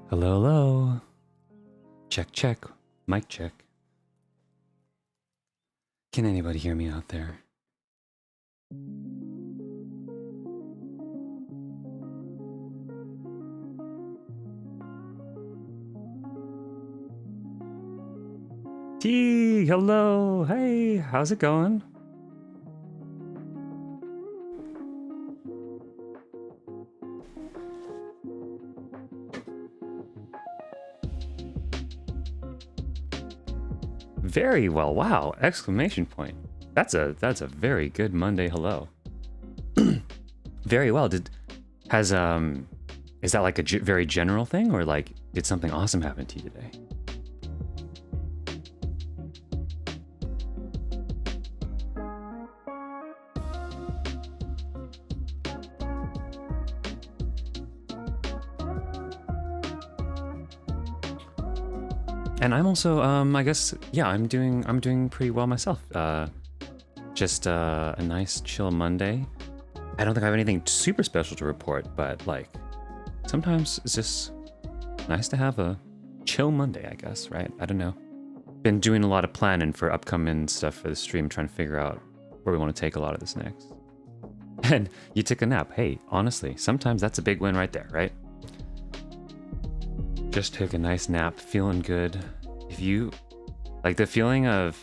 Hello, hello. Check, check. Mic check. Can anybody hear me out there? T, hello. Hey, how's it going? Very well. Wow! Exclamation point. That's a very good Monday hello. Very well. Is that like a very general thing, or like did something awesome happen to you today? And I'm also, I guess, yeah, I'm doing pretty well myself. Just a nice chill Monday. I don't think I have anything super special to report, but like, sometimes it's just nice to have a chill Monday, I guess, right? I don't know. Been doing a lot of planning for upcoming stuff for the stream, trying to figure out where we want to take a lot of this next. And you took a nap. Hey, honestly, sometimes that's a big win right there, right? Just took a nice nap, feeling good. If you like the feeling of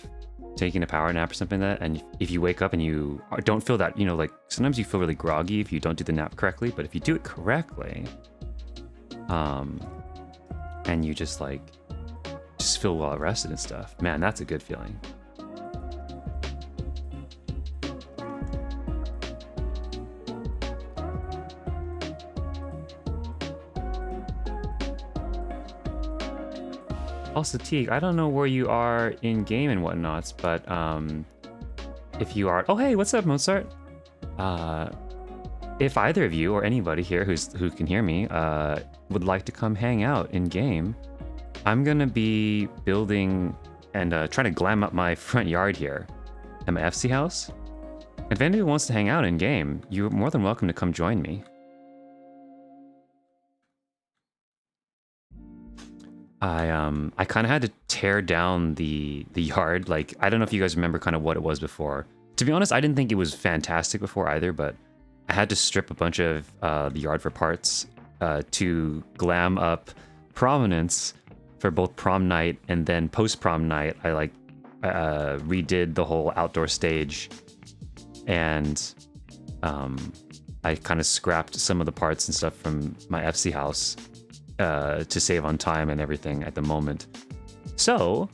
taking a power nap or something like that, and if you wake up and you don't feel that, you know, like sometimes you feel really groggy if you don't do the nap correctly, but if you do it correctly, and you just feel well rested and stuff, man, that's a good feeling. Also, Teague, I don't know where you are in game and whatnots, but if you are, oh hey, what's up, Mozart? If either of you or anybody here who can hear me would like to come hang out in game, I'm gonna be building and trying to glam up my front yard here at my FC house. If anybody wants to hang out in game, you're more than welcome to come join me. I kind of had to tear down the yard. Like, I don't know if you guys remember kind of what it was before. To be honest, I didn't think it was fantastic before either, but I had to strip a bunch of the yard for parts to glam up prominence for both prom night and then post-prom night. I redid the whole outdoor stage, and I kind of scrapped some of the parts and stuff from my FC house to save on time and everything at the moment. So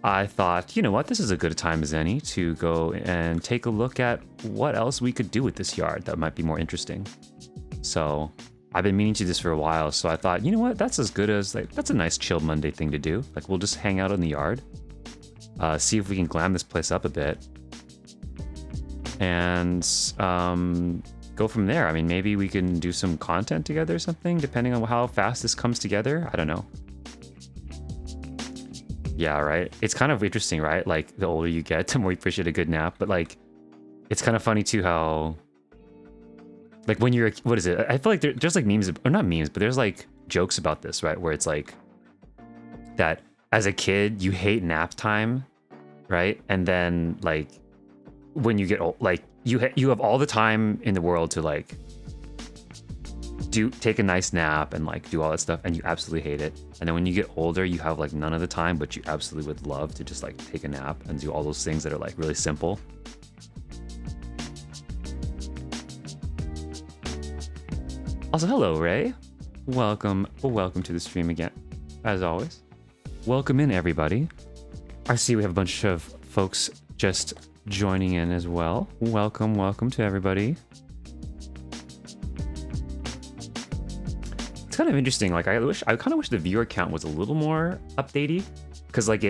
I thought, you know what, this is a good time as any to go and take a look at what else we could do with this yard that might be more interesting. So I've been meaning to do this for a while, so I thought, you know what, that's as good as, like, that's a nice chill Monday thing to do. Like, we'll just hang out in the yard, see if we can glam this place up a bit, and go from there. I mean, maybe we can do some content together or something, depending on how fast this comes together. I don't know. Yeah, right. It's kind of interesting, right? Like, the older you get, the more you appreciate a good nap. But like, it's kind of funny too how, like, when you're, what is it? I feel like there's like memes, or not memes, but there's like jokes about this, right? Where it's like that as a kid, you hate nap time, right? And then like when you get old, like you have all the time in the world to like take a nice nap and like do all that stuff, and you absolutely hate it. And then when you get older, you have like none of the time, but you absolutely would love to just like take a nap and do all those things that are like really simple. Also, hello, Ray. Welcome to the stream again, as always. Welcome in, everybody. I see we have a bunch of folks just joining in as well. Welcome to everybody. It's kind of interesting. Like, I kind of wish the viewer count was a little more updatey, because like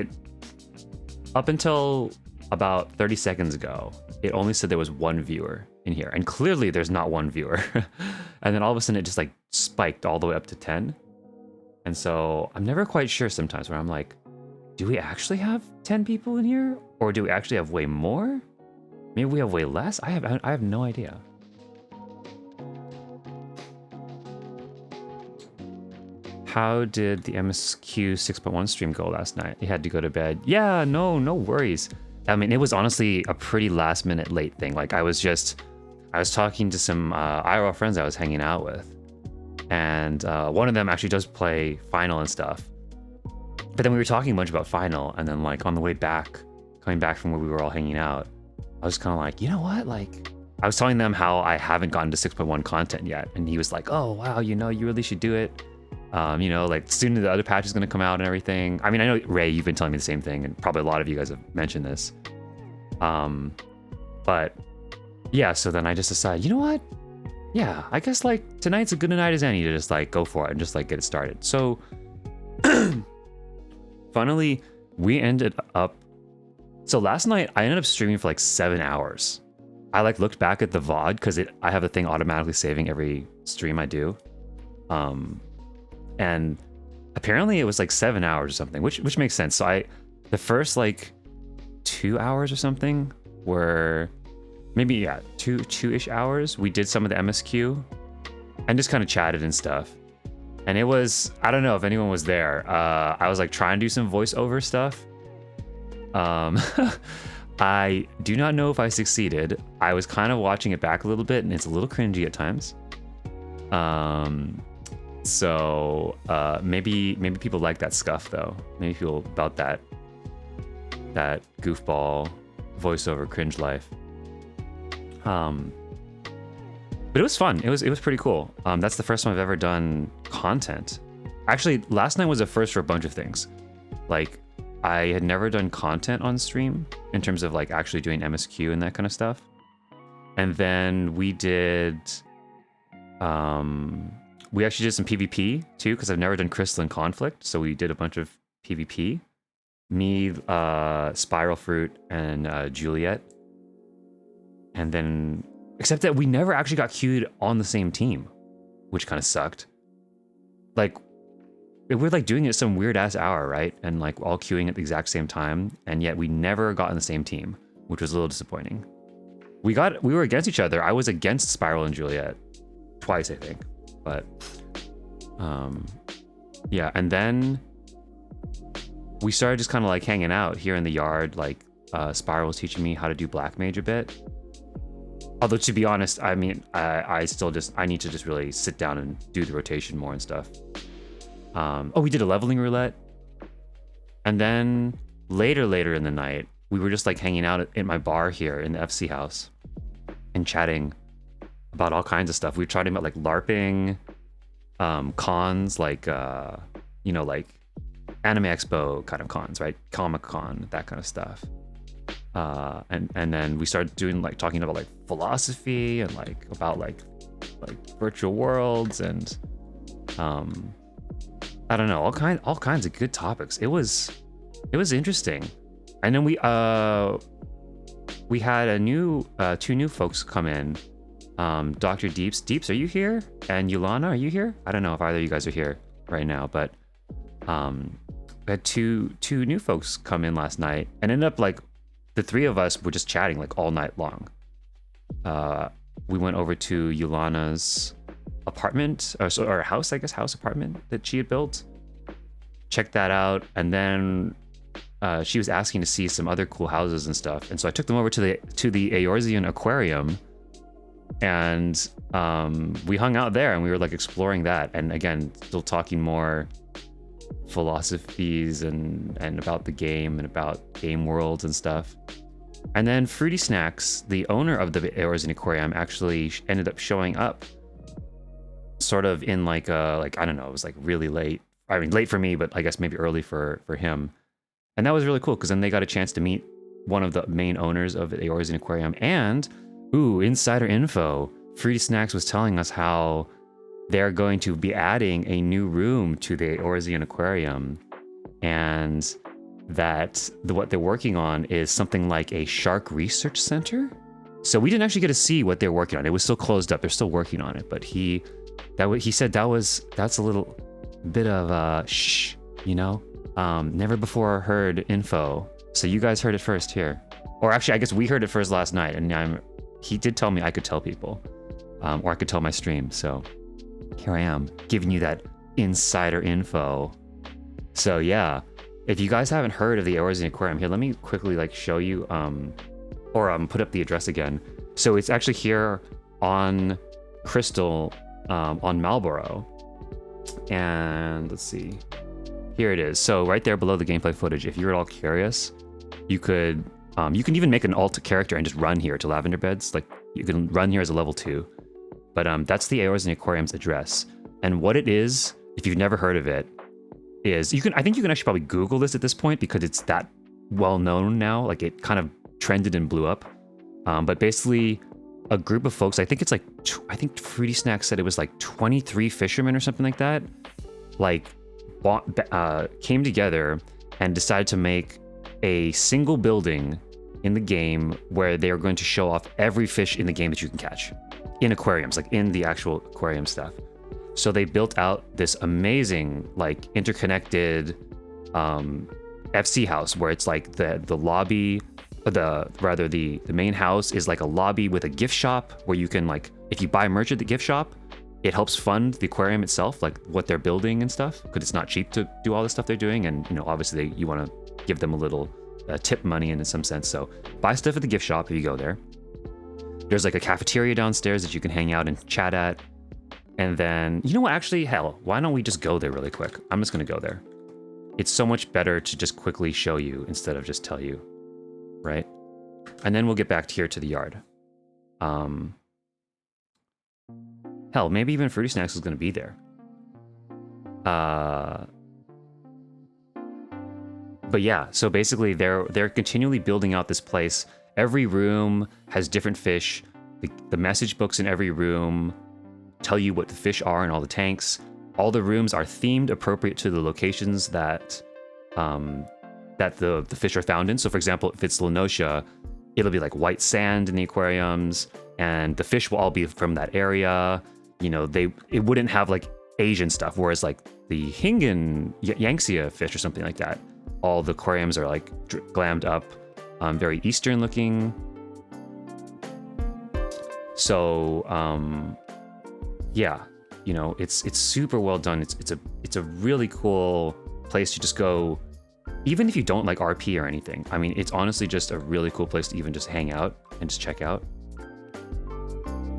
up until about 30 seconds ago, it only said there was one viewer in here, and clearly there's not one viewer. And then all of a sudden it just like spiked all the way up to 10. And so I'm never quite sure sometimes, where I'm like, do we actually have 10 people in here, or do we actually have way more? Maybe we have way less. I have no idea. how did the MSQ 6.1 stream go last night? You had to go to bed. Yeah, no worries. I mean, it was honestly a pretty last minute late thing. Like I was talking to some IRL friends I was hanging out with. And one of them actually does play Final and stuff. But then we were talking a bunch about Final, and then like on the way back, coming back from where we were all hanging out, I was kind of like, you know what? Like, I was telling them how I haven't gotten to 6.1 content yet. And he was like, oh, wow, you really should do it. Like soon the other patch is going to come out and everything. I mean, I know, Ray, you've been telling me the same thing, and probably a lot of you guys have mentioned this. But yeah, so then I just decided, you know what? Yeah, I guess like tonight's a good night as any to just like go for it and just like get it started. So finally, we ended up. So last night I ended up streaming for like 7 hours. I like looked back at the VOD because I have a thing automatically saving every stream I do, and apparently it was like 7 hours or something, which makes sense. So the first like 2 hours or something were. Maybe, yeah, two-ish hours. We did some of the MSQ and just kind of chatted and stuff. And it was, I don't know if anyone was there. I was like trying to do some voiceover stuff. I do not know if I succeeded. I was kind of watching it back a little bit, and it's a little cringy at times. So maybe people like that scuff though. Maybe people about that goofball voiceover cringe life. But it was fun. It was pretty cool. That's the first time I've ever done content. Actually, last night was a first for a bunch of things. Like, I had never done content on stream in terms of like actually doing MSQ and that kind of stuff. And then we did, we actually did some PvP too, because I've never done Crystalline Conflict. So we did a bunch of PvP. Me, Spiral Fruit, and Juliet. And then, except that we never actually got queued on the same team, which kind of sucked. Like, we're like doing it some weird ass hour, right? And like all queuing at the exact same time, and yet we never got on the same team, which was a little disappointing. We were against each other. I was against Spiral and Juliet twice, I think. But yeah, and then we started just kind of like hanging out here in the yard. Like Spiral was teaching me how to do Black Mage a bit. Although, to be honest, I mean, I need to just really sit down and do the rotation more and stuff. We did a leveling roulette. And then later in the night, we were just like hanging out at my bar here in the FC house and chatting about all kinds of stuff. We were chatting about like LARPing, cons, like, like Anime Expo kind of cons, right? Comic Con, that kind of stuff. And then we started talking about like philosophy and like about like virtual worlds and I don't know, all kinds of good topics. It was interesting. And then we had two new folks come in. Dr. Deeps, are you here? And Yulana, are you here? I don't know if either of you guys are here right now, but we had two new folks come in last night and ended up like the three of us were just chatting like all night long. We went over to Yulana's apartment or house, I guess, house apartment that she had built. Checked that out, and then she was asking to see some other cool houses and stuff, and so I took them over to the Eorzean Aquarium, and we hung out there and we were like exploring that, and again, still talking more philosophies and about the game and about game worlds and stuff. And then Fruity Snacks, the owner of the Eorzean Aquarium, actually ended up showing up sort of in like I don't know, it was like really late. I mean, late for me, but I guess maybe early for him. And that was really cool because then they got a chance to meet one of the main owners of the Eorzean Aquarium. And, insider info, Fruity Snacks was telling us how they're going to be adding a new room to the Eorzean Aquarium, and that what they're working on is something like a shark research center. So we didn't actually get to see what they're working on. It was still closed up. They're still working on it, but he said that's a little bit of shh, never before heard info. So you guys heard it first here, or actually, I guess we heard it first last night. And he did tell me I could tell people, or I could tell my stream. So here I am giving you that insider info. So yeah, if you guys haven't heard of the Eorzine Aquarium, here, let me quickly like show you, or put up the address again. So it's actually here on Crystal, on Marlborough. And let's see, here it is. So right there below the gameplay footage, if you're at all curious, you can even make an alt character and just run here to Lavender Beds. Like you can run here as a level 2. But that's the Eorzine Aquarium's address. And what it is, if you've never heard of it, is I think you can actually probably Google this at this point because it's that well known now. Like it kind of trended and blew up. But basically, a group of folks, I think it's like, I think Fruity Snack said it was like 23 fishermen or something like that, like came together and decided to make a single building in the game where they are going to show off every fish in the game that you can catch in aquariums, like in the actual aquarium stuff. So they built out this amazing, like interconnected FC house where it's like the lobby, the main house is like a lobby with a gift shop where you can, like, if you buy merch at the gift shop, it helps fund the aquarium itself, like what they're building and stuff, because it's not cheap to do all the stuff they're doing. And, you know, obviously you want to give them a little tip money in some sense. So buy stuff at the gift shop if you go there. There's like a cafeteria downstairs that you can hang out and chat at. And then, you know what, actually, hell, why don't we just go there really quick? I'm just going to go there. It's so much better to just quickly show you instead of just tell you. Right? And then we'll get back here to the yard. Hell, maybe even Fruity Snacks is going to be there. But yeah, so basically they're continually building out this place. Every room has different fish. The message books in every room tell you what the fish are in all the tanks. All the rooms are themed appropriate to the locations that the fish are found in. So for example, if it's Lenosha, it'll be like white sand in the aquariums, and the fish will all be from that area. You know, it wouldn't have like Asian stuff, whereas like the Hingen Yangtze fish or something like that, all the aquariums are like glammed up, very Eastern looking. So yeah, you know, it's super well done. It's a really cool place to just go. Even if you don't like RP or anything, I mean, it's honestly just a really cool place to even just hang out and just check out.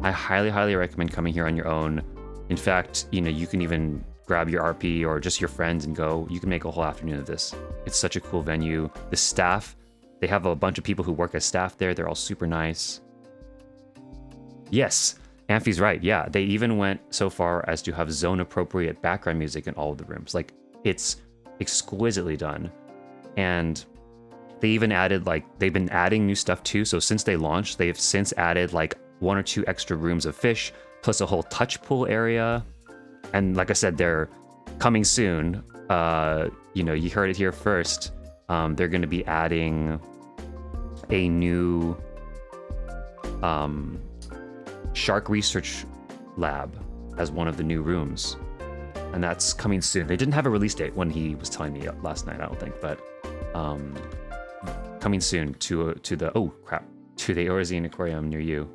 I highly, highly recommend coming here on your own. In fact, you know, you can even grab your RP or just your friends and go. You can make a whole afternoon of this. It's such a cool venue. The staff, they have a bunch of people who work as staff there. They're all super nice. Yes, Amphi's right. Yeah, they even went so far as to have zone-appropriate background music in all of the rooms. Like, it's exquisitely done. And they even added, like, they've been adding new stuff too. So since they launched, they've since added like 1 or 2 extra rooms of fish, plus a whole touch pool area. And like I said, they're coming soon. You know, you heard it here first. They're going to be adding a new shark research lab as one of the new rooms. And that's coming soon. They didn't have a release date when he was telling me last night, I don't think, but coming soon to the Eorzine Aquarium near you.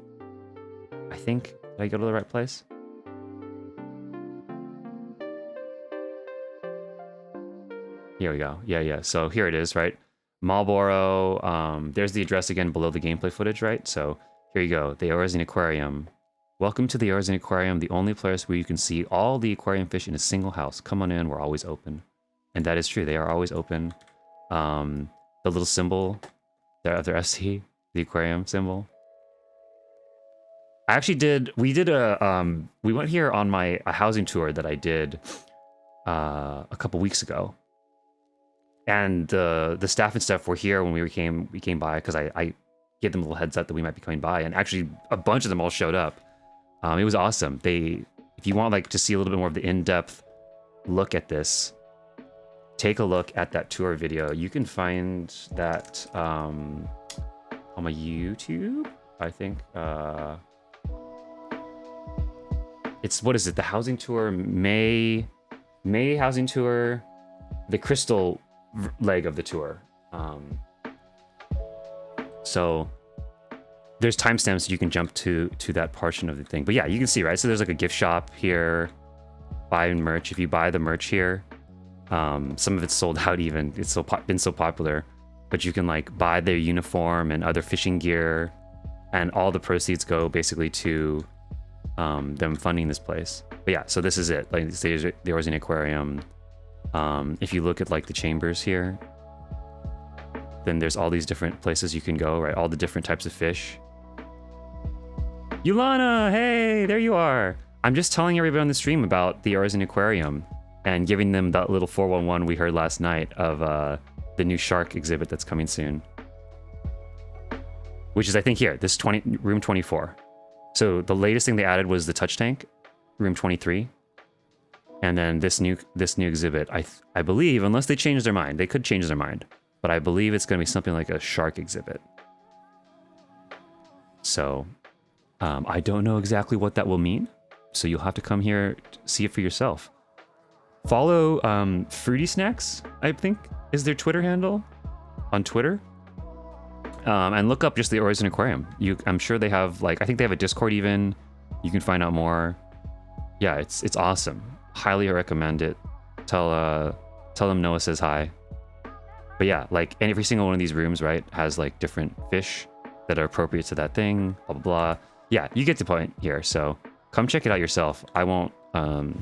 I think, did I go to the right place? Here we go. Yeah. So here it is, right? Marlborough. There's the address again below the gameplay footage, right? So here you go, the Eorzine Aquarium. Welcome to the Eorzine Aquarium, the only place where you can see all the aquarium fish in a single house. Come on in, we're always open. And that is true, they are always open. The little symbol, their FC, the aquarium symbol. I actually we went here on a housing tour that I did a couple weeks ago. And the staff and stuff were here when we came by, because I gave them a little heads up that we might be coming by, and actually a bunch of them all showed up. It was awesome. If you want like to see a little bit more of the in-depth look at this, take a look at that tour video. You can find that on my YouTube, I think. It's, what is it? The housing tour, May housing tour, the crystal leg of the tour. So there's timestamps you can jump to that portion of the thing. But yeah, you can see, right? So there's like a gift shop here. buy merch. If you buy the merch here, some of it's sold out even. It's been so popular. But you can like buy their uniform and other fishing gear, and all the proceeds go basically to them funding this place. But yeah, so this is it. Like there was an aquarium. If you look at like the chambers here, then there's all these different places you can go, right? All the different types of fish. Yulana, hey, there you are. I'm just telling everybody on the stream about the Origin Aquarium and giving them that little 411 we heard last night of the new shark exhibit that's coming soon. Which is, I think, here, this room 24. So the latest thing they added was the touch tank, room 23. And then this new exhibit, I believe, unless they change their mind, they could change their mind, but I believe it's going to be something like a shark exhibit. So I don't know exactly what that will mean. So you'll have to come here, see it for yourself. Follow Fruity Snacks, I think, is their Twitter handle on Twitter. And look up just the Origin Aquarium. I'm sure they have, like, I think they have a Discord even. You can find out more. Yeah, it's awesome. Highly recommend it. Tell them Noah says hi. But yeah, like every single one of these rooms, right, has like different fish that are appropriate to that thing, blah, blah, blah. Yeah, you get the point here. So come check it out yourself. I won't, I'm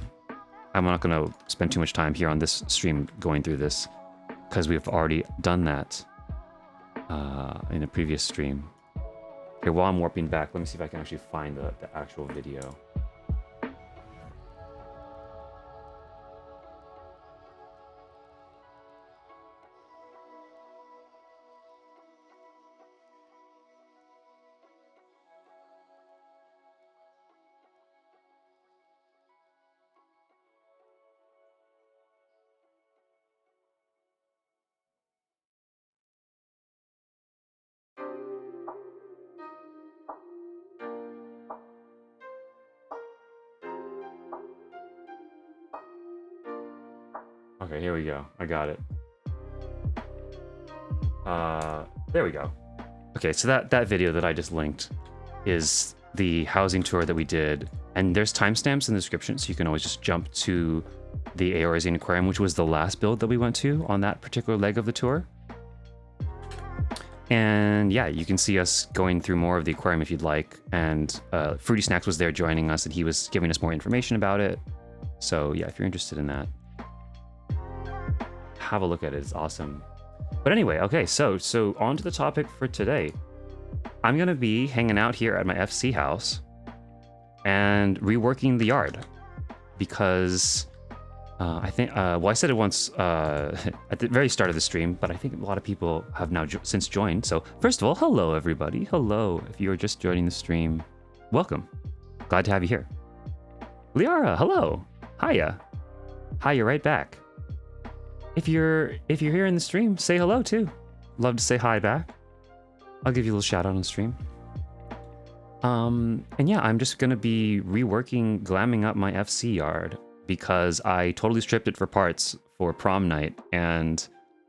not going to spend too much time here on this stream going through this because we've already done that in a previous stream. Here, while I'm warping back, let me see if I can actually find the actual video. Okay, here we go. I got it. There we go. Okay, so that video that I just linked is the housing tour that we did, and there's timestamps in the description, so you can always just jump to the Eorzean Aquarium, which was the last build that we went to on that particular leg of the tour. And yeah, you can see us going through more of the aquarium if you'd like, and Fruity Snacks was there joining us, and he was giving us more information about it. So yeah, if you're interested in that, have a look at it. It's awesome. But anyway, okay, so on to the topic for today. I'm gonna be hanging out here at my FC house and reworking the yard because I think, well, I said it once at the very start of the stream, but I think a lot of people have now since joined. So first of all, hello everybody. Hello. If you are just joining the stream, welcome. Glad to have you here. Liara, hello. Hiya. Hi, you're right back. If you're here in the stream, say hello too. Love to say hi back. I'll give you a little shout out on the stream. And yeah, I'm just gonna be reworking, glamming up my FC yard because I totally stripped it for parts for prom night and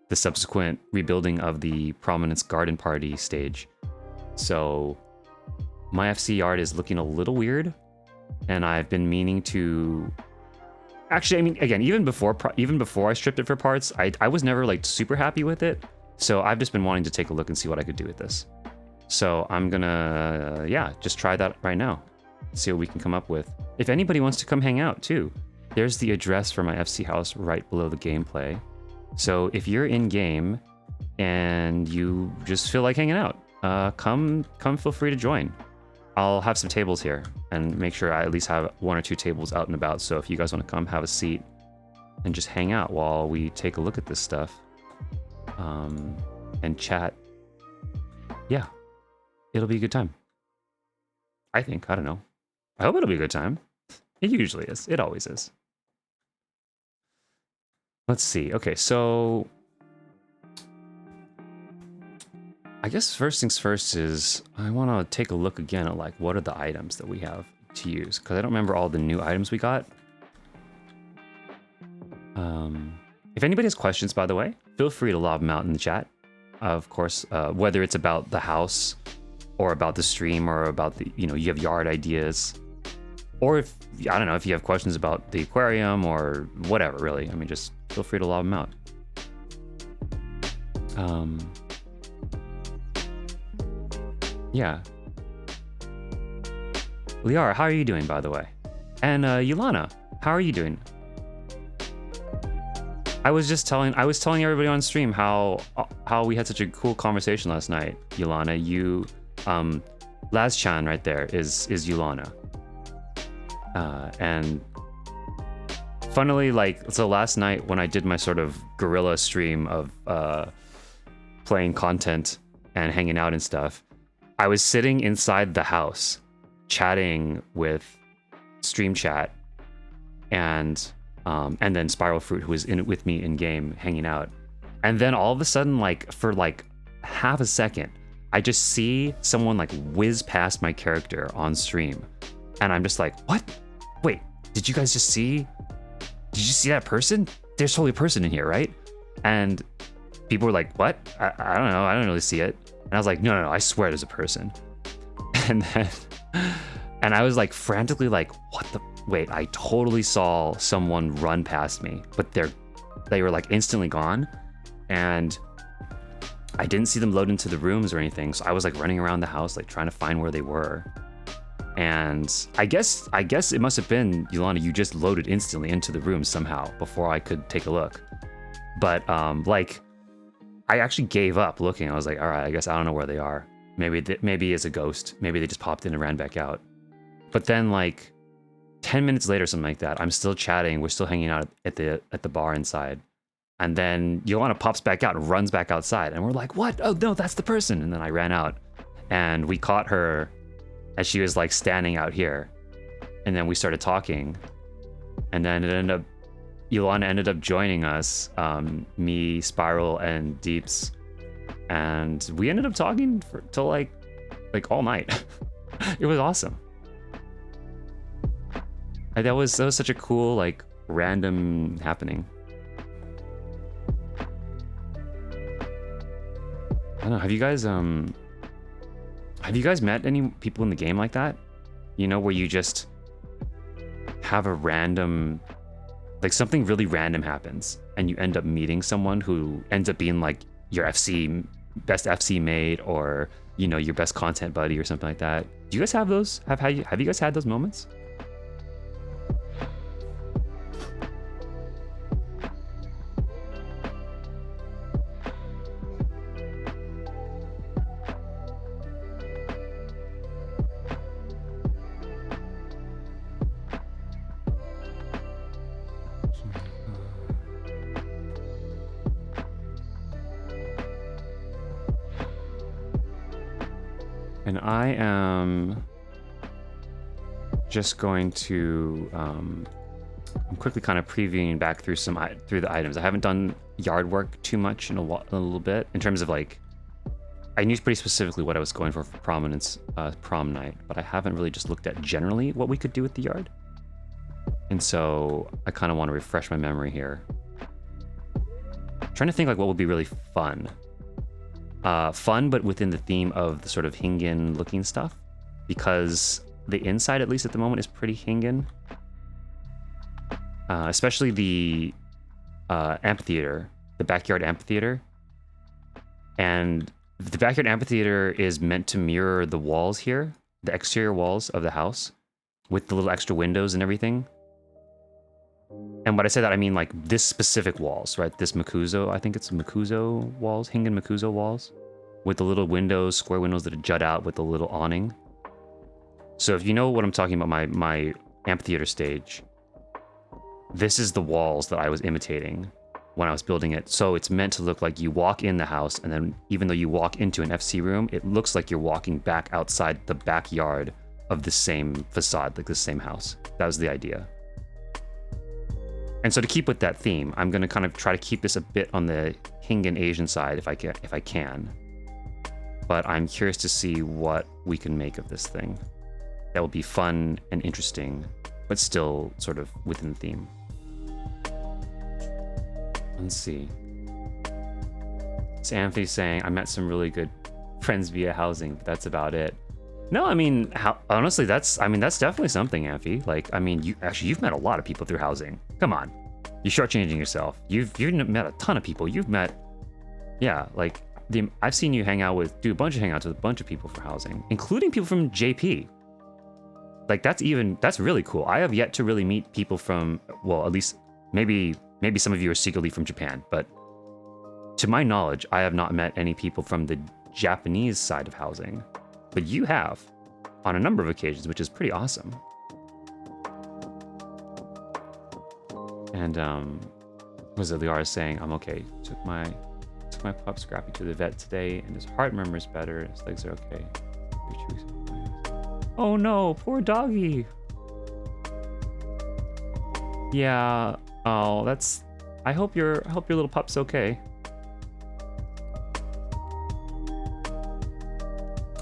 the subsequent rebuilding of the Prominence Garden Party stage. So my FC yard is looking a little weird, and I've been meaning to. Actually, I mean, again, even before I stripped it for parts, I was never like super happy with it. So I've just been wanting to take a look and see what I could do with this. So I'm gonna, yeah, just try that right now. See what we can come up with. If anybody wants to come hang out too, there's the address for my FC house right below the gameplay. So if you're in game and you just feel like hanging out, come feel free to join. I'll have some tables here and make sure I at least have 1 or 2 tables out and about. So if you guys want to come have a seat and just hang out while we take a look at this stuff and chat, yeah, it'll be a good time. I think. I don't know. I hope it'll be a good time. It usually is. It always is. Let's see. Okay, so I guess first things first is I want to take a look again at like what are the items that we have to use, because I don't remember all the new items we got. If anybody has questions, by the way, feel free to lob them out in the chat. Of course, whether it's about the house or about the stream or about the, you have yard ideas, Or if, I don't know, if you have questions about the aquarium or whatever, really. I mean, just feel free to lob them out. Yeah. Liara, how are you doing, by the way? And Yulana, how are you doing? I was telling everybody on stream how we had such a cool conversation last night. Yulana, you, Laz-chan right there is Yulana. And funnily, like, so last night when I did my sort of guerrilla stream of playing content and hanging out and stuff, I was sitting inside the house chatting with Stream Chat and then Spiral Fruit, who was in it with me in game hanging out. And then all of a sudden, like for like half a second, I just see someone like whiz past my character on stream. And I'm just like, what? Wait, did you guys just see? Did you see that person? There's totally a person in here, right? And people were like, what? I don't know. I don't really see it. And I was like, no, I swear there's a person. And then, and I was like frantically like, what the? Wait, I totally saw someone run past me, but they were like instantly gone. And I didn't see them load into the rooms or anything. So I was like running around the house, like trying to find where they were. And I guess it must have been, Yulana, you just loaded instantly into the room somehow before I could take a look. But like, I actually gave up looking. I was like, all right, I guess I don't know where they are. Maybe it's a ghost. Maybe they just popped in and ran back out. But then like 10 minutes later, something like that, I'm still chatting. We're still hanging out at the bar inside. And then Yolana pops back out and runs back outside. And we're like, what? Oh, no, that's the person. And then I ran out. And we caught her as she was like standing out here. And then we started talking. And then Yolana ended up joining us, me, Spiral, and Deeps. And we ended up talking till like all night. It was awesome. And that was such a cool, like, random happening. I don't know, have you guys met any people in the game like that? You know, where you just have a random, like something really random happens and you end up meeting someone who ends up being like your best FC mate, or, you know, your best content buddy or something like that. Do you guys have those? Have you guys had those moments? And I am just going to, I'm quickly kind of previewing back through the items. I haven't done yard work too much in a little bit, in terms of like, I knew pretty specifically what I was going for prominence, prom night, but I haven't really just looked at generally what we could do with the yard. And so I kind of want to refresh my memory here. I'm trying to think like what would be really fun. Fun, but within the theme of the sort of Hingen looking stuff, because the inside, at least at the moment, is pretty Hingen. Especially the amphitheater, the backyard amphitheater. And the backyard amphitheater is meant to mirror the walls here, the exterior walls of the house, with the little extra windows and everything. And when I say that, I mean like this specific walls, right? This Makuzo, I think it's Makuzo walls, Hingen Makuzo walls, with the little windows, square windows that jut out with the little awning. So if you know what I'm talking about, my amphitheater stage, this is the walls that I was imitating when I was building it. So it's meant to look like you walk in the house, and then even though you walk into an FC room, it looks like you're walking back outside the backyard of the same facade, like the same house. That was the idea. And so to keep with that theme, I'm going to kind of try to keep this a bit on the Hingen Asian side if I can. But I'm curious to see what we can make of this thing. That will be fun and interesting, but still sort of within the theme. Let's see. So Anthony's saying, I met some really good friends via housing, but that's about it. No, I mean, honestly, that's definitely something, Amphi. Like, I mean, you've met a lot of people through housing. Come on, you're shortchanging yourself. You've met a ton of people. You've met, yeah, like I've seen you do a bunch of hangouts with a bunch of people for housing, including people from JP. Like that's really cool. I have yet to really meet people from, well, at least maybe some of you are secretly from Japan, but to my knowledge, I have not met any people from the Japanese side of housing. But you have, on a number of occasions, which is pretty awesome. And was it Liara saying, I'm okay. Took my pup Scrappy to the vet today, and his heart murmurs better. His legs are okay. Oh no, poor doggy. Yeah. Oh, that's. I hope your little pup's okay.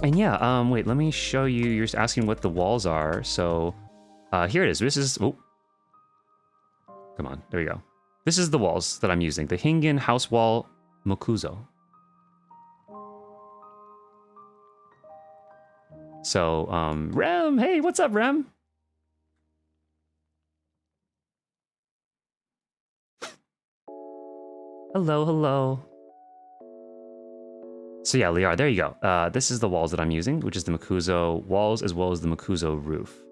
And yeah, wait, let me show you. You're asking what the walls are. So, here it is. This is, oh. Come on, there we go. This is the walls that I'm using. The Hingen House Wall Mokuzo. So, Rem, hey, what's up, Rem? Hello, hello. So yeah, Liar, there you go. This is the walls that I'm using, which is the Mokuzo walls as well as the Mokuzo roof.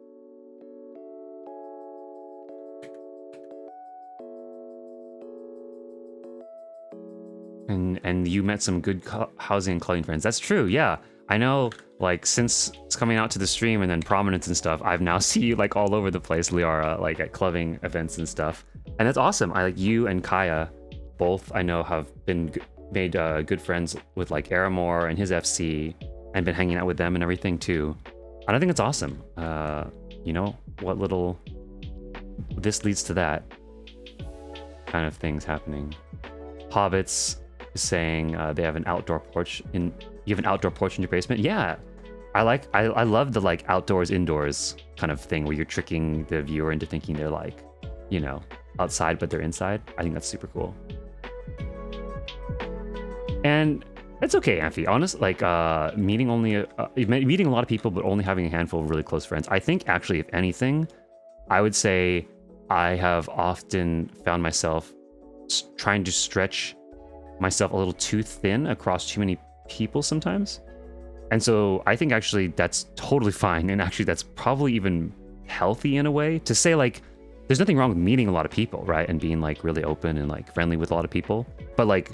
And you met some good housing and clothing friends. That's true, yeah. I know, like, since it's coming out to the stream and then prominence and stuff, I've now seen you, like, all over the place, Liara, like, at clubbing events and stuff. And that's awesome. I like you and Kaya, both, I know, have been made good friends with, like, Aramore and his FC, and been hanging out with them and everything, too. And I think it's awesome. You know, what little... This leads to that kind of things happening. Hobbits saying they have an outdoor porch in... You have an outdoor porch in your basement? Yeah. I love the like outdoors indoors kind of thing where you're tricking the viewer into thinking they're like, you know, outside but they're inside. I think that's super cool. And it's okay, Amphi. Honestly, like meeting a lot of people but only having a handful of really close friends. I think actually, if anything, I would say I have often found myself trying to stretch myself a little too thin across too many people sometimes. And so I think actually that's totally fine, and actually that's probably even healthy in a way to say, like, there's nothing wrong with meeting a lot of people, right, and being like really open and like friendly with a lot of people, but like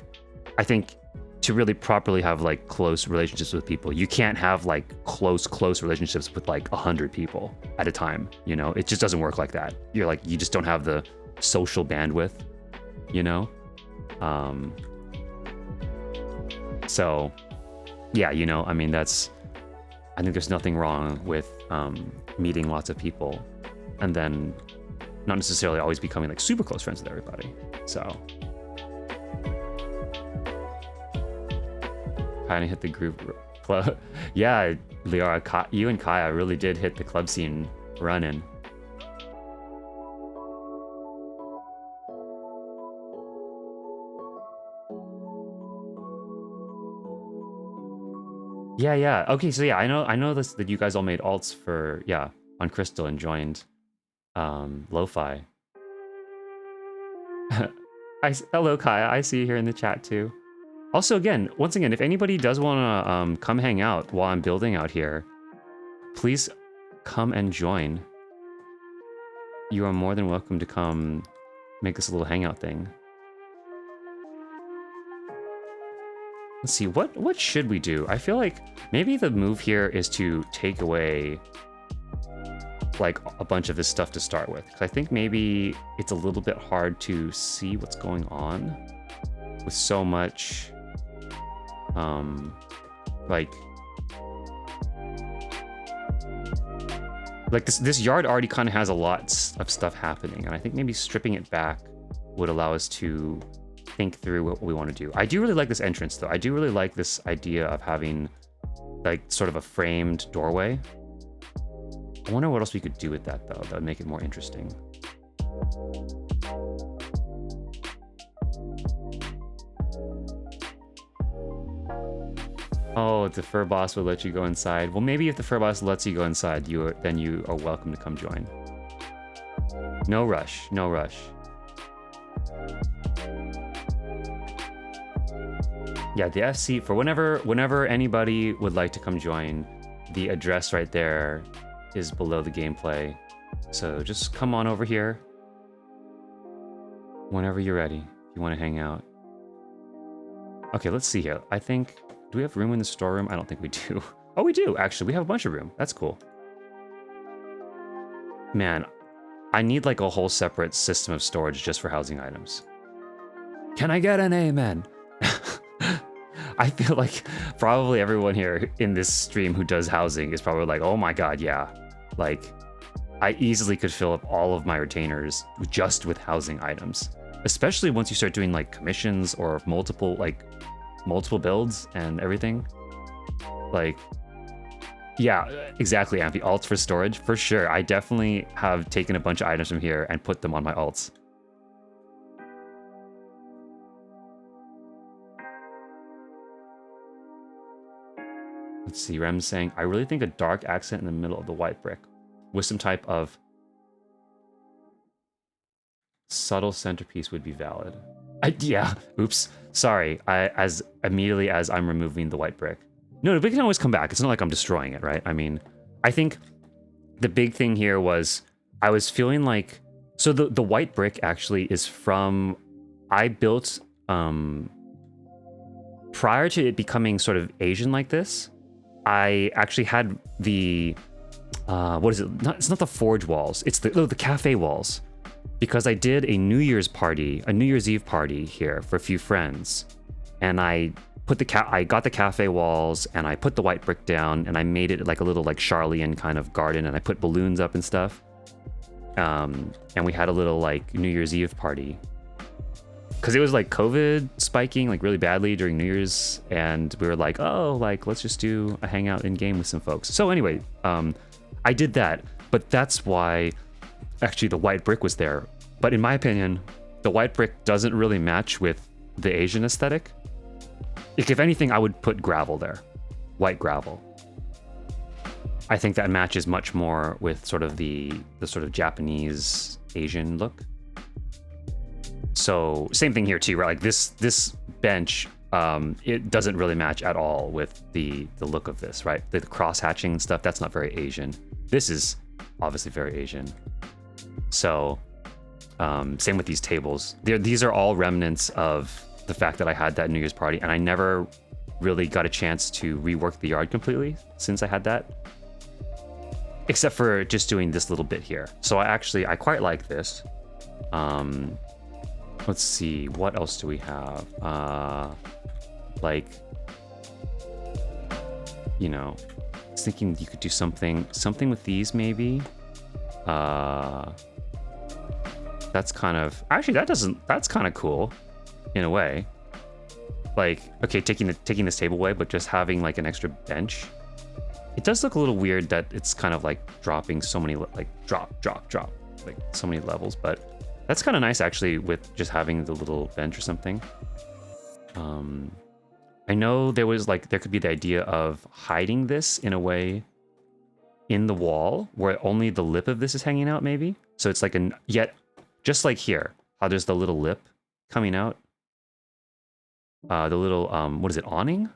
I think to really properly have like close relationships with people, you can't have like close relationships with like 100 people at a time, you know. It just doesn't work like that. You're like, you just don't have the social bandwidth, you know. So yeah, you know, I mean, I think there's nothing wrong with meeting lots of people and then not necessarily always becoming like super close friends with everybody. So kind of hit the group club. Yeah, Liara, you and Kaya really did hit the club scene running. Yeah. Okay, so yeah, I know this, that you guys all made alts for, yeah, on Crystal and joined Lo-Fi. Hello, Kaya. I see you here in the chat too. Also, again, once again, if anybody does want to come hang out while I'm building out here, please come and join. You are more than welcome to come make this a little hangout thing. Let's see, what should we do? I feel like maybe the move here is to take away like a bunch of this stuff to start with. Because I think maybe it's a little bit hard to see what's going on with so much like this yard already kind of has a lot of stuff happening, and I think maybe stripping it back would allow us to think through what we want to do. I do really like this entrance though. I do really like this idea of having like sort of a framed doorway. I wonder what else we could do with that though that would make it more interesting. Oh, the fur boss will let you go inside. Well, maybe if the fur boss lets you go inside, then you are welcome to come join. No rush, no rush. Yeah, the FC for whenever anybody would like to come join, the address right there is below the gameplay. So just come on over here whenever you're ready. If you want to hang out. Okay, let's see here. I think, do we have room in the storeroom? I don't think we do. Oh, we do, actually. We have a bunch of room. That's cool. Man, I need like a whole separate system of storage just for housing items. Can I get an amen? I feel like probably everyone here in this stream who does housing is probably like, oh my god, yeah. Like, I easily could fill up all of my retainers just with housing items. Especially once you start doing like commissions or multiple builds and everything. Like, yeah, exactly, Ampy. Alts for storage, for sure. I definitely have taken a bunch of items from here and put them on my alts. Let's see, Rem's saying, I really think a dark accent in the middle of the white brick with some type of subtle centerpiece would be valid. Yeah, oops, sorry. As immediately as I'm removing the white brick. No, we can always come back. It's not like I'm destroying it, right? I mean, I think the big thing here was I was feeling like, so the white brick actually is from, I built, prior to it becoming sort of Asian like this, I actually had the, what is it? It's not the forge walls. It's the cafe walls. Because I did a New Year's Eve party here for a few friends. And I put I got the cafe walls and I put the white brick down and I made it like a little like Charlian kind of garden and I put balloons up and stuff. And we had a little like New Year's Eve party. Because it was like COVID spiking like really badly during New Year's, and we were like, oh, like let's just do a hangout in game with some folks. So anyway, I did that, but that's why actually the white brick was there. But in my opinion, the white brick doesn't really match with the Asian aesthetic. Like, if anything, I would put gravel there, white gravel. I think that matches much more with sort of the sort of Japanese Asian look. So same thing here too, right? Like this bench, it doesn't really match at all with the look of this, right? The cross hatching and stuff, that's not very Asian. This is obviously very Asian. So same with these tables. These are all remnants of the fact that I had that New Year's party, and I never really got a chance to rework the yard completely since I had that. Except for just doing this little bit here. So I quite like this. Let's see, what else do we have? Like, you know, I was thinking you could do something with these maybe. That's kind of, actually that's kind of cool in a way. Like, okay, taking this table away, but just having like an extra bench. It does look a little weird that it's kind of like dropping so many, like drop, like so many levels, but that's kind of nice actually with just having the little bench or something. I know there could be the idea of hiding this in a way in the wall where only the lip of this is hanging out maybe. So it's like just like here, how there's the little lip coming out. The little, what is it, awning?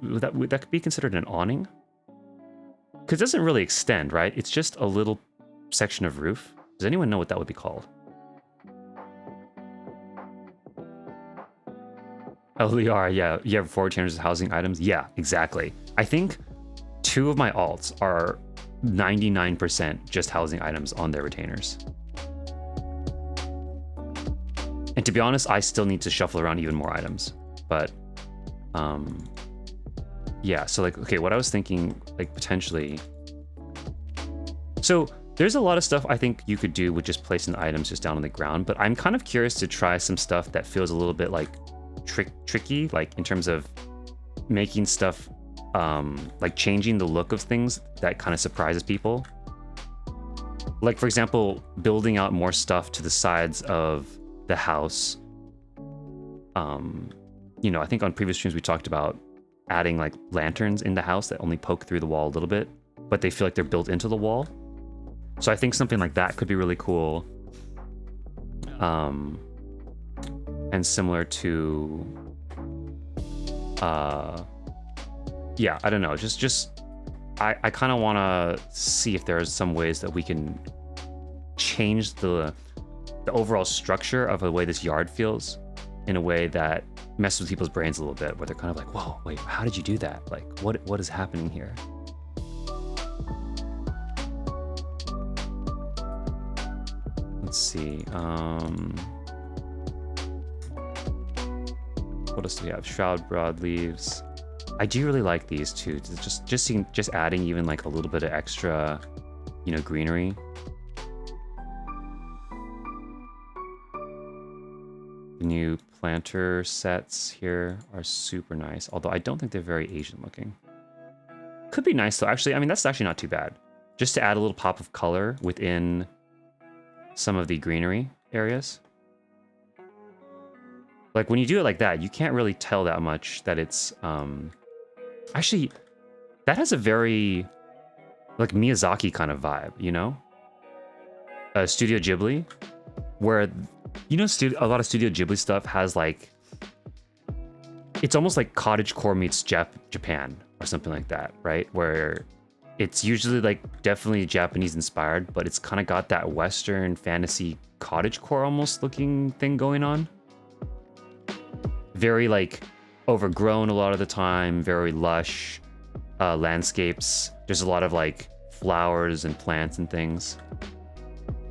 Would that be considered an awning? Because it doesn't really extend, right? It's just a little section of roof. Does anyone know what that would be called? LDR, yeah. You have 4 retainers as housing items? Yeah, exactly. I think 2 of my alts are 99% just housing items on their retainers. And to be honest, I still need to shuffle around even more items. But, yeah, so like, okay, what I was thinking, like potentially... So, there's a lot of stuff I think you could do with just placing the items just down on the ground, but I'm kind of curious to try some stuff that feels a little bit like tricky, like in terms of making stuff, like changing the look of things that kind of surprises people. Like, for example, building out more stuff to the sides of the house, you know, I think on previous streams we talked about adding like lanterns in the house that only poke through the wall a little bit, but they feel like they're built into the wall. So I think something like that could be really cool. And similar to, yeah, I don't know, I kind of want to see if there's some ways that we can change the overall structure of the way this yard feels in a way that messes with people's brains a little bit, where they're kind of like, whoa, wait, how did you do that? Like, what is happening here? Let's see. What else do we have? Shroud broadleaves. I do really like these too. Just adding even like a little bit of extra, you know, greenery. The new planter sets here are super nice, although I don't think they're very Asian looking. Could be nice though. Actually, I mean, that's actually not too bad. Just to add a little pop of color within some of the greenery areas. Like when you do it like that, you can't really tell that much that it's, actually, that has a very, like, Miyazaki kind of vibe, you know? Studio Ghibli, where, you know, a lot of Studio Ghibli stuff has, like, it's almost like cottagecore meets Japan, or something like that, right? Where it's usually, like, definitely Japanese inspired, but it's kind of got that Western fantasy cottagecore almost looking thing going on. Very, like, overgrown a lot of the time, very lush landscapes. There's a lot of, like, flowers and plants and things.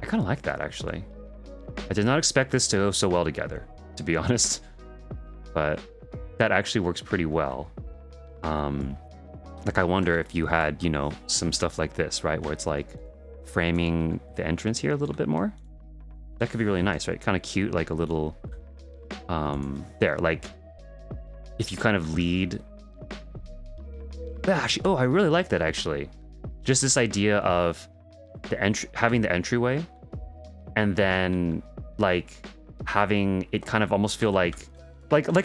I kind of like that, actually. I did not expect this to go so well together, to be honest. But that actually works pretty well. Like, I wonder if you had, you know, some stuff like this, right? Where it's, like, framing the entrance here a little bit more. That could be really nice, right? Kind of cute, like a little... there, like, if you kind of lead... Actually, oh, I really like that, actually. Just this idea of having the entryway, and then, like, having it kind of almost feel like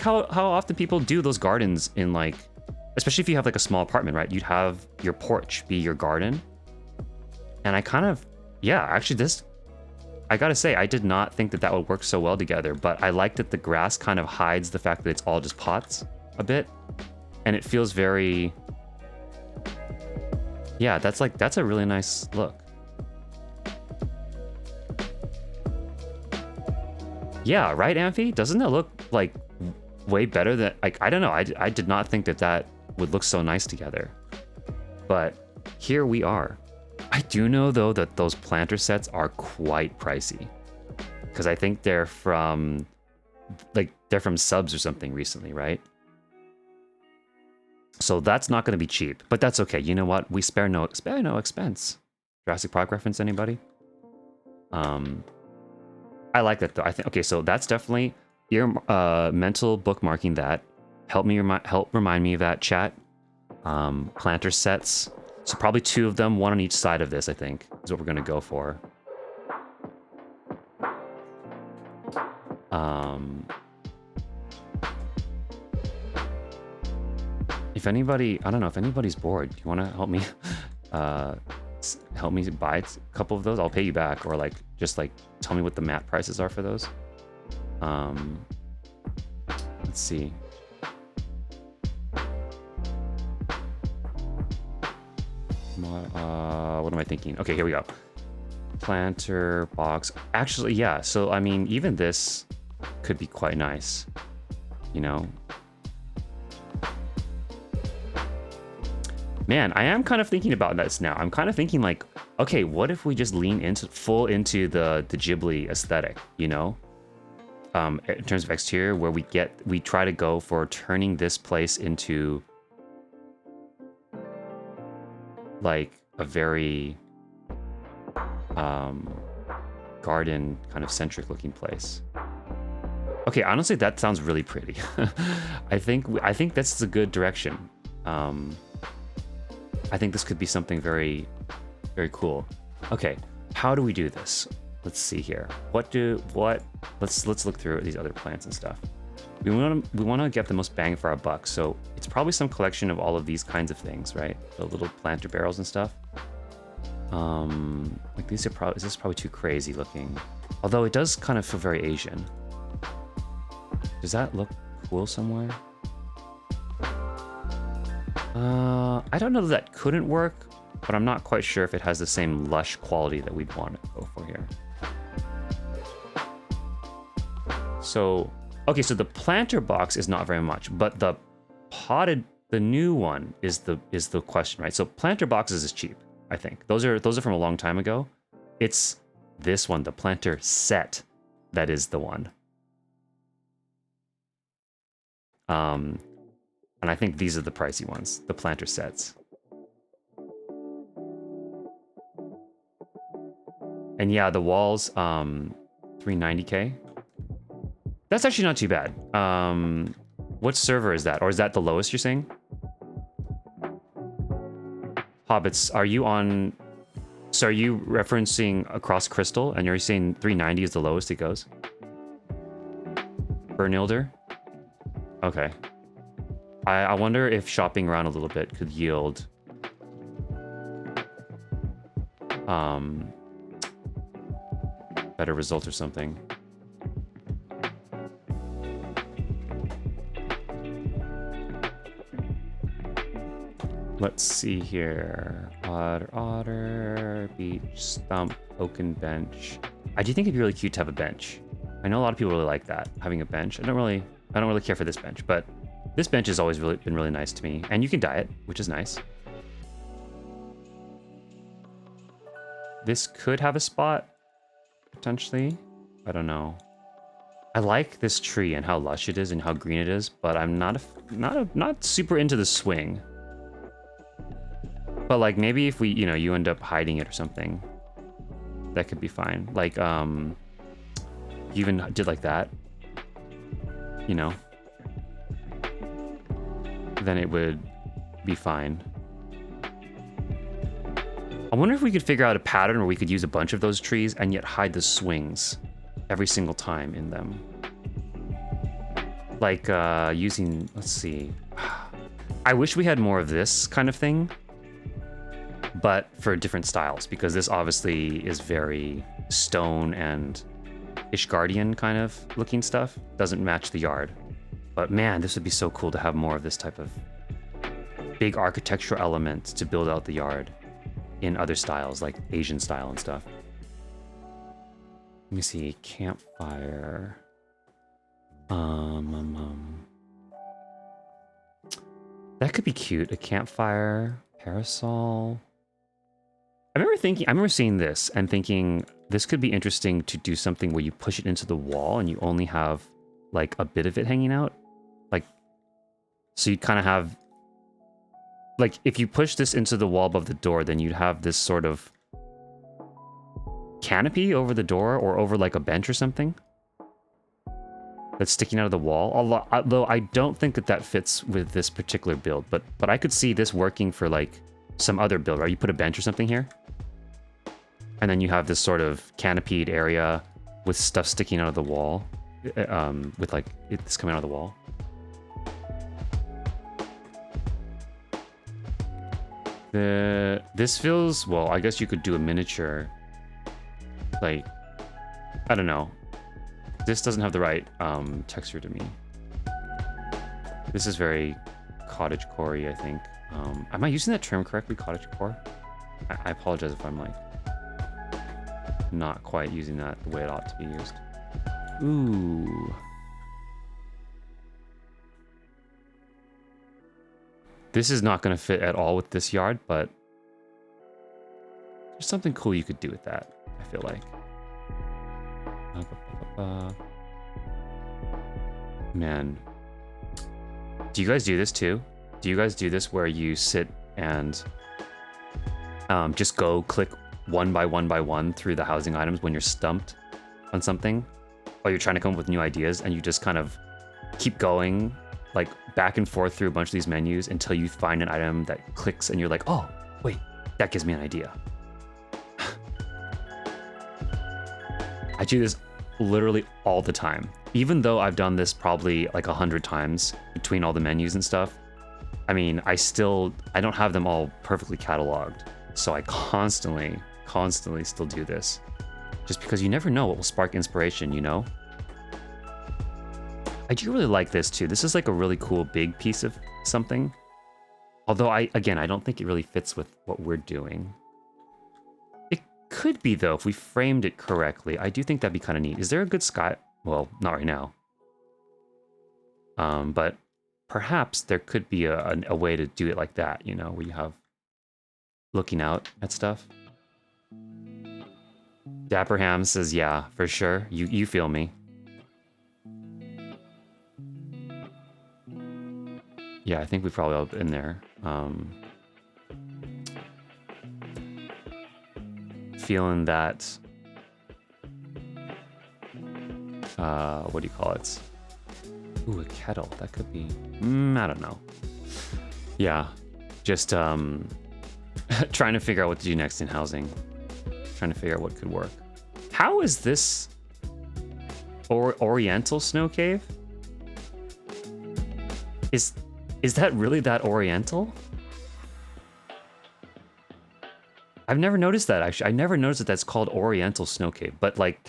how often people do those gardens in, like, especially if you have, like, a small apartment, right? You'd have your porch be your garden. And I kind of, yeah, actually this... I gotta say, I did not think that would work so well together, but I like that the grass kind of hides the fact that it's all just pots a bit. And it feels very... Yeah, that's a really nice look. Yeah, right, Amphi? Doesn't it look, like, way better than... Like, I don't know, I did not think that would look so nice together. But here we are. I do know, though, that those planter sets are quite pricey. Because I think they're from subs or something recently, right? So that's not going to be cheap. But that's okay. You know what? We spare no expense. Jurassic Park reference, anybody? I like that, though. I think... Okay, so that's definitely... Your mental bookmarking that. Help remind me of that, chat. Planter sets... So probably 2 of them, 1 on each side of this, I think, is what we're going to go for. If anybody, I don't know, if anybody's bored, do you want to help me buy a couple of those? I'll pay you back, or like just like tell me what the mat prices are for those. Let's see. What am I thinking? Okay, here we go. Planter box. Actually, yeah. So, I mean, even this could be quite nice. You know? Man, I am kind of thinking about this now. I'm kind of thinking like, okay, what if we just lean full into the Ghibli aesthetic, you know? In terms of exterior, where we try to go for turning this place into like a very garden kind of centric looking place. Okay, honestly, that sounds really pretty. I think that's a good direction. I think this could be something very, very cool. Okay, how do we do this? Let's see here. Let's look through these other plants and stuff. We want to get the most bang for our buck. So it's probably some collection of all of these kinds of things, right? The little planter barrels and stuff. Like these are probably, this is probably too crazy looking. Although it does kind of feel very Asian. Does that look cool somewhere? I don't know that that couldn't work, but I'm not quite sure if it has the same lush quality that we'd want to go for here. So, okay, so the planter box is not very much, but the potted, the new one is the question, right? So planter boxes is cheap, I think. Those are from a long time ago. It's this one, the planter set, that is the one. And I think these are the pricey ones, the planter sets. And yeah, the walls, 390K. That's actually not too bad. What server is that? Or is that the lowest you're saying? Hobbits, are you on... So are you referencing across Crystal, and you're saying 390 is the lowest it goes? Bernilder? Okay. I wonder if shopping around a little bit could yield... better result or something. Let's see here. Otter, beach, stump, oaken bench. I do think it'd be really cute to have a bench. I know a lot of people really like that, having a bench. I don't really care for this bench, but this bench has always been really nice to me. And you can dye it, which is nice. This could have a spot, potentially. I don't know. I like this tree and how lush it is and how green it is, but I'm not super into the swing. But like maybe if we, you end up hiding it or something, that could be fine. Like you even did like that, then it would be fine. I wonder if we could figure out a pattern where we could use a bunch of those trees and yet hide the swings every single time in them. Like using, let's see. I wish we had more of this kind of thing, but for different styles, because this obviously is very stone and Ishgardian kind of looking stuff. Doesn't match the yard. But man, this would be so cool to have more of this type of big architectural element to build out the yard in other styles, like Asian style and stuff. Let me see, campfire. That could be cute. A campfire, parasol. I remember seeing this and thinking this could be interesting to do something where you push it into the wall and you only have like a bit of it hanging out. Like, so you'd kind of have, like if you push this into the wall above the door, then you'd have this sort of canopy over the door or over like a bench or something that's sticking out of the wall. Although I don't think that fits with this particular build, but I could see this working for like some other build, right? You put a bench or something here, and then you have this sort of canopied area with stuff sticking out of the wall, with like it's coming out of the wall. This feels, well, I guess you could do a miniature, like, I don't know. This doesn't have the right texture to me. This is very cottagecore-y, I think. Am I using that term correctly, cottagecore? I apologize if I'm like not quite using that the way it ought to be used. Ooh. This is not going to fit at all with this yard, but there's something cool you could do with that, I feel like. Man. Do you guys do this too? Do you guys do this where you sit and just go click one by one through the housing items when you're stumped on something? While you're trying to come up with new ideas, and you just kind of keep going like back and forth through a bunch of these menus until you find an item that clicks and you're like, oh, wait, that gives me an idea. I do this literally all the time. Even though I've done this probably like 100 times between all the menus and stuff, I mean, I don't have them all perfectly cataloged. So I constantly still do this. Just because you never know what will spark inspiration, you know? I do really like this too. This is like a really cool big piece of something. Although I don't think it really fits with what we're doing. It could be though, if we framed it correctly. I do think that'd be kind of neat. Is there a good sky? Well, not right now. But perhaps there could be a way to do it like that, you know, where you have looking out at stuff. Dapper Ham says, yeah, for sure. You feel me. Yeah, I think we've probably all been there. Feeling that, what do you call it? Ooh, a kettle. That could be, I don't know. Yeah, just trying to figure out what to do next in housing. Trying to figure out what could work. How is this Oriental snow cave? Is that really that Oriental? I've never noticed that, actually. I never noticed that that's called Oriental Snow Cave. But, like,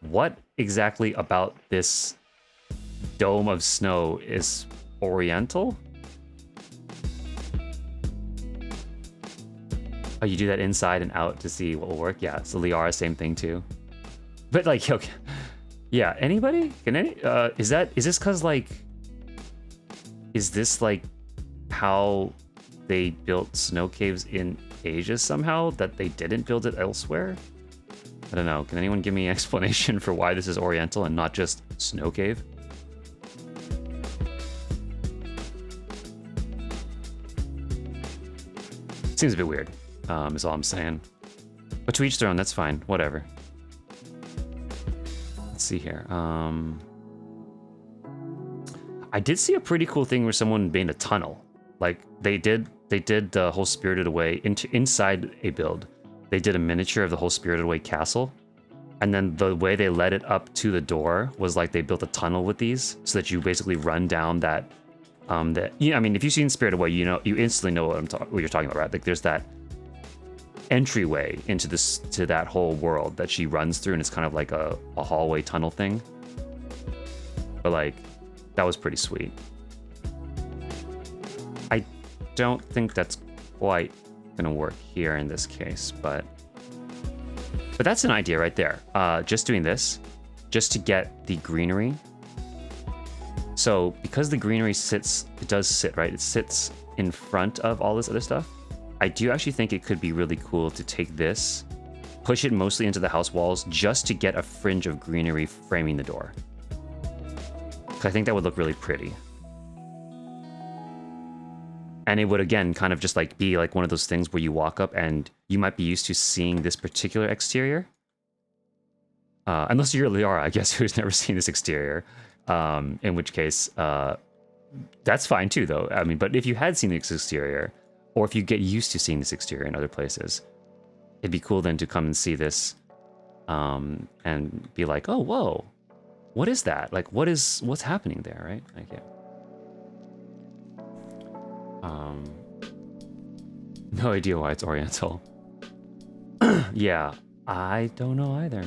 what exactly about this dome of snow is Oriental? Oh, you do that inside and out to see what will work? Yeah, so Liara, same thing, too. But, like, okay. Yeah, anybody? Is this because, like... Is this, like, how they built snow caves in Asia somehow, that they didn't build it elsewhere? I don't know. Can anyone give me an explanation for why this is Oriental and not just snow cave? Seems a bit weird, is all I'm saying. But to each their own, that's fine. Whatever. Let's see here. I did see a pretty cool thing where someone made a tunnel. Like, they did the whole Spirited Away inside a build. They did a miniature of the whole Spirited Away castle. And then the way they led it up to the door was like they built a tunnel with these so that you basically run down that, I mean, if you've seen Spirited Away, you instantly know what you're talking about, right? Like, there's that entryway to that whole world that she runs through, and it's kind of like a hallway tunnel thing. But, like, that was pretty sweet. I don't think that's quite gonna work here in this case, but that's an idea right there. Just doing this, just to get the greenery. So because the greenery does sit, right? It sits in front of all this other stuff. I do actually think it could be really cool to take this, push it mostly into the house walls, just to get a fringe of greenery framing the door. I think that would look really pretty. And it would, again, kind of just like be like one of those things where you walk up and you might be used to seeing this particular exterior. Unless you're Liara, I guess, who's never seen this exterior. In which case, that's fine too, though. I mean, but if you had seen this exterior, or if you get used to seeing this exterior in other places, it'd be cool then to come and see this and be like, oh, whoa. What is that? Like, what's happening there, right? Like, yeah. No idea why it's Oriental. Yeah, I don't know either.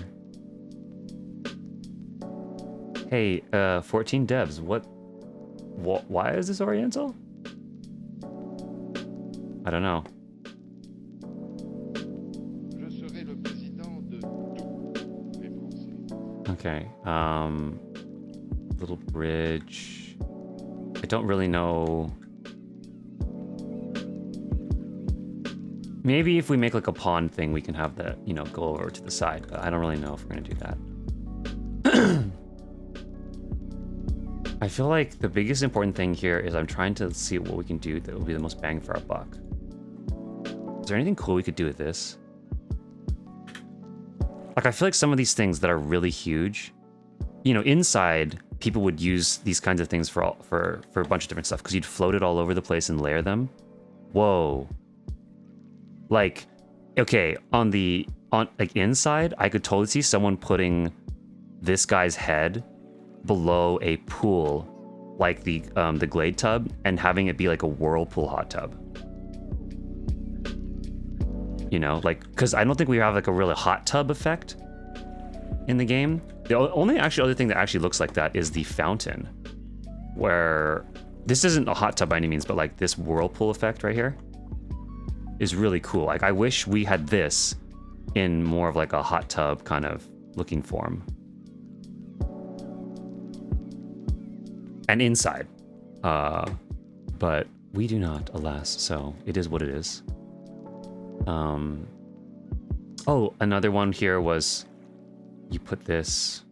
Hey, 14 devs, why is this Oriental? I don't know. Okay, little bridge. I don't really know. Maybe if we make like a pond thing, we can have that, go over to the side, but I don't really know if we're gonna do that. I feel like the biggest important thing here is I'm trying to see what we can do that will be the most bang for our buck. Is there anything cool we could do with this? Like, I feel like some of these things that are really huge, inside, people would use these kinds of things for a bunch of different stuff, because you'd float it all over the place and layer them. Whoa. Like, Okay, on like inside, I could totally see someone putting this guy's head below a pool, like the Glade tub, and having it be like a whirlpool hot tub. You know, like, because I don't think we have like a really hot tub effect in the game. The only actually other thing that actually looks like that is the fountain, where this isn't a hot tub by any means, but like this whirlpool effect right here is really cool. Like, I wish we had this in more of like a hot tub kind of looking form. And inside. But we do not, alas, so it is what it is. Oh, another one here was you put this.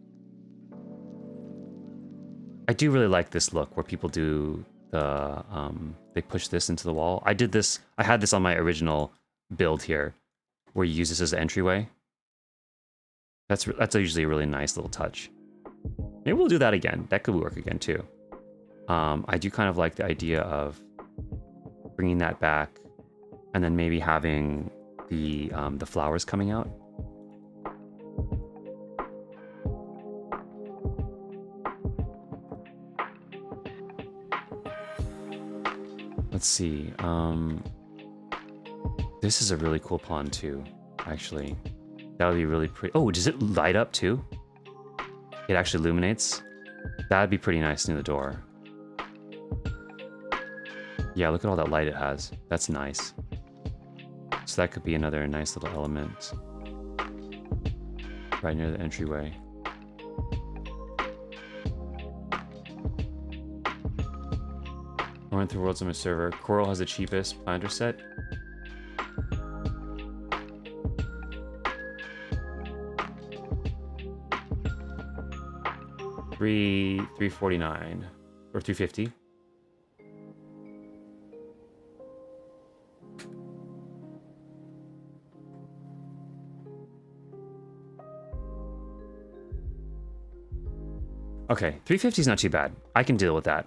I do really like this look where people do the they push this into the wall. I did this, I had this on my original build here where you use this as an entryway. That's usually a really nice little touch. Maybe we'll do that again. That could work again too. I do kind of like the idea of bringing that back and then maybe having the flowers coming out. Let's see. This is a really cool pond too, actually. That would be really pretty. Oh, does it light up too? It actually illuminates. That'd be pretty nice near the door. Yeah, look at all that light it has. That's nice. So that could be another nice little element right near the entryway. I went through Worlds on my server. Coral has the cheapest planter set. $349 or $350. Okay, $350 is not too bad. I can deal with that.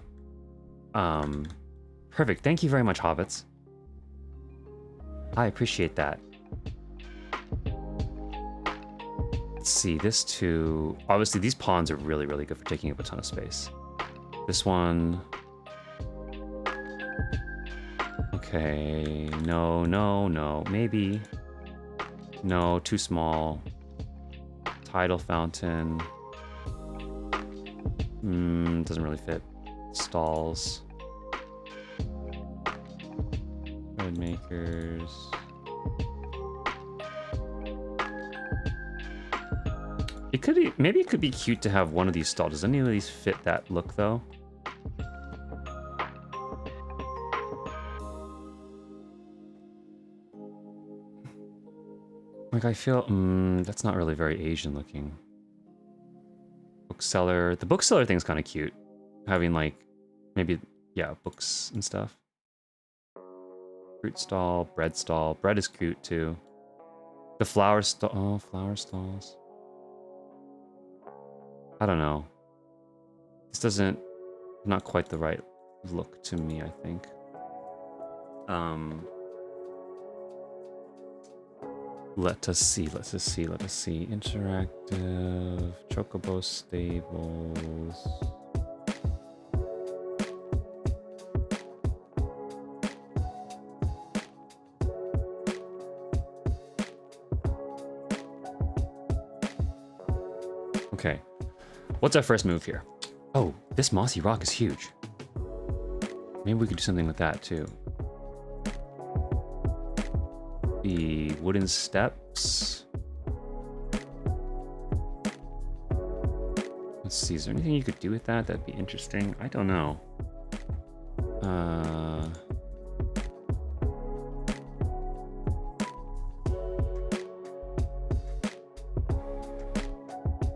Perfect. Thank you very much, hobbits. I appreciate that. Let's see, this too. Obviously, these pawns are really, really good for taking up a ton of space. This one. Okay, no, no, no. Maybe. No, too small. Tidal fountain. Doesn't really fit. Stalls. Road makers. It could be, maybe it could be cute to have one of these stalls. Does any of these fit that look though? Like, I feel, that's not really very Asian looking. Bookseller. The bookseller thing's kind of cute. Having like, maybe, yeah, books and stuff. Fruit stall, bread stall. Bread is cute too. The flower stall. Oh, flower stalls. I don't know. This doesn't, not quite the right look to me, I think. Let us see. Interactive, Chocobo stables. Okay. What's our first move here? Oh, this mossy rock is huge. Maybe we could do something with that too. The wooden steps. Let's see, is there anything you could do with that? That'd be interesting. I don't know.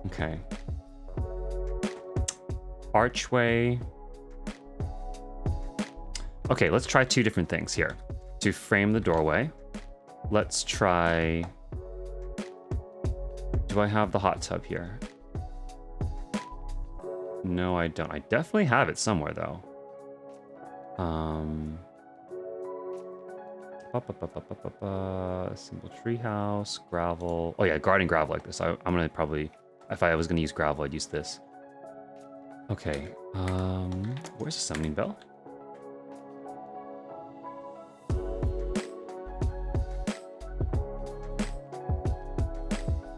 Okay. Archway. Okay, let's try two different things here. To frame the doorway, let's try... Do I have the hot tub here? No, I don't. I definitely have it somewhere, though. Simple treehouse, gravel. Oh yeah, garden gravel like this. I'm gonna probably, if I was gonna use gravel, I'd use this. Okay, where's the summoning bell?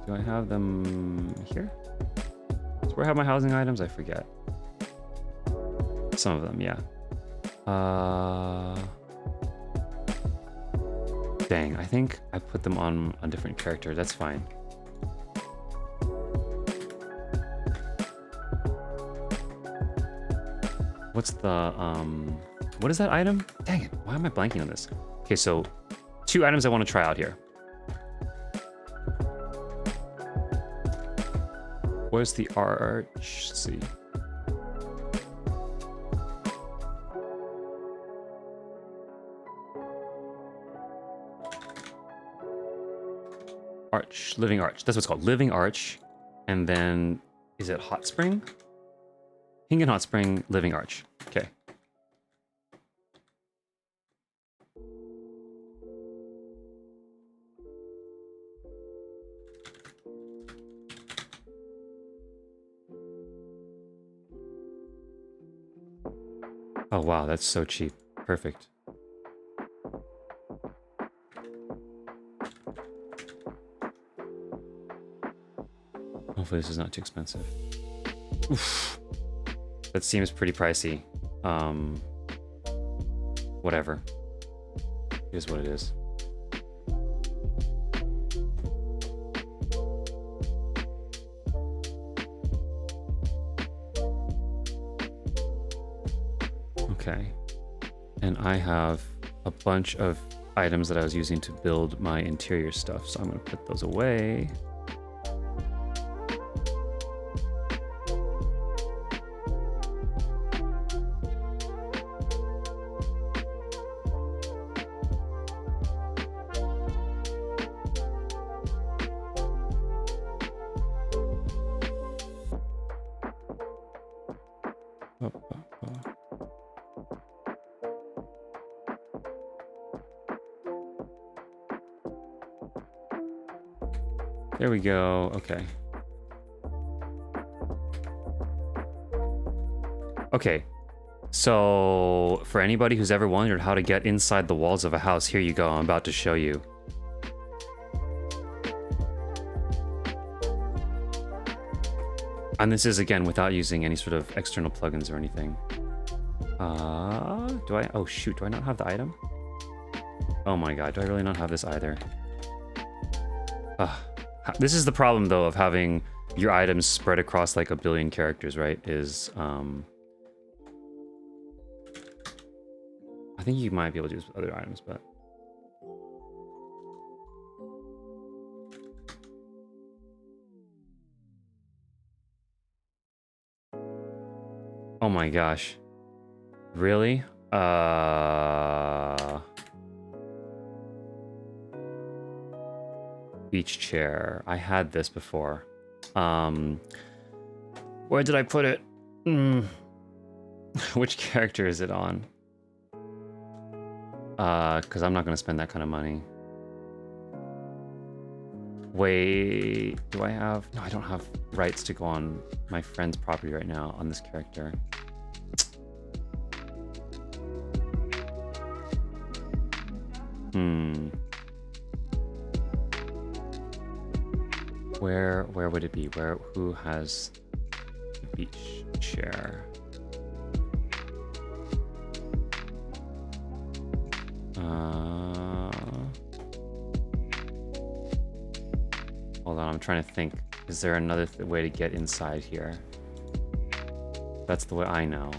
Do I have them here? So where I have my housing items? I forget. Some of them, yeah. Dang, I think I put them on a different character. That's fine. What's the, what is that item? Dang it, why am I blanking on this? Okay, so 2 items I want to try out here. Where's the arch? Let's see. Arch, living arch. That's what it's called, living arch. And then, is it hot spring? King and hot spring, living arch. Okay. Oh wow, that's so cheap. Perfect. Hopefully this is not too expensive. Oof. That seems pretty pricey. Whatever. It is what it is. Okay. And I have a bunch of items that I was using to build my interior stuff, so I'm going to put those away. There we go. Okay. Okay. So, for anybody who's ever wondered how to get inside the walls of a house, here you go. I'm about to show you. And this is, again, without using any sort of external plugins or anything. Do I? Oh, shoot. Do I not have the item? Oh my god. Do I really not have this either? This is the problem, though, of having your items spread across like a billion characters, right? Is, I think you might be able to use other items, but... Oh my gosh. Really? Beach chair. I had this before. Where did I put it? Which character is it on? Because I'm not going to spend that kind of money. Wait, do I have... No, I don't have rights to go on my friend's property right now on this character. Where would it be? Who has the beach chair? Hold on, I'm trying to think. Is there another way to get inside here? That's the way I know.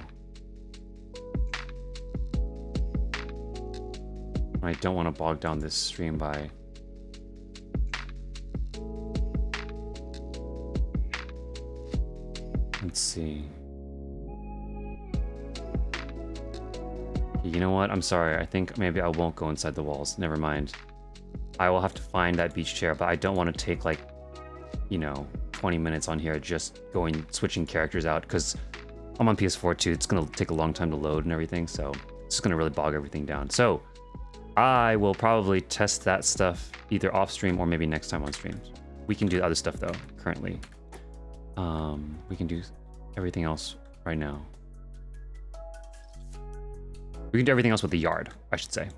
I don't want to bog down this stream by... Let's see. You know what? I'm sorry. I think maybe I won't go inside the walls. Never mind. I will have to find that beach chair, but I don't want to take, like, you know, 20 minutes on here just switching characters out, because I'm on PS4 too. It's going to take a long time to load and everything, so it's just going to really bog everything down. So, I will probably test that stuff either off stream or maybe next time on stream. We can do other stuff though, currently. We can do everything else right now. We can do everything else with the yard, I should say.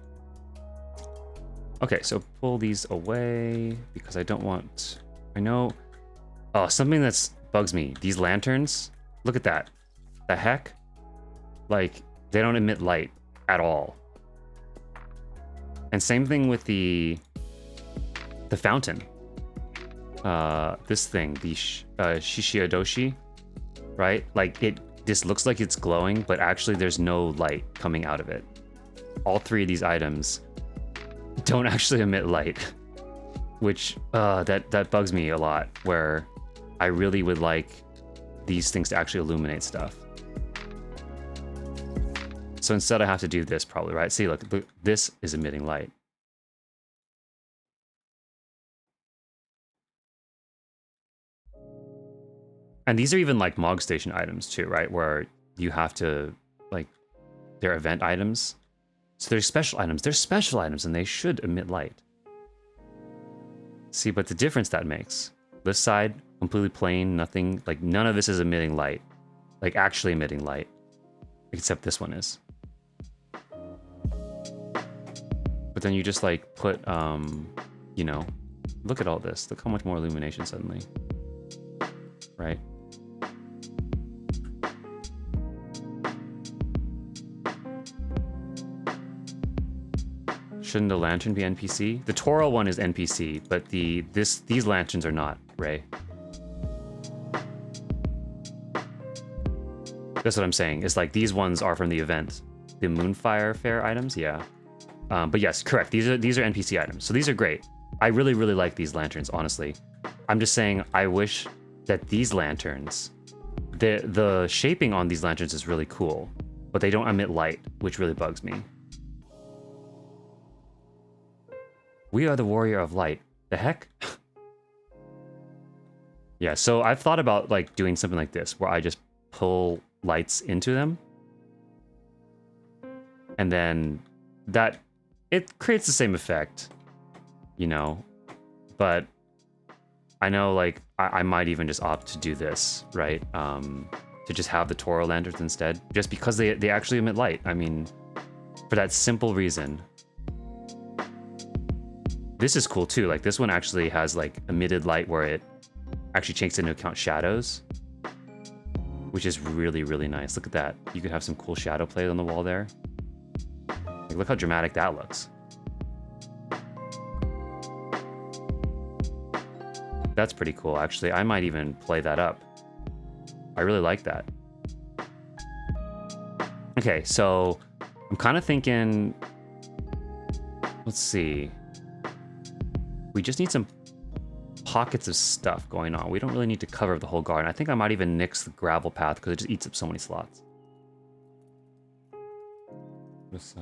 Okay, so pull these away because I don't want... I know... Oh, something that bugs me. These lanterns, look at that. The heck? Like, they don't emit light at all. And same thing with the fountain. This thing, the Shishiodoshi, right? Like, this looks like it's glowing, but actually there's no light coming out of it. All three of these items don't actually emit light, which that bugs me a lot, where I really would like these things to actually illuminate stuff. So instead I have to do this probably, right? See, look, this is emitting light. And these are even like Mog Station items too, right? Where you have to, like, they're event items. So they're special items. They're special items and they should emit light. See, but the difference that makes. This side, completely plain, nothing, like none of this is emitting light. Like actually emitting light. Except this one is. But then you just like put, you know, look at all this. Look how much more illumination suddenly. Right? Shouldn't the lantern be NPC? The Toro one is NPC, but these lanterns are not, Ray. That's what I'm saying. It's like these ones are from the event. The Moonfire Fair items, yeah. But yes, correct. These are NPC items. So these are great. I really, really like these lanterns, honestly. I'm just saying I wish that these lanterns, the shaping on these lanterns is really cool, but they don't emit light, which really bugs me. We are the warrior of light. The heck? Yeah, so I've thought about like doing something like this, where I just pull lights into them. And then it creates the same effect, you know, but I know like I might even just opt to do this, right? To just have the Toro lanterns instead, just because they actually emit light. I mean, for that simple reason. This is cool too. Like this one actually has like emitted light where it actually takes into account shadows, which is really, really nice. Look at that. You could have some cool shadow play on the wall there. Like, look how dramatic that looks. That's pretty cool, actually. I might even play that up. I really like that. Okay, so I'm kind of thinking, let's see. We just need some pockets of stuff going on. We don't really need to cover the whole garden. I think I might even nix the gravel path because it just eats up so many slots. What's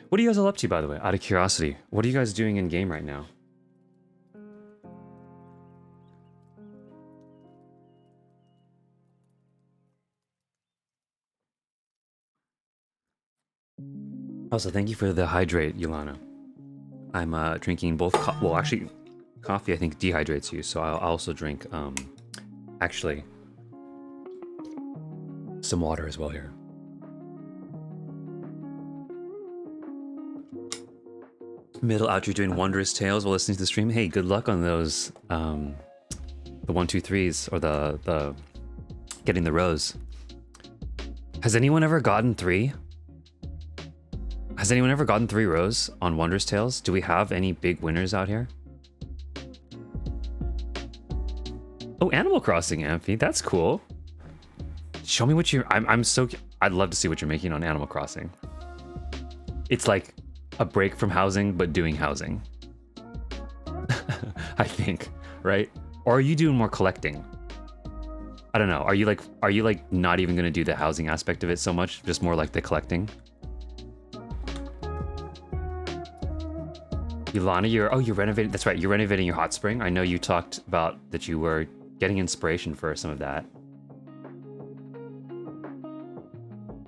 What are you guys all up to, by the way? Out of curiosity, what are you guys doing in game right now? Also, thank you for the hydrate, Yolana. I'm drinking both. Well, actually, coffee I think dehydrates you, so I'll also drink actually some water as well here. Middle out, you're doing wondrous tales while listening to the stream. Hey, good luck on those. The 1, 2, 3s or the getting the rose. Has anyone ever gotten 3? Has anyone ever gotten 3 rows on Wondrous Tales? Do we have any big winners out here? Oh, Animal Crossing, Amphi. That's cool. Show me what you're... I'd love to see what you're making on Animal Crossing. It's like a break from housing, but doing housing. I think, right? Or are you doing more collecting? I don't know. Are you like not even going to do the housing aspect of it so much? Just more like the collecting? Yolana, you're renovating. That's right. You're renovating your hot spring. I know you talked about that you were getting inspiration for some of that.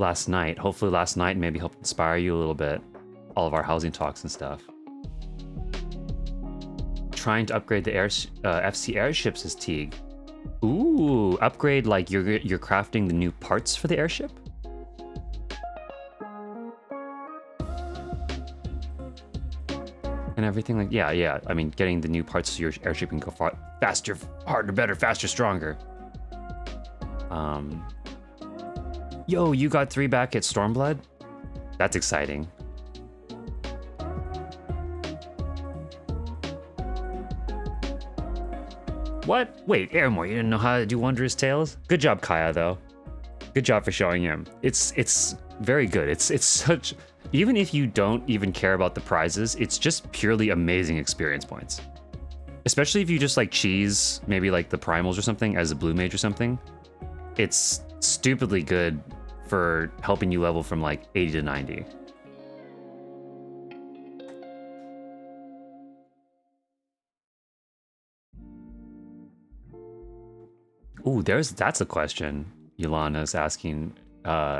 last night. Hopefully last night maybe helped inspire you a little bit. All of our housing talks and stuff. Trying to upgrade the FC airships is Teague. Ooh, upgrade like you're crafting the new parts for the airship? And everything like, yeah. I mean, getting the new parts so your airship can go far faster, harder, better, faster, stronger. Yo, you got 3 back at Stormblood? That's exciting. What? Wait, Airmore, you didn't know how to do Wondrous Tales? Good job, Kaya, though. Good job for showing him. It's very good. It's such... Even if you don't even care about the prizes, it's just purely amazing experience points. Especially if you just like cheese, maybe like the primals or something as a blue mage or something. It's stupidly good for helping you level from like 80 to 90. Ooh, that's a question. Yolana's asking.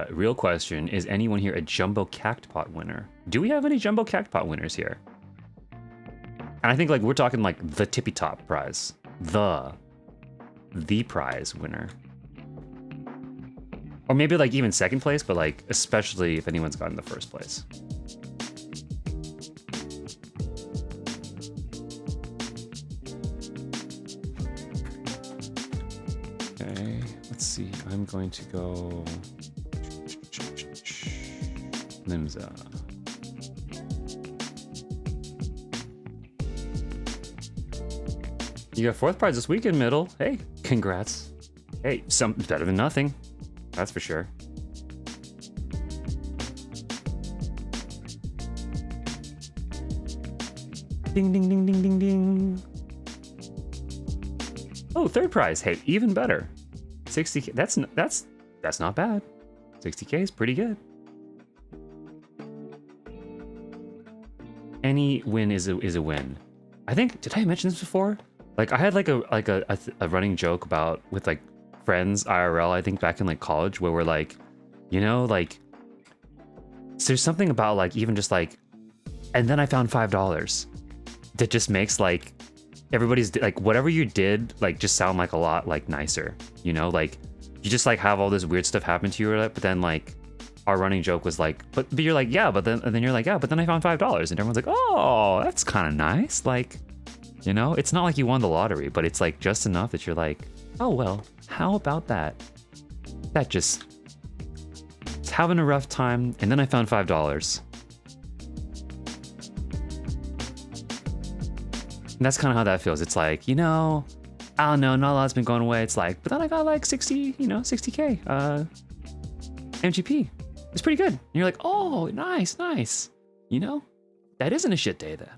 Real question, is anyone here a Jumbo Cactpot winner? Do we have any Jumbo Cactpot winners here? And I think like we're talking like the tippy top prize. The prize winner. Or maybe like even second place, but like especially if anyone's gotten the first place. Okay, let's see. I'm going to go Limza. You got 4th prize this weekend, Middle. Hey, congrats. Hey, something's better than nothing. That's for sure. Ding, ding, ding, ding, ding, ding. Oh, 3rd prize. Hey, even better. 60K. That's not bad. 60K is pretty good. Any win is a win. I think, did I mention this before? Like I had like a running joke about with like friends IRL, I think back in like college, where we're like, you know, like so there's something about like even just like, and then I found $5 that just makes like everybody's like whatever you did like just sound like a lot like nicer, you know, like you just like have all this weird stuff happen to you, but then like our running joke was like, but you're like, yeah, but then, and then you're like, yeah, but then I found $5, and everyone's like, oh, that's kind of nice, like, you know, it's not like you won the lottery, but it's like just enough that you're like, oh well, how about that? That just, it's having a rough time, and then I found $5. And that's kind of how that feels. It's like, you know, I don't know, not a lot's been going away. It's like, but then I got like 60, you know, 60K MGP. It's pretty good. And you're like, oh, nice, nice. You know, that isn't a shit day then.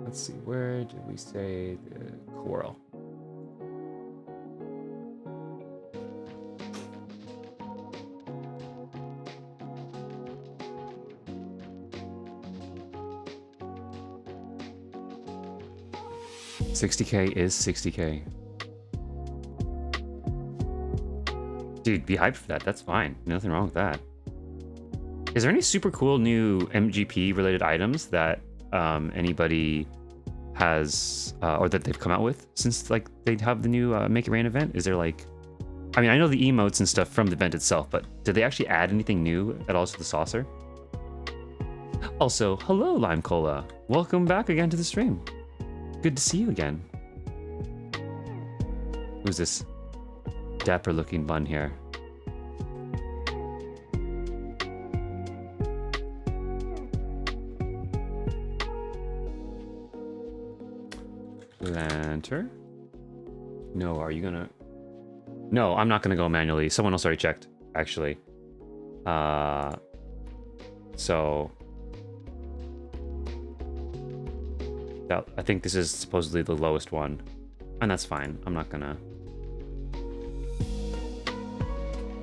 Let's see, where did we say the quarrel? $60K is $60K. Dude, be hyped for that. That's fine. Nothing wrong with that. Is there any super cool new MGP related items that anybody has or that they've come out with since like they have the new Make It Rain event? Is there like, I mean, I know the emotes and stuff from the event itself, but did they actually add anything new at all to the saucer? Also, hello Lime Cola. Welcome back again to the stream. Good to see you again. Who's this dapper looking bun here? Lantern? No, are you gonna? No, I'm not gonna go manually. Someone else already checked, actually. So that, I think this is supposedly the lowest one, and that's fine. I'm not gonna.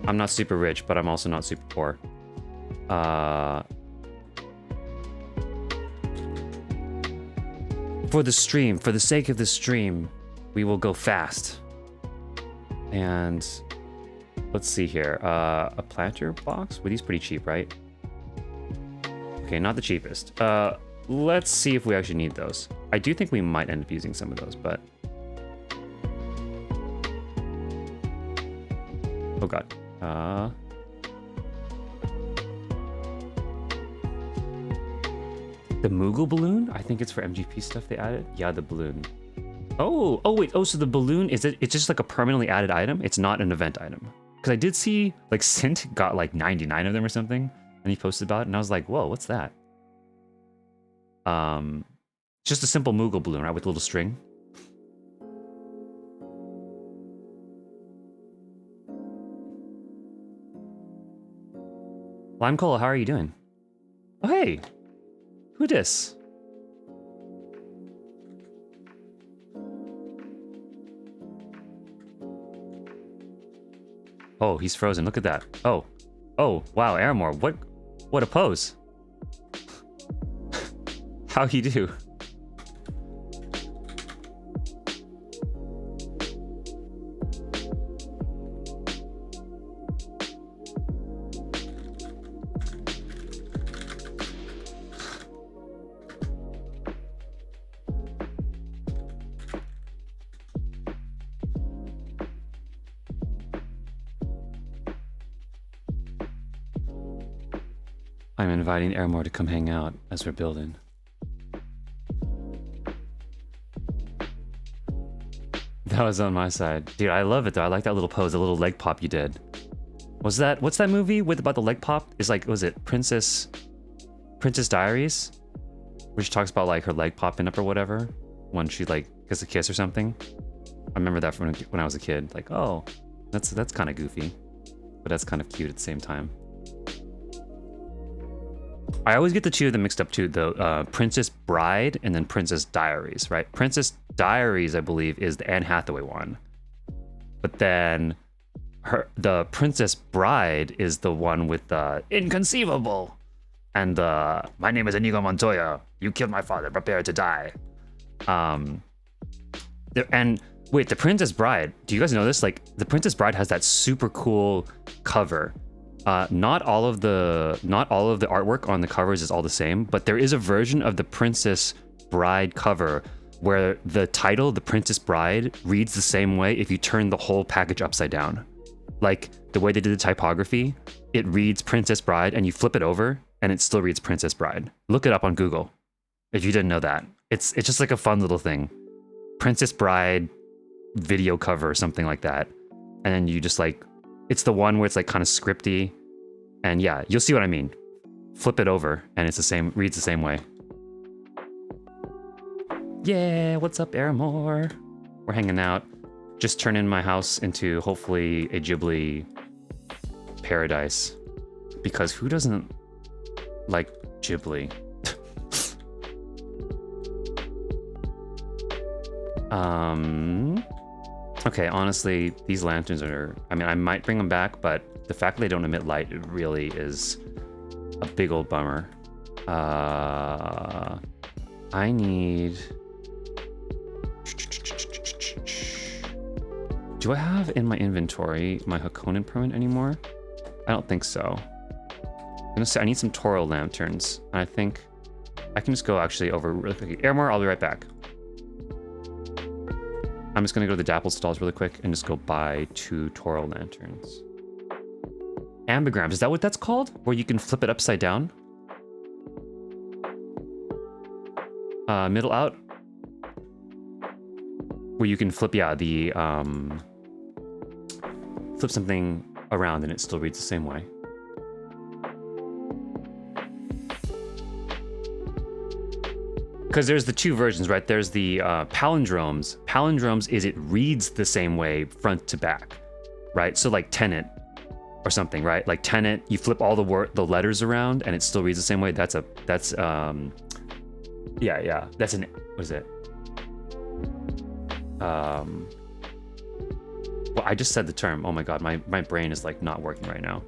I'm not super rich, but I'm also not super poor. For the stream, for the sake of the stream, we will go fast. And let's see here. A planter box? Well, these pretty cheap, right? Okay, not the cheapest. Let's see if we actually need those. I do think we might end up using some of those, but... Oh god. The Moogle balloon? I think it's for MGP stuff they added. Yeah, the balloon. Oh, wait. Oh, so the balloon, it's just like a permanently added item? It's not an event item. Because I did see, like, Sint got like 99 of them or something, and he posted about it, and I was like, whoa, what's that? Just a simple Moogle balloon, right, with a little string. Lime Cola, how are you doing? Oh, hey! Who dis? Oh, he's frozen. Look at that. Oh, wow, Aramore, what a pose. How he do? I'm inviting Aramore to come hang out as we're building. That was on my side. Dude, I love it though. I like that little pose, the little leg pop you did. What's that movie with about the leg pop? It's like, was it Princess Diaries? Where she talks about like her leg popping up or whatever when she like gets a kiss or something. I remember that from when I was a kid. Like, oh, that's kind of goofy, but that's kind of cute at the same time. I always get the two of them mixed up too, though. Princess Bride and then Princess Diaries, right? Princess Diaries, I believe, is the Anne Hathaway one. But then the Princess Bride is the one with the inconceivable. And my name is Inigo Montoya. You killed my father. Prepare to die. And wait, the Princess Bride. Do you guys know this? Like, the Princess Bride has that super cool cover. Not all of the artwork on the covers is all the same, but there is a version of the Princess Bride cover where the title, The Princess Bride, reads the same way if you turn the whole package upside down. Like, the way they did the typography, it reads Princess Bride, and you flip it over, and it still reads Princess Bride. Look it up on Google, if you didn't know that. It's just like a fun little thing. Princess Bride video cover or something like that. And then you just like, it's the one where it's like kind of scripty. And yeah, you'll see what I mean. Flip it over, and it's the same, reads the same way. Yeah, what's up, Aramore? We're hanging out. Just turning my house into, hopefully, a Ghibli paradise. Because who doesn't like Ghibli? Okay, honestly, these lanterns are... I mean, I might bring them back, but the fact that they don't emit light, it really is a big old bummer. I need... Do I have in my inventory my Hakonin permit anymore? I don't think so. I'm gonna say I need some Toro lanterns. And I think I can just go actually over really quickly. Aramore, I'll be right back. I'm just gonna go to the Dapple stalls really quick and just go buy 2 Toro lanterns. Ambigrams, is that what that's called? Where you can flip it upside down? Middle out? Where you can flip, yeah, the, flip something around and it still reads the same way. Because there's the 2 versions, right? There's the palindromes. Palindromes is it reads the same way front to back, right? So like tenant or something, right? Like tenant, you flip all the letters around and it still reads the same way. That's what is it? Well, I just said the term. Oh my God, my brain is like not working right now.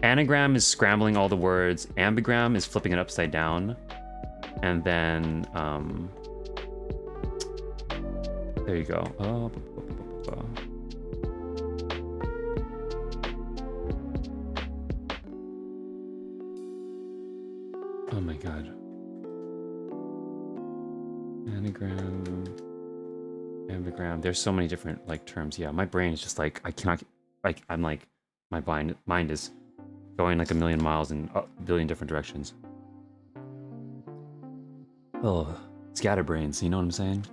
Anagram is scrambling all the words. Ambigram is flipping it upside down. And then, there you go. Oh my god. Anagram. There's so many different like terms. Yeah, my brain is just like I cannot. Like I'm like my mind is going like a million miles in a billion different directions. Oh, scatterbrains. You know what I'm saying?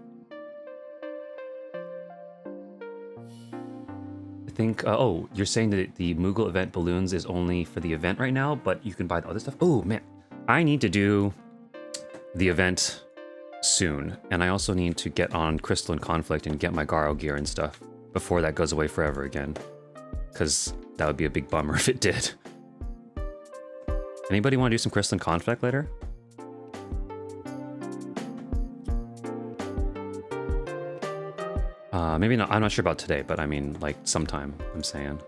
I think. Oh, you're saying that the Moogle event balloons is only for the event right now, but you can buy the other stuff. Oh man, I need to do the event soon, and I also need to get on Crystalline Conflict and get my Garo gear and stuff before that goes away forever again, because that would be a big bummer if it did. Anybody want to do some Crystalline Conflict later? Maybe not. I'm not sure about today, but I mean, like sometime. I'm saying.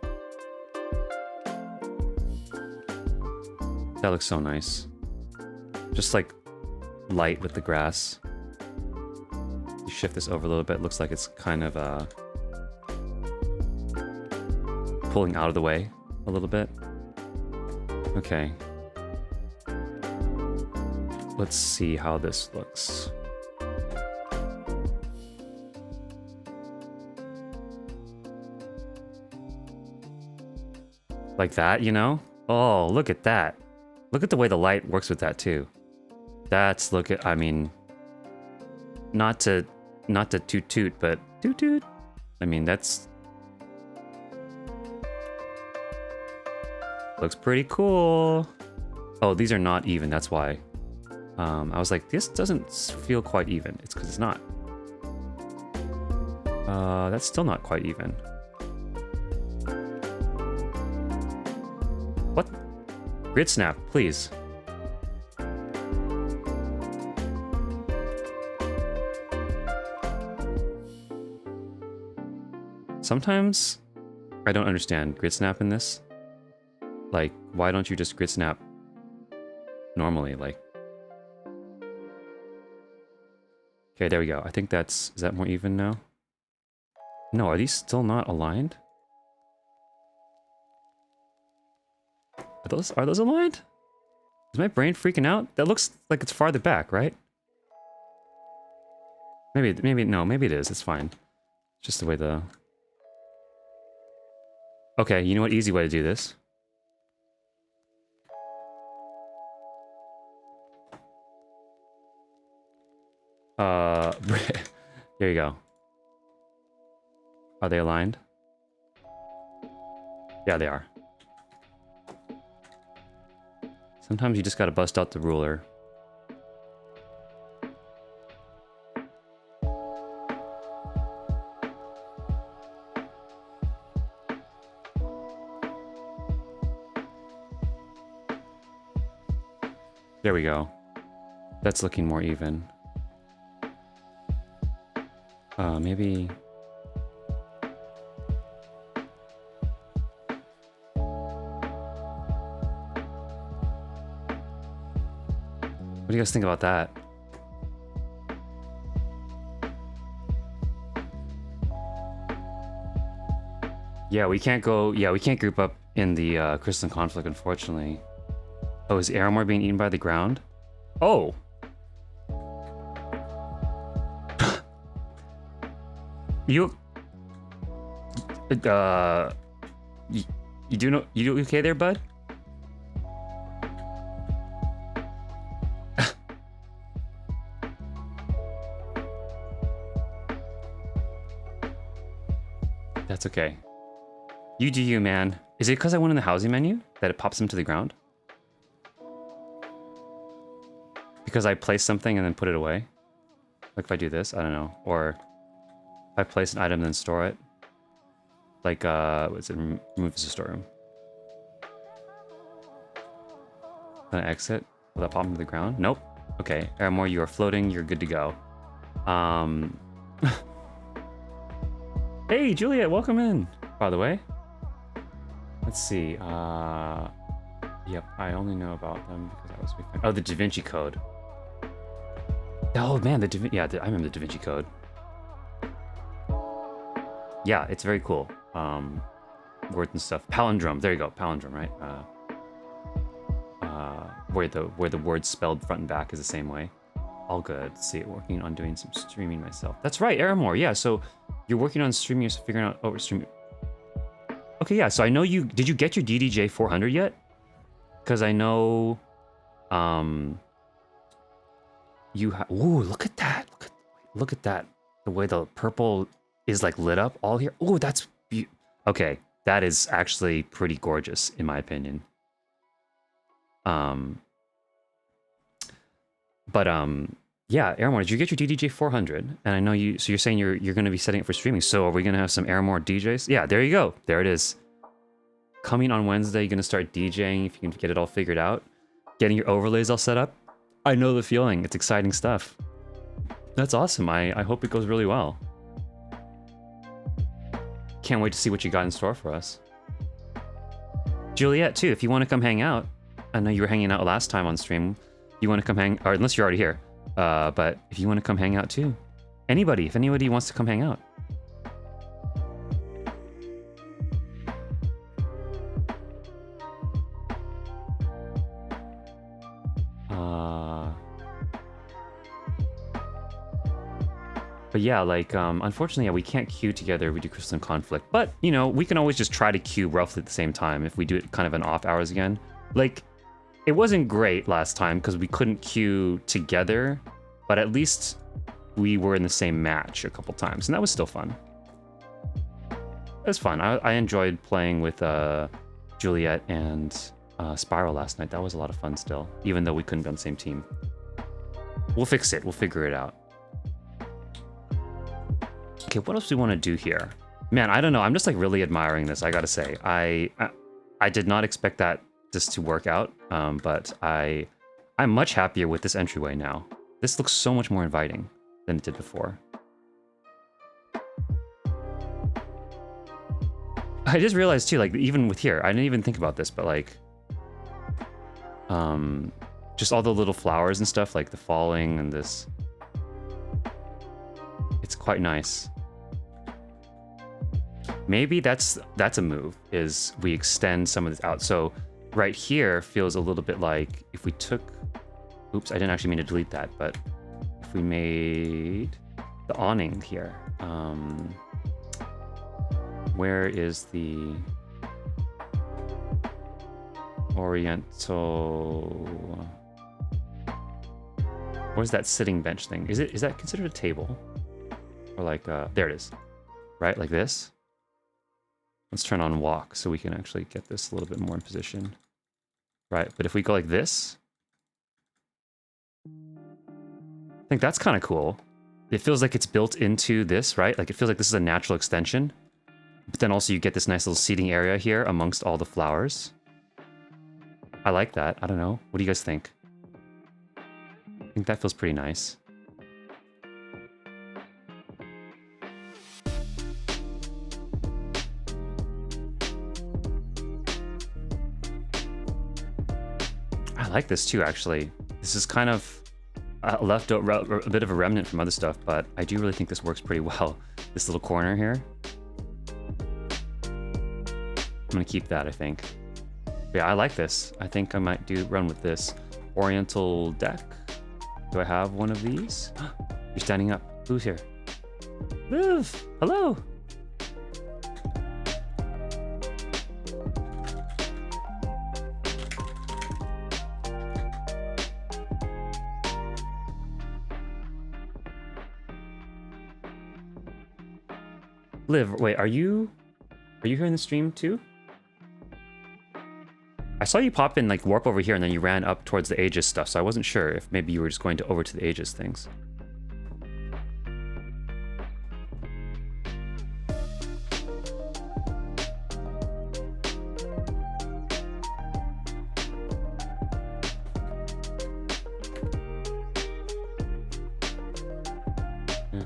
That looks so nice. Just like light with the grass. You shift this over a little bit. Looks like it's kind of pulling out of the way a little bit. Okay. Let's see how this looks. Like that, you know? Oh, look at that. Look at the way the light works with that too. That's, look at, I mean, not to toot, but toot. I mean, that's, looks pretty cool. Oh, these are not even, that's why. I was like, this doesn't feel quite even. It's because it's not. That's still not quite even. What? Grid snap, please. Sometimes I don't understand grid snap in this. Like, why don't you just grid snap normally? Like, okay, there we go. I think that's, is that more even now? No, are these still not aligned? Are those aligned? Is my brain freaking out? That looks like it's farther back, right? Maybe it is. It's fine. It's just the way the... Okay, you know what? Easy way to do this. There you go. Are they aligned? Yeah, they are. Sometimes you just gotta bust out the ruler. There we go. That's looking more even. Maybe... What do you guys think about that? Yeah, we can't go... Yeah, we can't group up in the Crystalline Conflict, unfortunately. Oh, is Aramore being eaten by the ground? Oh! You do know... You okay there, bud? That's okay. You do you, man. Is it because I went in the housing menu that it pops them to the ground? Because I place something and then put it away? Like if I do this, I don't know. Or if I place an item and then store it. Like, what's it? Remove this to storeroom. Then I exit. Will that pop them to the ground? Nope. Okay, Aramore, you are floating. You're good to go. Hey, Juliet, welcome in, by the way. Let's see. Yep, I only know about them because I was... Oh, the Da Vinci Code. Oh, man, I remember the Da Vinci Code. Yeah, it's very cool. Words and stuff. Palindrome, there you go, palindrome, right? where the word's spelled front and back is the same way. All good. See it working on doing some streaming myself. That's right, Aramore. Yeah, so you're working on streaming, figuring out over streaming. Okay, yeah. So I know you. Did you get your DDJ 400 yet? Because I know, you have. Ooh, look at that! Look at that! The way the purple is like lit up all here. Ooh, that's okay. That is actually pretty gorgeous, in my opinion. Yeah, Aramore, did you get your DDJ 400? And I know you. So you're saying you're going to be setting it for streaming. So are we going to have some Aramore DJs? Yeah, there you go. There it is. Coming on Wednesday, you're going to start DJing if you can get it all figured out. Getting your overlays all set up. I know the feeling. It's exciting stuff. That's awesome. I hope it goes really well. Can't wait to see what you got in store for us. Juliet, too, if you want to come hang out. I know you were hanging out last time on stream. You want to come hang... Or unless you're already here. But if you want to come hang out, too. Anybody. If anybody wants to come hang out. But yeah, like, unfortunately, yeah, we can't queue together. We do Crystalline Conflict. But, you know, we can always just try to queue roughly at the same time if we do it kind of in off hours again. Like, it wasn't great last time because we couldn't queue together, but at least we were in the same match a couple times, and that was still fun. It was fun. I enjoyed playing with Juliet and Spiral last night. That was a lot of fun still, even though we couldn't be on the same team. We'll fix it. We'll figure it out. Okay, what else do we want to do here? Man, I don't know. I'm just like really admiring this, I gotta say. I did not expect this to work out, but I'm much happier with this entryway now. This looks so much more inviting than it did before. I just realized too, like even with here, I didn't even think about this, but like, just all the little flowers and stuff, like the falling and this, it's quite nice. Maybe that's a move, is we extend some of this out. So right here feels a little bit like if we took, oops, I didn't actually mean to delete that, but if we made the awning here, where is the oriental, where's that sitting bench thing? Is that considered a table? Or like, there it is, right? Like this. Let's turn on walk so we can actually get this a little bit more in position. Right, but if we go like this, I think that's kind of cool. It feels like it's built into this, right? Like it feels like this is a natural extension. But then also you get this nice little seating area here amongst all the flowers. I like that. I don't know. What do you guys think? I think that feels pretty nice. I like this too, actually. This is kind of left a bit of a remnant from other stuff, but I do really think this works pretty well. This little corner here. I'm gonna keep that, I think. But yeah, I like this. I think I might run with this. Oriental deck. Do I have one of these? You're standing up. Who's here? Liv! Hello! Liv, wait, are you here in the stream too? I saw you pop in, like, warp over here, and then you ran up towards the Aegis stuff, so I wasn't sure if maybe you were just going over to the Aegis things.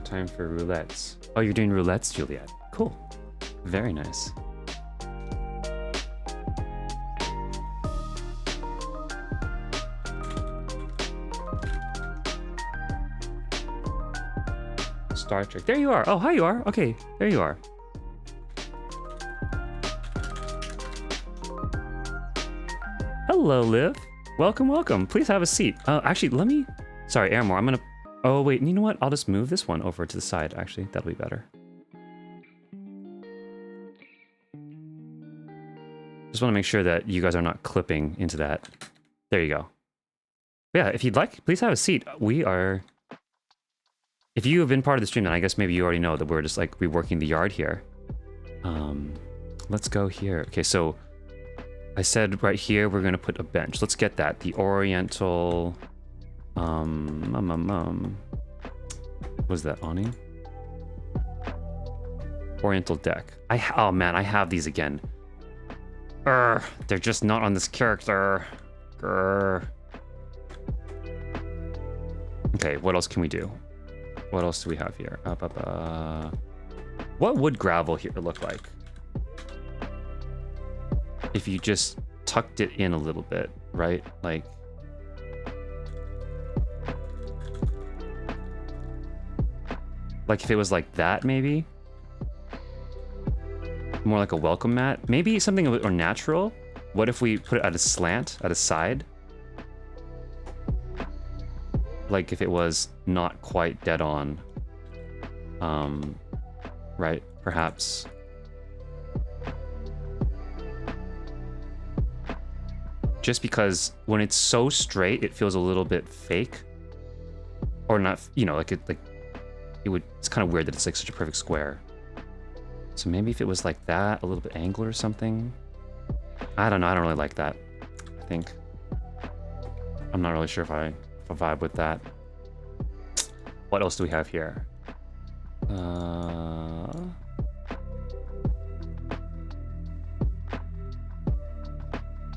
Time for roulettes. Oh, you're doing roulettes, Juliet. Cool. Very nice. Star Trek. There you are. Oh, hi you are. Okay, there you are. Hello, Liv. Welcome, welcome. Please have a seat. Actually, let me... Sorry, Airmore, I'm gonna... Oh, wait, you know what? I'll just move this one over to the side, actually. That'll be better. Just want to make sure that you guys are not clipping into that. There you go. Yeah, if you'd like, please have a seat. We are... If you have been part of the stream, then I guess maybe you already know that we're just, like, reworking the yard here. Let's go here. Okay, so... I said right here we're gonna put a bench. Let's get that. The Oriental... Was that awning? Oriental deck. Oh man, I have these again. They're just not on this character. Grr. Okay, what else can we do? What else do we have here? What would gravel here look like? If you just tucked it in a little bit, right? Like... Like if it was like that, maybe? More like a welcome mat? Maybe something a bit more natural? What if we put it at a slant, at a side? Like if it was not quite dead on. Right, perhaps. Just because when it's so straight, it feels a little bit fake. Or not, you know, like it's kind of weird that it's like such a perfect square. So maybe if it was like that, a little bit angled or something. I don't know, I don't really like that, I think. I'm not really sure if I vibe with that. What else do we have here?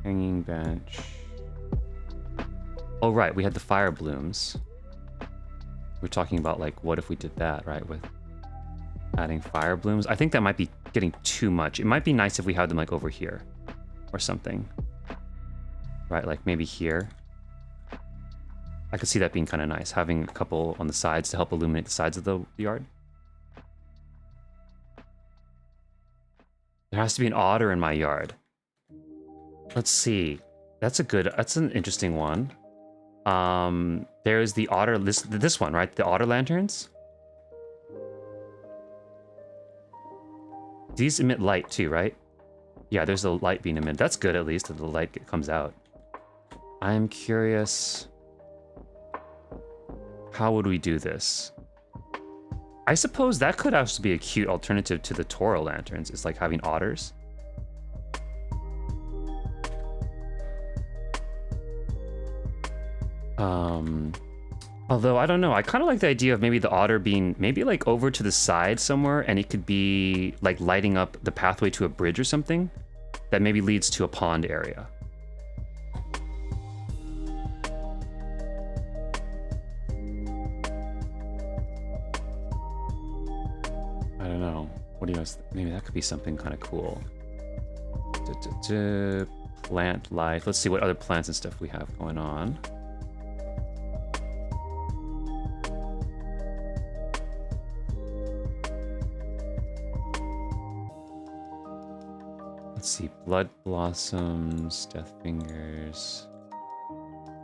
Hanging bench. Oh right, we had the fire blooms. We're talking about like, what if we did that, right? With adding fire blooms. I think that might be getting too much. It might be nice if we had them like over here or something. Right, like maybe here. I could see that being kind of nice, having a couple on the sides to help illuminate the sides of the yard. There has to be an otter in my yard. Let's see. That's an interesting one. There's the otter, this one, right? The otter lanterns. These emit light too, right? Yeah, there's a light being emitted. That's good, at least, that the light comes out. I'm curious... How would we do this? I suppose that could actually be a cute alternative to the Toro lanterns. It's like having otters. Although, I don't know. I kind of like the idea of maybe the otter being maybe like over to the side somewhere, and it could be like lighting up the pathway to a bridge or something that maybe leads to a pond area. I don't know. What do you guys? Maybe that could be something kind of cool. Plant life. Let's see what other plants and stuff we have going on. Let's see. Blood blossoms, death fingers,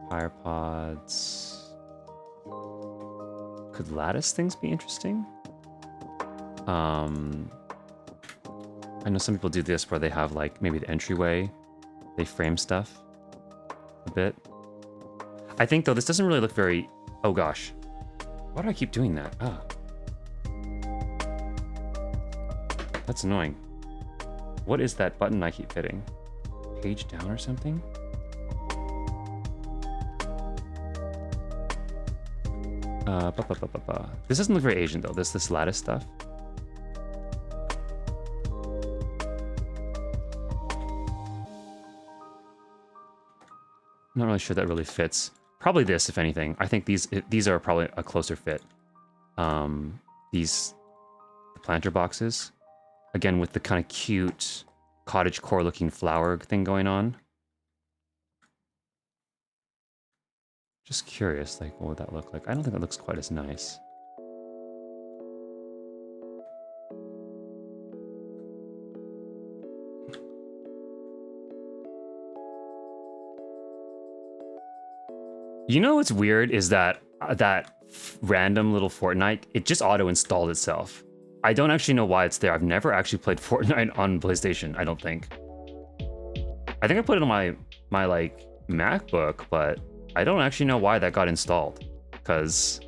fire pods. Could lattice things be interesting? I know some people do this where they have like maybe the entryway, they frame stuff a bit. I think though this doesn't really look very, oh gosh. Why do I keep doing that? Ah. That's annoying. What is that button I keep hitting? Page down or something? This doesn't look very Asian though, this lattice stuff. I'm not really sure that really fits. Probably this, if anything. I think these are probably a closer fit. These planter boxes. Again, with the kind of cute cottagecore looking flower thing going on. Just curious, like, what would that look like? I don't think that looks quite as nice. You know what's weird is that random little Fortnite, it just auto-installed itself. I don't actually know why it's there. I've never actually played Fortnite on PlayStation, I don't think. I think I put it on my like MacBook, but I don't actually know why that got installed. Because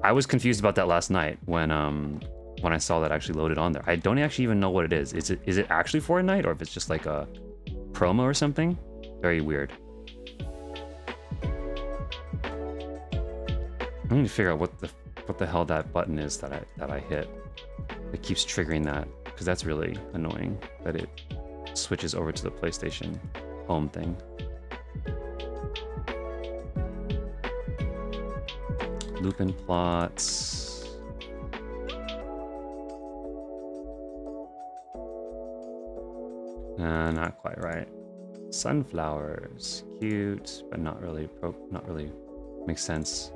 I was confused about that last night when I saw that actually loaded on there. I don't actually even know what it is. Is it actually Fortnite, or if it's just like a promo or something? Very weird. I need to figure out what the hell that button is that I hit. It keeps triggering that, because that's really annoying that it switches over to the PlayStation home thing. Lupin plots. Not quite right. Sunflowers, cute, but not really makes sense.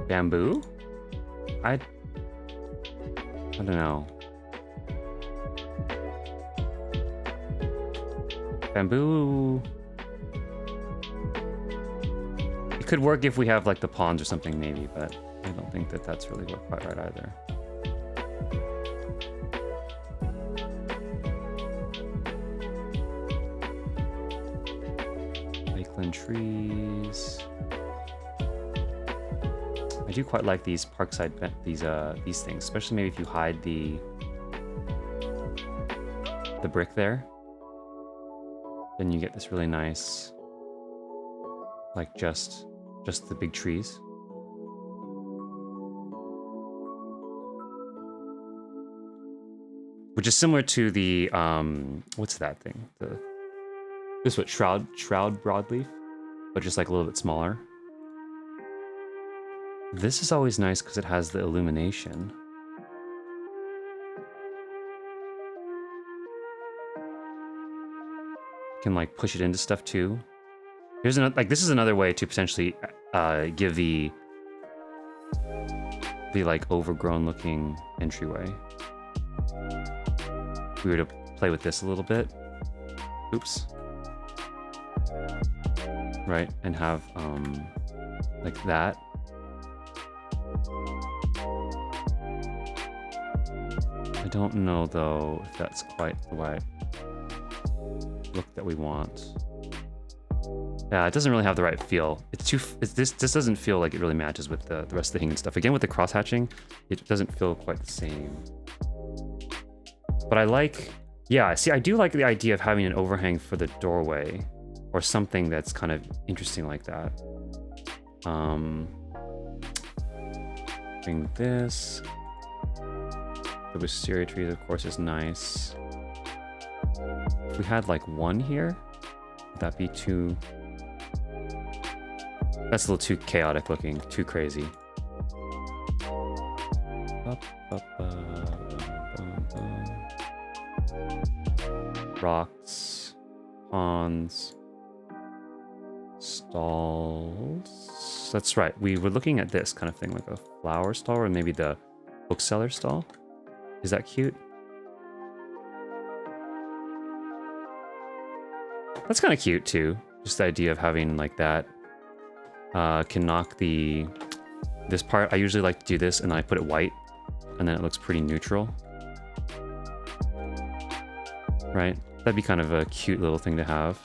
Bamboo? I don't know. Bamboo. It could work if we have like the ponds or something maybe, but I don't think that that's really quite right either. Lakeland trees. I do quite like these parkside these things, especially maybe if you hide the brick there. Then you get this really nice, like just the big trees. Which is similar to the what's that thing? This what shroud broadleaf, but just like a little bit smaller. This is always nice because it has the illumination. You can like push it into stuff too. Here's another, like this is another way to potentially give the like overgrown looking entryway. If we were to play with this a little bit. Oops. Right, and have like that. I don't know though if that's quite the right look that we want. Yeah, it doesn't really have the right feel. This doesn't feel like it really matches with the rest of the hanging stuff. Again, with the cross hatching, it doesn't feel quite the same. But I like, yeah, see, I do like the idea of having an overhang for the doorway or something that's kind of interesting like that. Bring this. The wisteria trees, of course, is nice. If we had like one here, would that be too... That's a little too chaotic looking, too crazy. Rocks, ponds, stalls. That's right, we were looking at this kind of thing, like a flower stall or maybe the bookseller stall. Is that cute? That's kind of cute too. Just the idea of having like that. Can knock this part. I usually like to do this and then I put it white and then it looks pretty neutral. Right? That'd be kind of a cute little thing to have.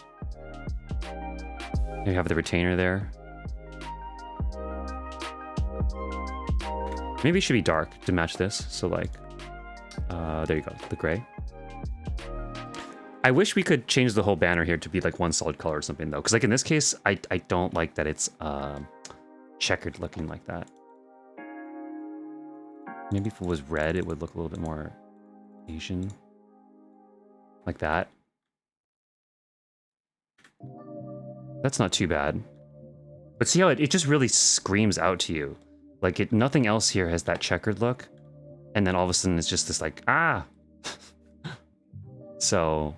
Maybe have the retainer there. Maybe it should be dark to match this. So like, there you go, the gray. I wish we could change the whole banner here to be like one solid color or something though. Because like in this case, I don't like that it's checkered looking like that. Maybe if it was red, it would look a little bit more Asian. Like that. That's not too bad. But see how it just really screams out to you. Like nothing else here has that checkered look. And then all of a sudden it's just this like, ah! So...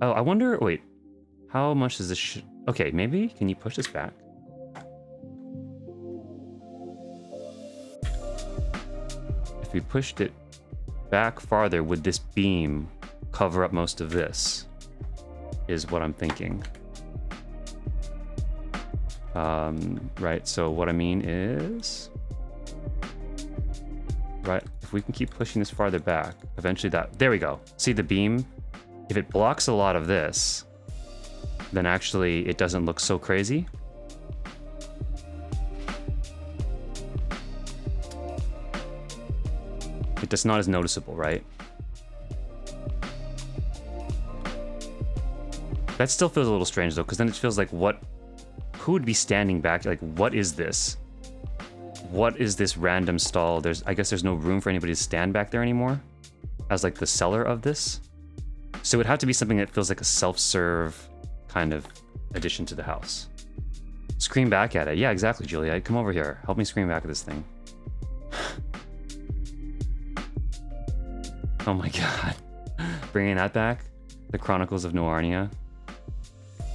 Oh, I wonder, wait, how much is this? Okay, maybe, can you push this back? If we pushed it back farther, would this beam cover up most of this? Is what I'm thinking. Right, so what I mean is... Right, if we can keep pushing this farther back, eventually that... There we go. See the beam? If it blocks a lot of this, then actually it doesn't look so crazy. It's just not as noticeable, right? That still feels a little strange though, because then it feels like who would be standing back? Like, what is this? What is this random stall? I guess there's no room for anybody to stand back there anymore as like the seller of this. So it would have to be something that feels like a self-serve kind of addition to the house. Scream back at it. Yeah, exactly, Julia. Come over here. Help me scream back at this thing. Oh my god. Bringing that back? The Chronicles of Narnia.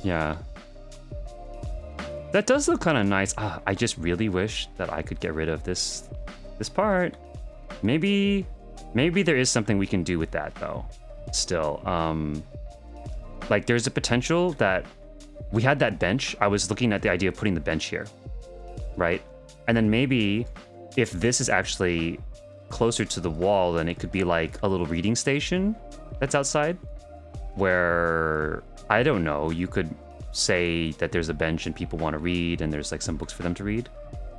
Yeah. That does look kind of nice. I just really wish that I could get rid of this part. Maybe there is something we can do with that though. Still, like there's a potential that we had that bench. I was looking at the idea of putting the bench here, right? And then maybe if this is actually closer to the wall, then it could be like a little reading station that's outside where, I don't know, you could say that there's a bench and people want to read and there's like some books for them to read.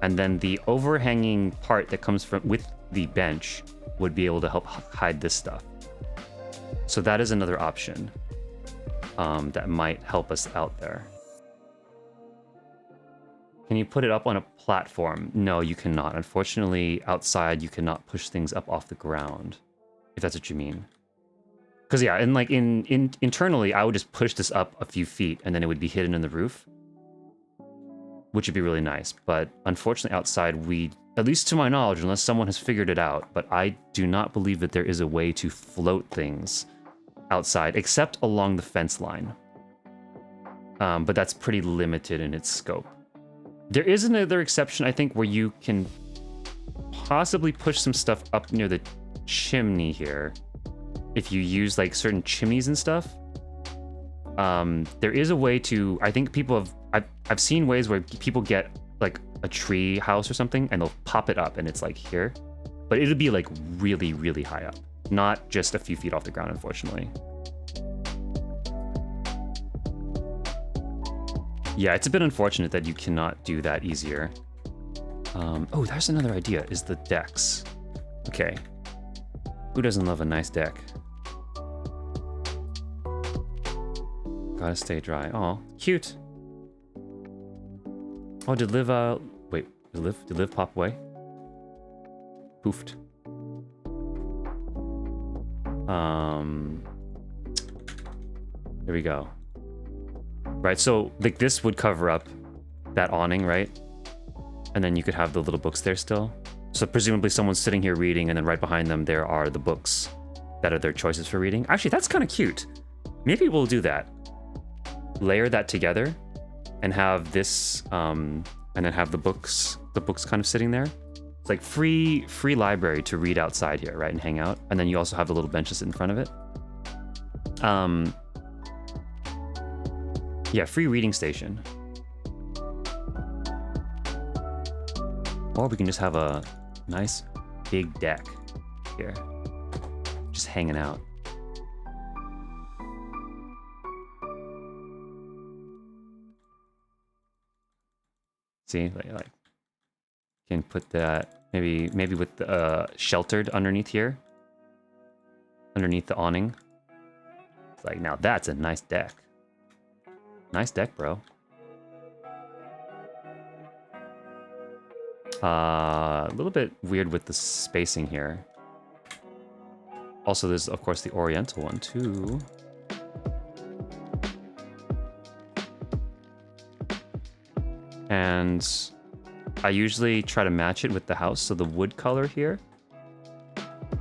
And then the overhanging part that comes from with the bench would be able to help hide this stuff. So that is another option that might help us out there. Can you put it up on a platform? No, you cannot. Unfortunately, outside, you cannot push things up off the ground, if that's what you mean. Because yeah, and like internally, I would just push this up a few feet and then it would be hidden in the roof, which would be really nice. But unfortunately, outside, at least to my knowledge, unless someone has figured it out, but I do not believe that there is a way to float things outside, except along the fence line. But that's pretty limited in its scope. There is another exception, I think, where you can possibly push some stuff up near the chimney here. If you use like certain chimneys and stuff. There is a way to, I think people have, I've seen ways where people get like a tree house or something and they'll pop it up and it's like here. But it'll be like really, really high up. Not just a few feet off the ground, unfortunately. Yeah, it's a bit unfortunate that you cannot do that easier. Oh, there's another idea, is the decks. Okay. Who doesn't love a nice deck? Gotta stay dry. Oh, cute. Oh, did Liv, wait, did Liv pop away? Poofed. There we go. Right, so like this would cover up that awning, right? And then you could have the little books there still. So presumably someone's sitting here reading and then right behind them there are the books that are their choices for reading. Actually, that's kind of cute. Maybe we'll do that. Layer that together and have this, and then have the books kind of sitting there. It's like free library to read outside here, right? And hang out. And then you also have the little benches in front of it. Yeah, free reading station. Or we can just have a nice big deck here. Just hanging out. See, like can put that maybe with the sheltered underneath here. Underneath the awning. It's like, now that's a nice deck. Nice deck, bro. A little bit weird with the spacing here. Also, there's, of course, the Oriental one, too. And I usually try to match it with the house, so the wood color here.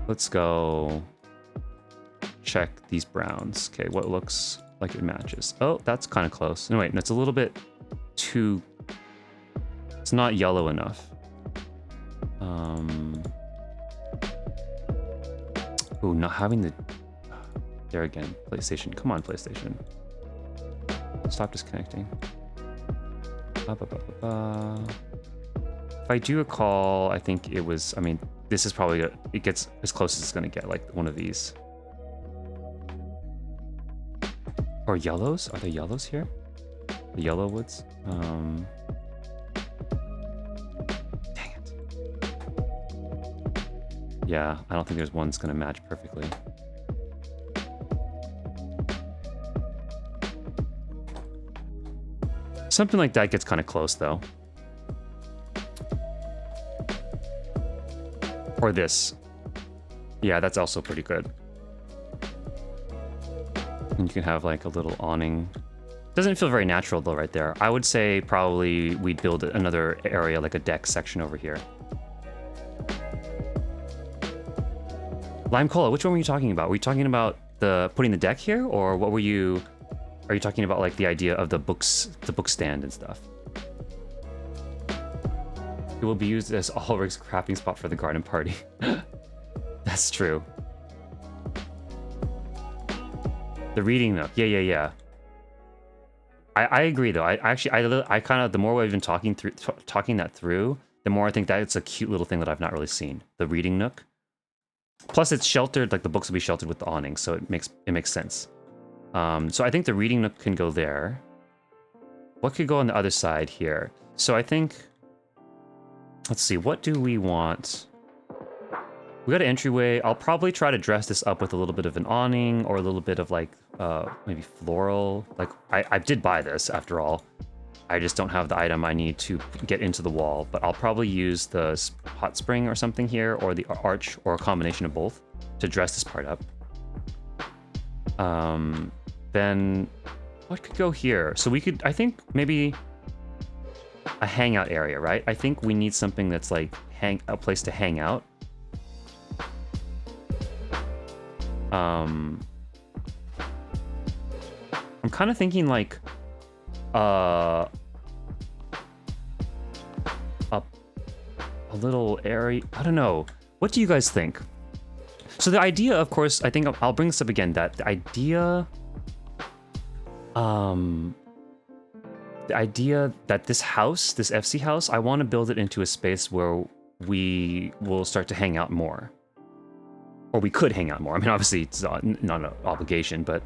Let's go check these browns. Okay, what looks like it matches. Oh, that's kind of close. No, wait, that's a little bit too... It's not yellow enough. Ooh, not having the... There again, PlayStation. Come on, PlayStation. Stop disconnecting. If I do recall, I think it was... I mean, this is probably... It gets as close as it's going to get, like one of these. Or yellows? Are there yellows here? The yellow woods? Dang it. Yeah, I don't think there's one that's going to match perfectly. Something like that gets kind of close, though. Or this. Yeah, that's also pretty good. And you can have like a little awning. Doesn't feel very natural though right there. I would say probably we'd build another area, like a deck section over here. Lime Cola, which one were you talking about? Were you talking about the putting the deck here, or what were you... Are you talking about like the idea of the books, the book stand and stuff? It will be used as Ulrich's crafting spot for the garden party. That's true. The reading nook. Yeah. I agree though. I kind of, the more we've been talking that through, the more I think that it's a cute little thing that I've not really seen. The reading nook. Plus it's sheltered, like the books will be sheltered with the awning, so it makes sense. So I think the reading nook can go there. What could go on the other side here? So I think, let's see, what do we want? We got an entryway. I'll probably try to dress this up with a little bit of an awning or a little bit of like, maybe floral. Like I did buy this after all. I just don't have the item I need to get into the wall, but I'll probably use the hot spring or something here, or the arch, or a combination of both to dress this part up. Then what could go here? So we could, I think maybe a hangout area, right? I think we need something that's like a place to hang out. I'm kind of thinking like a little area. I don't know. What do you guys think? So the idea, of course, I think I'll bring this up again, that the idea that this house, this FC house, I want to build it into a space where we will start to hang out more. Or we could hang out more. I mean, obviously it's not an obligation, but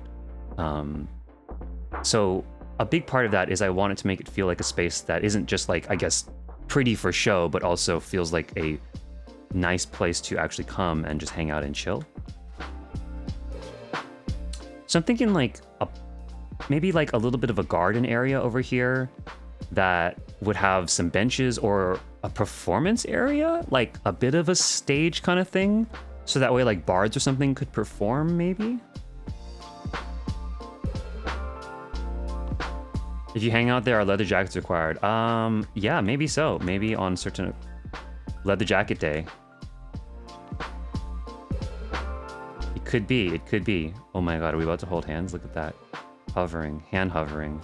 so a big part of that is I want it to make it feel like a space that isn't just like, I guess, pretty for show, but also feels like a nice place to actually come and just hang out and chill. So I'm thinking like maybe like a little bit of a garden area over here that would have some benches, or a performance area, like a bit of a stage kind of thing. So that way like bards or something could perform maybe. If you hang out there, are leather jackets required? Yeah, maybe so. Maybe on certain leather jacket day. It could be. Oh my god, are we about to hold hands? Look at that. Hovering, hand hovering.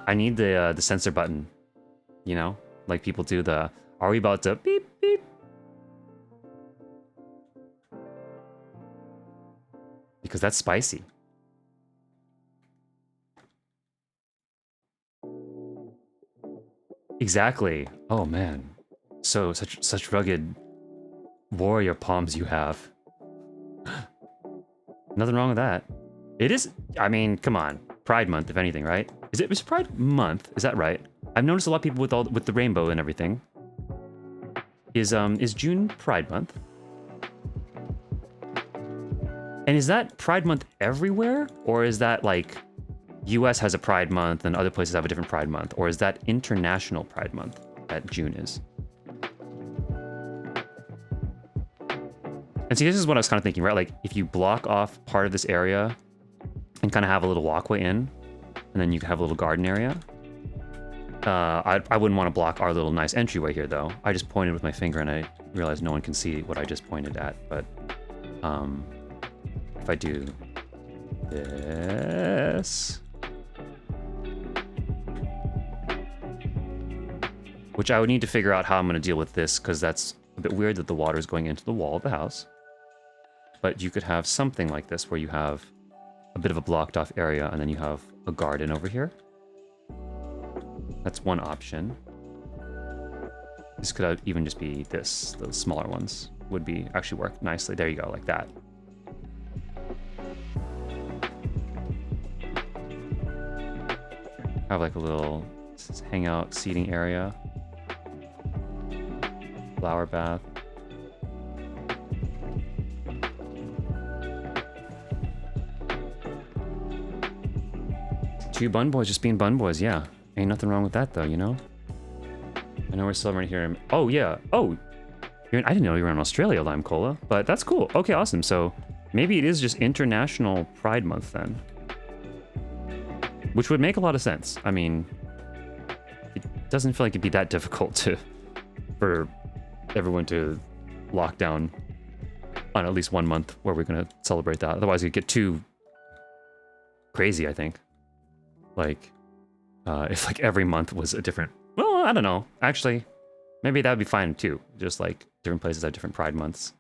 I need the sensor button. You know? Like people do the, are we about to beep, beep? Because that's spicy. Exactly. Oh man. So such rugged warrior palms you have. Nothing wrong with that. It is, I mean, come on. Pride month, if anything, right? It's Pride month, is that right? I've noticed a lot of people with the rainbow and everything. Is June Pride month? And is that Pride month everywhere? Or is that like US has a Pride month and other places have a different Pride month? Or is that International Pride month that June is? And see, this is what I was kind of thinking, right? Like if you block off part of this area and kind of have a little walkway in, and then you can have a little garden area. I wouldn't want to block our little nice entryway here though. I just pointed with my finger and I realized no one can see what I just pointed at, but if I do this. Which I would need to figure out how I'm going to deal with this, because that's a bit weird that the water is going into the wall of the house. But you could have something like this where you have a bit of a blocked off area and then you have a garden over here. That's one option. This could even just be this. The smaller ones would be actually work nicely. There you go, like that. Have like a little hangout seating area. Flower bath. Two bun boys just being bun boys, yeah. Ain't nothing wrong with that though, you know? I know we're still right here. Oh yeah. Oh, I didn't know you were in Australia, Lime Cola, but that's cool. Okay, awesome. So maybe it is just International Pride Month then. Which would make a lot of sense. I mean, it doesn't feel like it'd be that difficult for everyone to lock down on at least 1 month where we're gonna celebrate that. Otherwise it'd get too crazy, I think. Like, if like every month was a different, well, I don't know. Actually, maybe that would be fine too. Just like different places have different Pride months.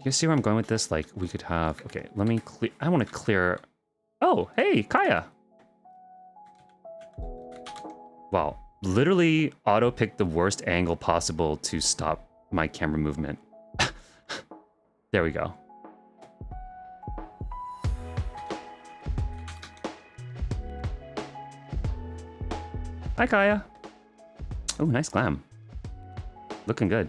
You see where I'm going with this? Like, we could have, okay, let me clear, I want to clear, oh, hey, Kaya. Wow, literally auto-picked the worst angle possible to stop my camera movement. There we go. Hi, Kaya. Oh, nice glam. Looking good.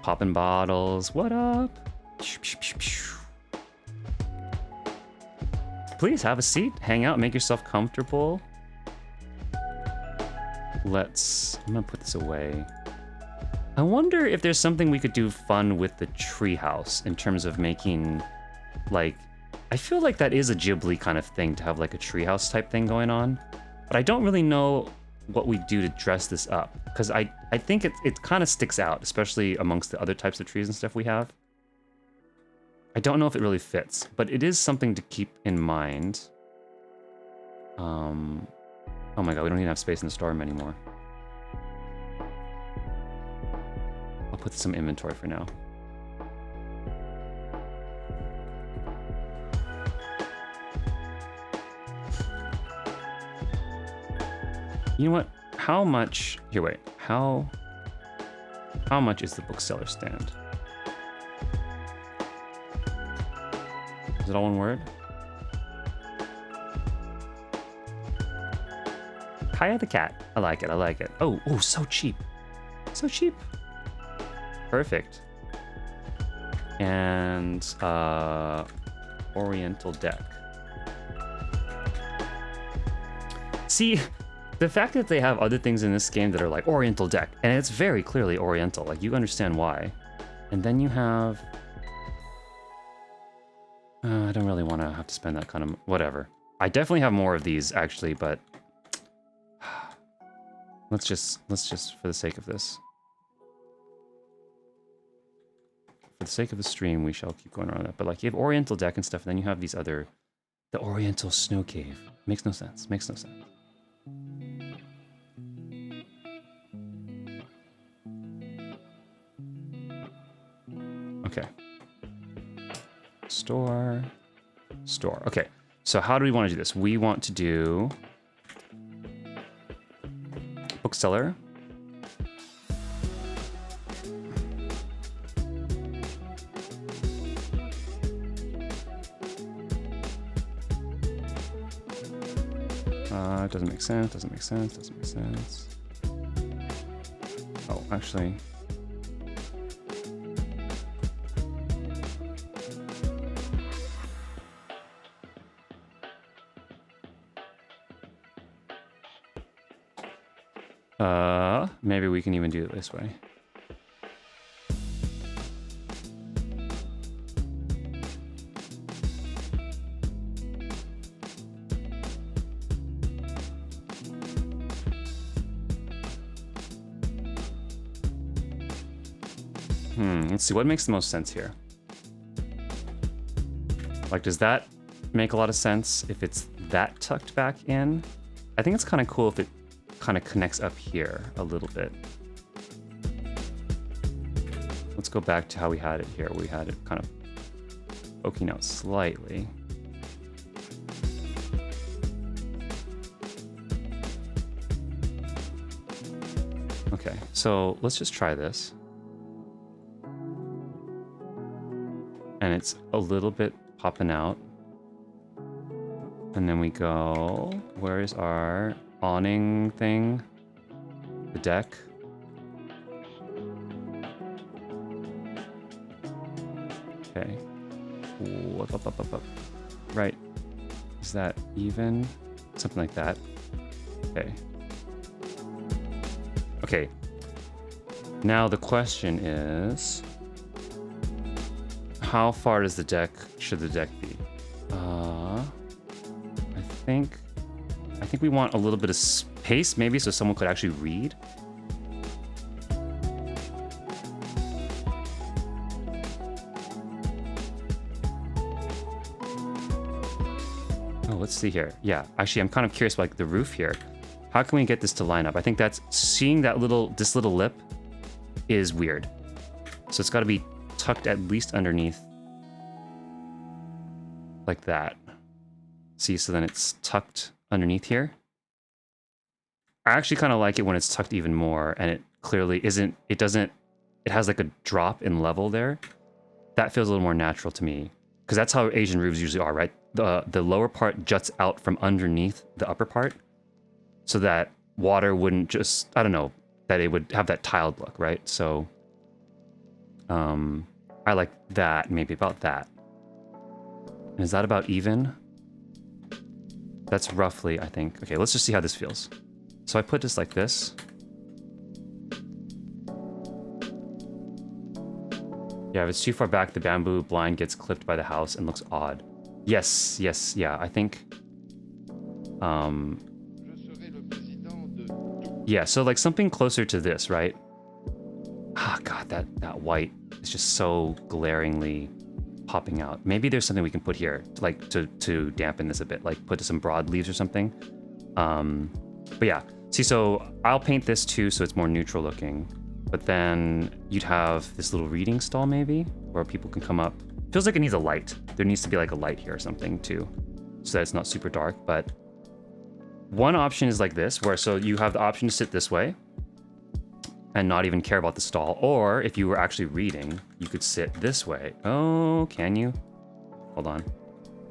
Popping bottles. What up? Please have a seat. Hang out. Make yourself comfortable. I'm gonna put this away. I wonder if there's something we could do fun with the treehouse in terms of making, like, I feel like that is a Ghibli kind of thing to have like a treehouse type thing going on, but I don't really know what we do to dress this up, because I think it kind of sticks out, especially amongst the other types of trees and stuff we have. I don't know if it really fits, but it is something to keep in mind. Oh my god, we don't even have space in the storeroom anymore. I'll put some inventory for now. You know what? How much... Here, wait. How much is the bookseller stand? Is it all one word? Kaya the cat. I like it. I like it. Oh, so cheap. So cheap. Perfect. And Oriental deck. See, the fact that they have other things in this game that are like Oriental deck, and it's very clearly Oriental, like you understand why. And then you have... I don't really want to have to spend that kind of... Whatever. I definitely have more of these, actually, but... Let's just, for the sake of this. For the sake of the stream, we shall keep going around that. But like, you have Oriental deck and stuff, and then you have these other... The Oriental Snow Cave. Makes no sense. Makes no sense. Okay. Store. Okay, so how do we want to do this? We want to do bookseller. It doesn't make sense, doesn't make sense. Oh, actually... maybe we can even do it this way. Let's see, what makes the most sense here? Like, does that make a lot of sense if it's that tucked back in? I think it's kind of cool if it kind of connects up here a little bit. Let's go back to how we had it here. We had it kind of poking out slightly. Okay, so let's just try this. And it's a little bit popping out. And then we go, where is our awning thing? The deck. Okay. Ooh, up. Right. Is that even? Something like that. Okay. Okay. Now the question is, how far does the deck, should the deck be? I think we want a little bit of space, maybe, so someone could actually read. Oh, let's see here. Yeah, actually, I'm kind of curious about like the roof here. How can we get this to line up? I think that's seeing that this little lip is weird. So it's got to be tucked at least underneath like that. See, so then it's tucked underneath here. I actually kind of like it when it's tucked even more, and it clearly isn't, it has like a drop in level there. That feels a little more natural to me, because that's how Asian roofs usually are, right? The lower part juts out from underneath the upper part, so that water wouldn't just, I don't know, that it would have that tiled look, right? So, I like that, maybe about that. And is that about even? That's roughly, I think. Okay, let's just see how this feels. So I put this like this. Yeah, if it's too far back, the bamboo blind gets clipped by the house and looks odd. Yes, yeah, I think... yeah, so like something closer to this, right? Ah, God, that white is just so glaringly popping out. Maybe there's something we can put here, like to dampen this a bit, like put some broad leaves or something. But yeah, see, so I'll paint this too, so it's more neutral looking. But then you'd have this little reading stall maybe, where people can come up. Feels like it needs a light. There needs to be like a light here or something too, so that it's not super dark. But one option is like this, where so you have the option to sit this way and not even care about the stall. Or if you were actually reading, you could sit this way. Oh, can you? Hold on.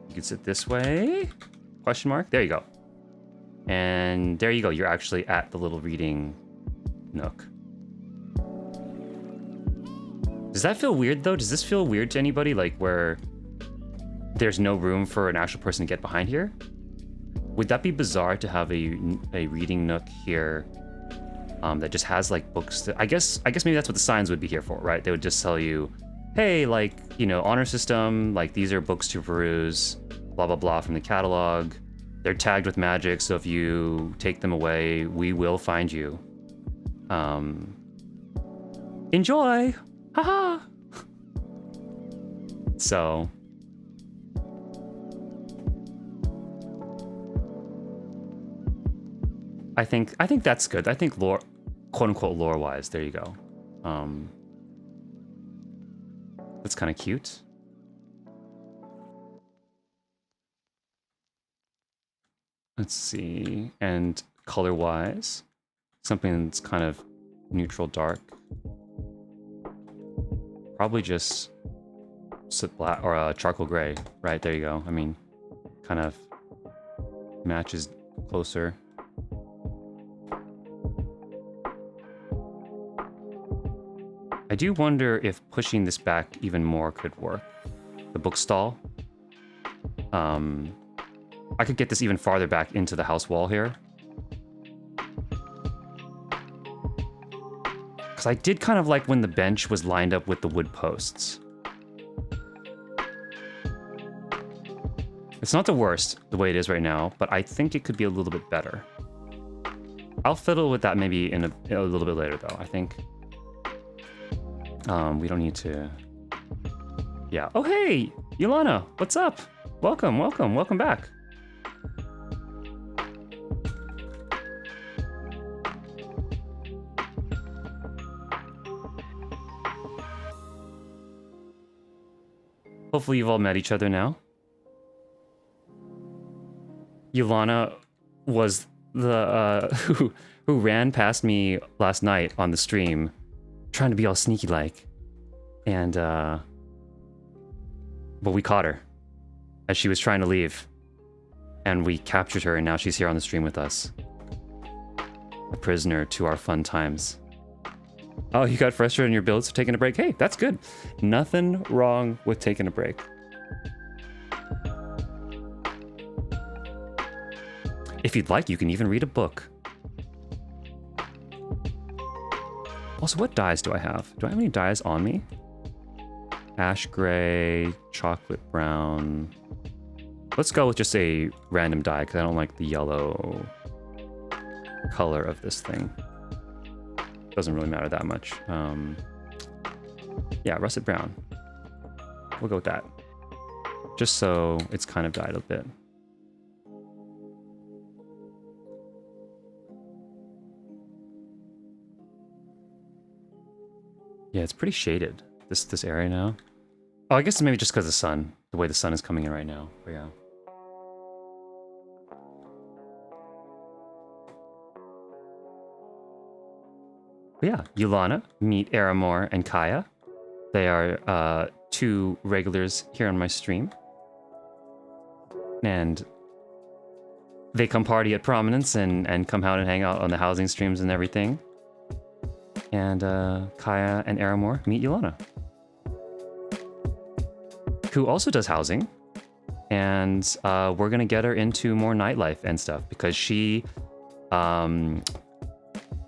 You could sit this way? Question mark? There you go. And there you go. You're actually at the little reading nook. Does that feel weird though? Does this feel weird to anybody? Like where there's no room for an actual person to get behind here? Would that be bizarre to have a reading nook here that just has like books? I guess maybe that's what the signs would be here for, right? They would just tell you, hey, like, you know, honor system, like these are books to peruse, blah, blah, blah from the catalog. They're tagged with magic, so if you take them away, we will find you. Enjoy! Haha! So... I think that's good. I think lore, quote unquote lore wise, there you go. That's kind of cute. Let's see, and color wise, something that's kind of neutral dark. Probably just soot black or charcoal gray, right? There you go. I mean, kind of matches closer. I do wonder if pushing this back even more could work. The book stall. I could get this even farther back into the house wall here. Because I did kind of like when the bench was lined up with the wood posts. It's not the worst, the way it is right now, but I think it could be a little bit better. I'll fiddle with that maybe in a little bit later, though, I think. We don't need to... Yeah. Oh, hey! Yolana, what's up? Welcome, welcome, welcome back. Hopefully you've all met each other now. Yolana was the who ran past me last night on the stream, trying to be all sneaky like, and but we caught her as she was trying to leave, and we captured her, and now she's here on the stream with us, a prisoner to our fun times. Oh, you got frustrated in your builds for taking a break? Hey, that's good. Nothing wrong with taking a break. If you'd like, you can even read a book. Also, what dyes do I have? Do I have any dyes on me? Ash gray, chocolate brown. Let's go with just a random dye, because I don't like the yellow color of this thing. Doesn't really matter that much. Yeah, russet brown. We'll go with that. Just so it's kind of dyed a bit. Yeah, it's pretty shaded, this area now. Oh, I guess maybe just because of the sun, the way the sun is coming in right now. But yeah. But yeah, Yolana, meet Aramor and Kaya. They are two regulars here on my stream. And they come party at Prominence and come out and hang out on the housing streams and everything. And Kaya and Aramor meet Yolana, who also does housing. And we're gonna get her into more nightlife and stuff, because she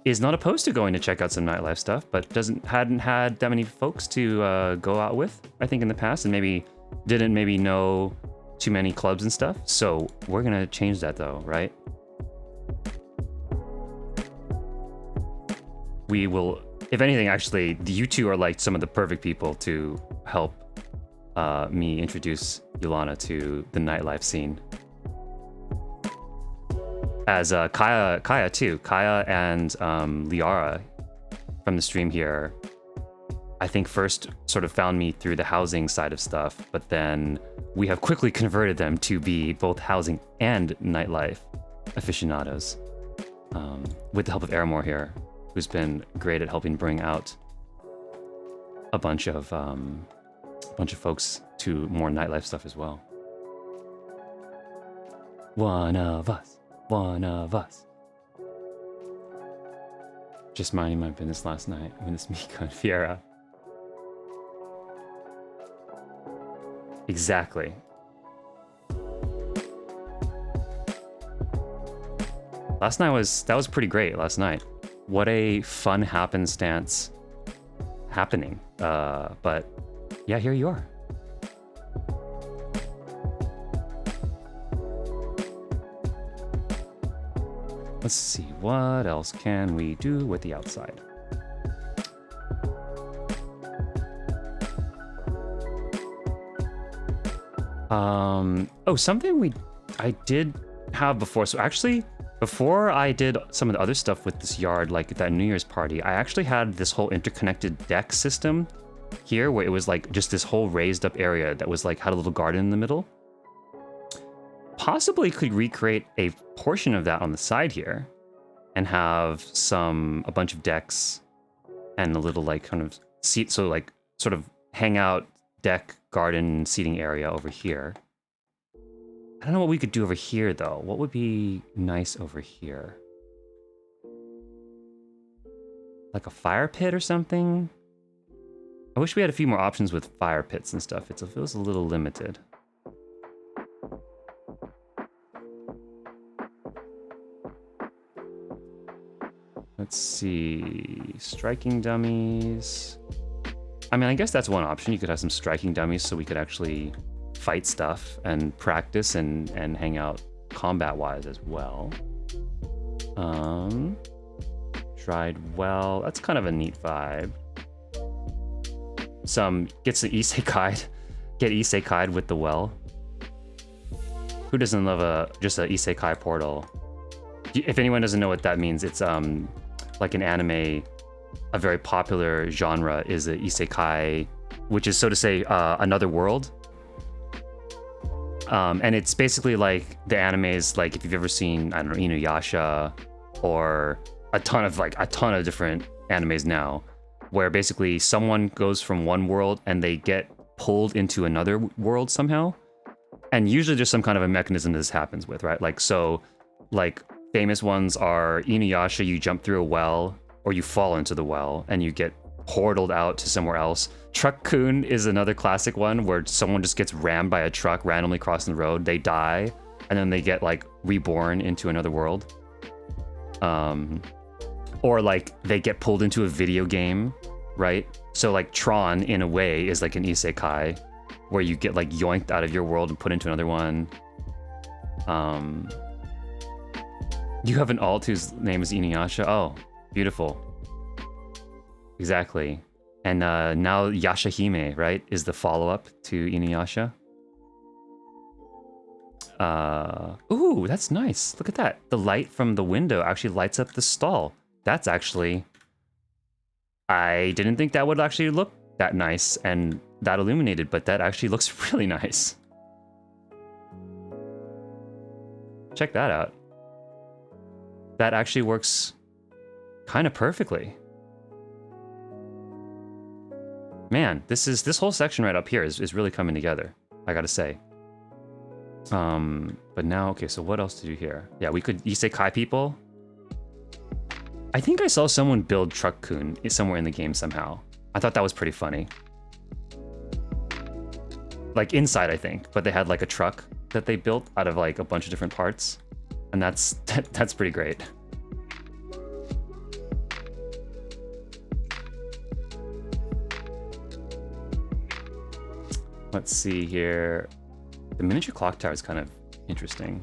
is not opposed to going to check out some nightlife stuff, but hadn't had that many folks to go out with, I think, in the past, and didn't know too many clubs and stuff. So we're gonna change that though, right? We will, if anything, actually, you two are like some of the perfect people to help me introduce Yolana to the nightlife scene. As Kaya too. Kaya and Liara from the stream here, I think first sort of found me through the housing side of stuff, but then we have quickly converted them to be both housing and nightlife aficionados, with the help of Aramor here, who's been great at helping bring out a bunch of folks to more nightlife stuff as well. One of us. One of us. Just minding my business last night when it's Mika and Fiera. Exactly. That was pretty great last night. What a fun happenstance happening. But yeah, here you are. Let's see, what else can we do with the outside? Oh, something I did have before. So actually, before I did some of the other stuff with this yard, like that New Year's party, I actually had this whole interconnected deck system here, where it was like just this whole raised up area that was like had a little garden in the middle. Possibly could recreate a portion of that on the side here and have a bunch of decks and a little like kind of seat, so like sort of hangout deck garden seating area over here. I don't know what we could do over here though. What would be nice over here? Like a fire pit or something? I wish we had a few more options with fire pits and stuff. It feels a little limited. Let's see, striking dummies. I mean, I guess that's one option. You could have some striking dummies so we could actually fight stuff and practice and hang out combat-wise as well. Dried well, that's kind of a neat vibe. gets the isekai, get isekai'd with the well. Who doesn't love just a isekai portal? If anyone doesn't know what that means, it's like an anime, a very popular genre is a isekai, which is, so to say, another world. And it's basically like the animes, like if you've ever seen, I don't know, Inuyasha, or a ton of different animes now, where basically someone goes from one world and they get pulled into another world somehow. And usually there's some kind of a mechanism this happens with, right? Like, so, like, famous ones are Inuyasha, you jump through a well, or you fall into the well, and you get portaled out to somewhere else. Truck-kun is another classic one, where someone just gets rammed by a truck randomly crossing the road, they die, and then they get, like, reborn into another world. Or, like, they get pulled into a video game, right? So, like, Tron, in a way, is like an isekai, where you get, like, yoinked out of your world and put into another one. You have an alt whose name is Inuyasha? Oh, beautiful. Exactly. And now Yashahime, right, is the follow-up to Inuyasha. Ooh, that's nice. Look at that. The light from the window actually lights up the stall. That's actually... I didn't think that would actually look that nice and that illuminated, but that actually looks really nice. Check that out. That actually works kind of perfectly. Man, this whole section right up here is really coming together, I gotta say. But now, okay, so what else to do here? Yeah, we could isekai people. I think I saw someone build Truck-kun somewhere in the game somehow. I thought that was pretty funny. Like inside, I think, but they had like a truck that they built out of like a bunch of different parts. And that's pretty great. Let's see here. The miniature clock tower is kind of interesting.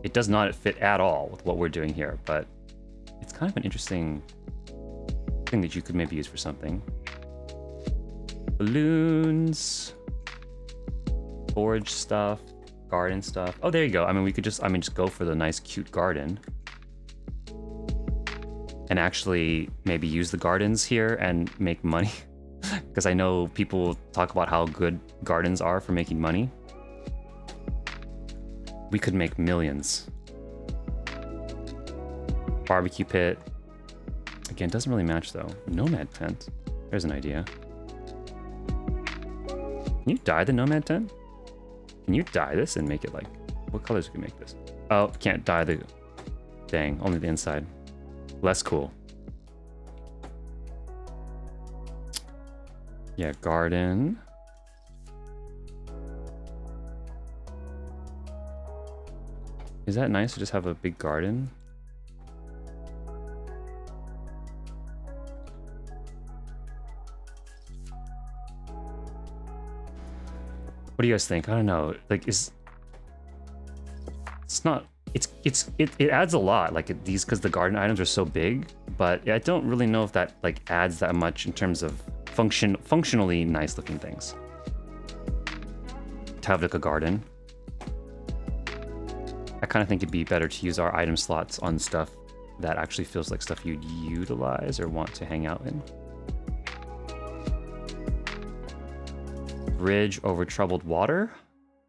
It does not fit at all with what we're doing here, but it's kind of an interesting thing that you could maybe use for something. Balloons, forage stuff, garden stuff. Oh, there you go. I mean, we could just, just go for the nice, cute garden. And actually maybe use the gardens here and make money. Because I know people talk about how good gardens are for making money. We could make millions. Barbecue pit. Again, doesn't really match though. Nomad tent. There's an idea. Can you dye the nomad tent? Can you dye this and make it like... What colors can we make this? Oh, can't dye the... Dang, only the inside. Less cool. Yeah, garden. Is that nice to just have a big garden? What do you guys think? I don't know. Like, it's not... It adds a lot, like these, because the garden items are so big, but I don't really know if that like adds that much in terms of functionally nice looking things. To have like a garden. I kind of think it'd be better to use our item slots on stuff that actually feels like stuff you'd utilize or want to hang out in. Bridge over troubled water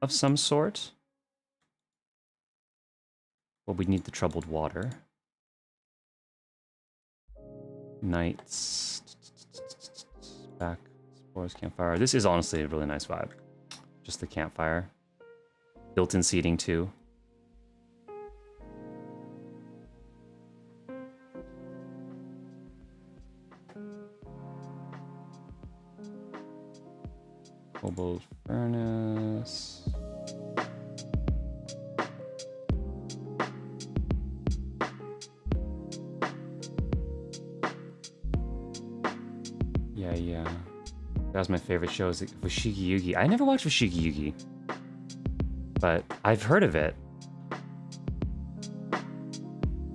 of some sort. Well, we need the troubled water. Nights. Back. Spores, campfire. This is honestly a really nice vibe. Just the campfire. Built-in seating too. Cobalt furnace. Yeah. That was my favorite show, is Fushigi Yugi. I never watched Fushigi Yugi, but I've heard of it.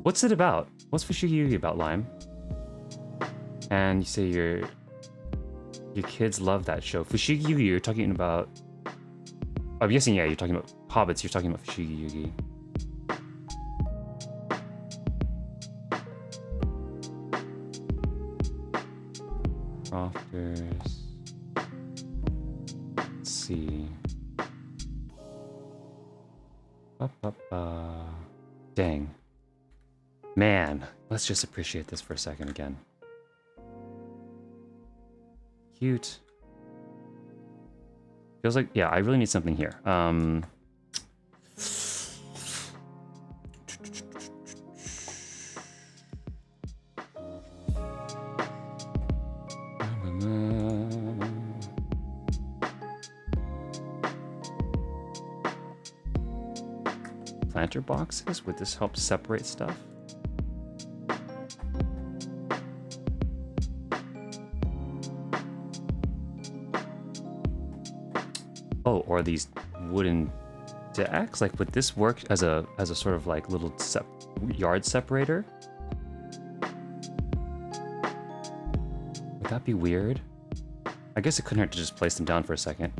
What's it about? What's Fushigi Yugi about, Lime? And you say you Your kids love that show. Fushigi Yugi, you're talking about... I'm guessing, yeah, you're talking about Hobbits. You're talking about Fushigi Yugi. Crofters. Let's see. Dang. Man, let's just appreciate this for a second again. Cute. Feels like, yeah, I really need something here. Planter boxes? Would this help separate stuff? Oh, or these wooden decks? Like, would this work as a sort of like little yard separator? Would that be weird? I guess it couldn't hurt to just place them down for a second.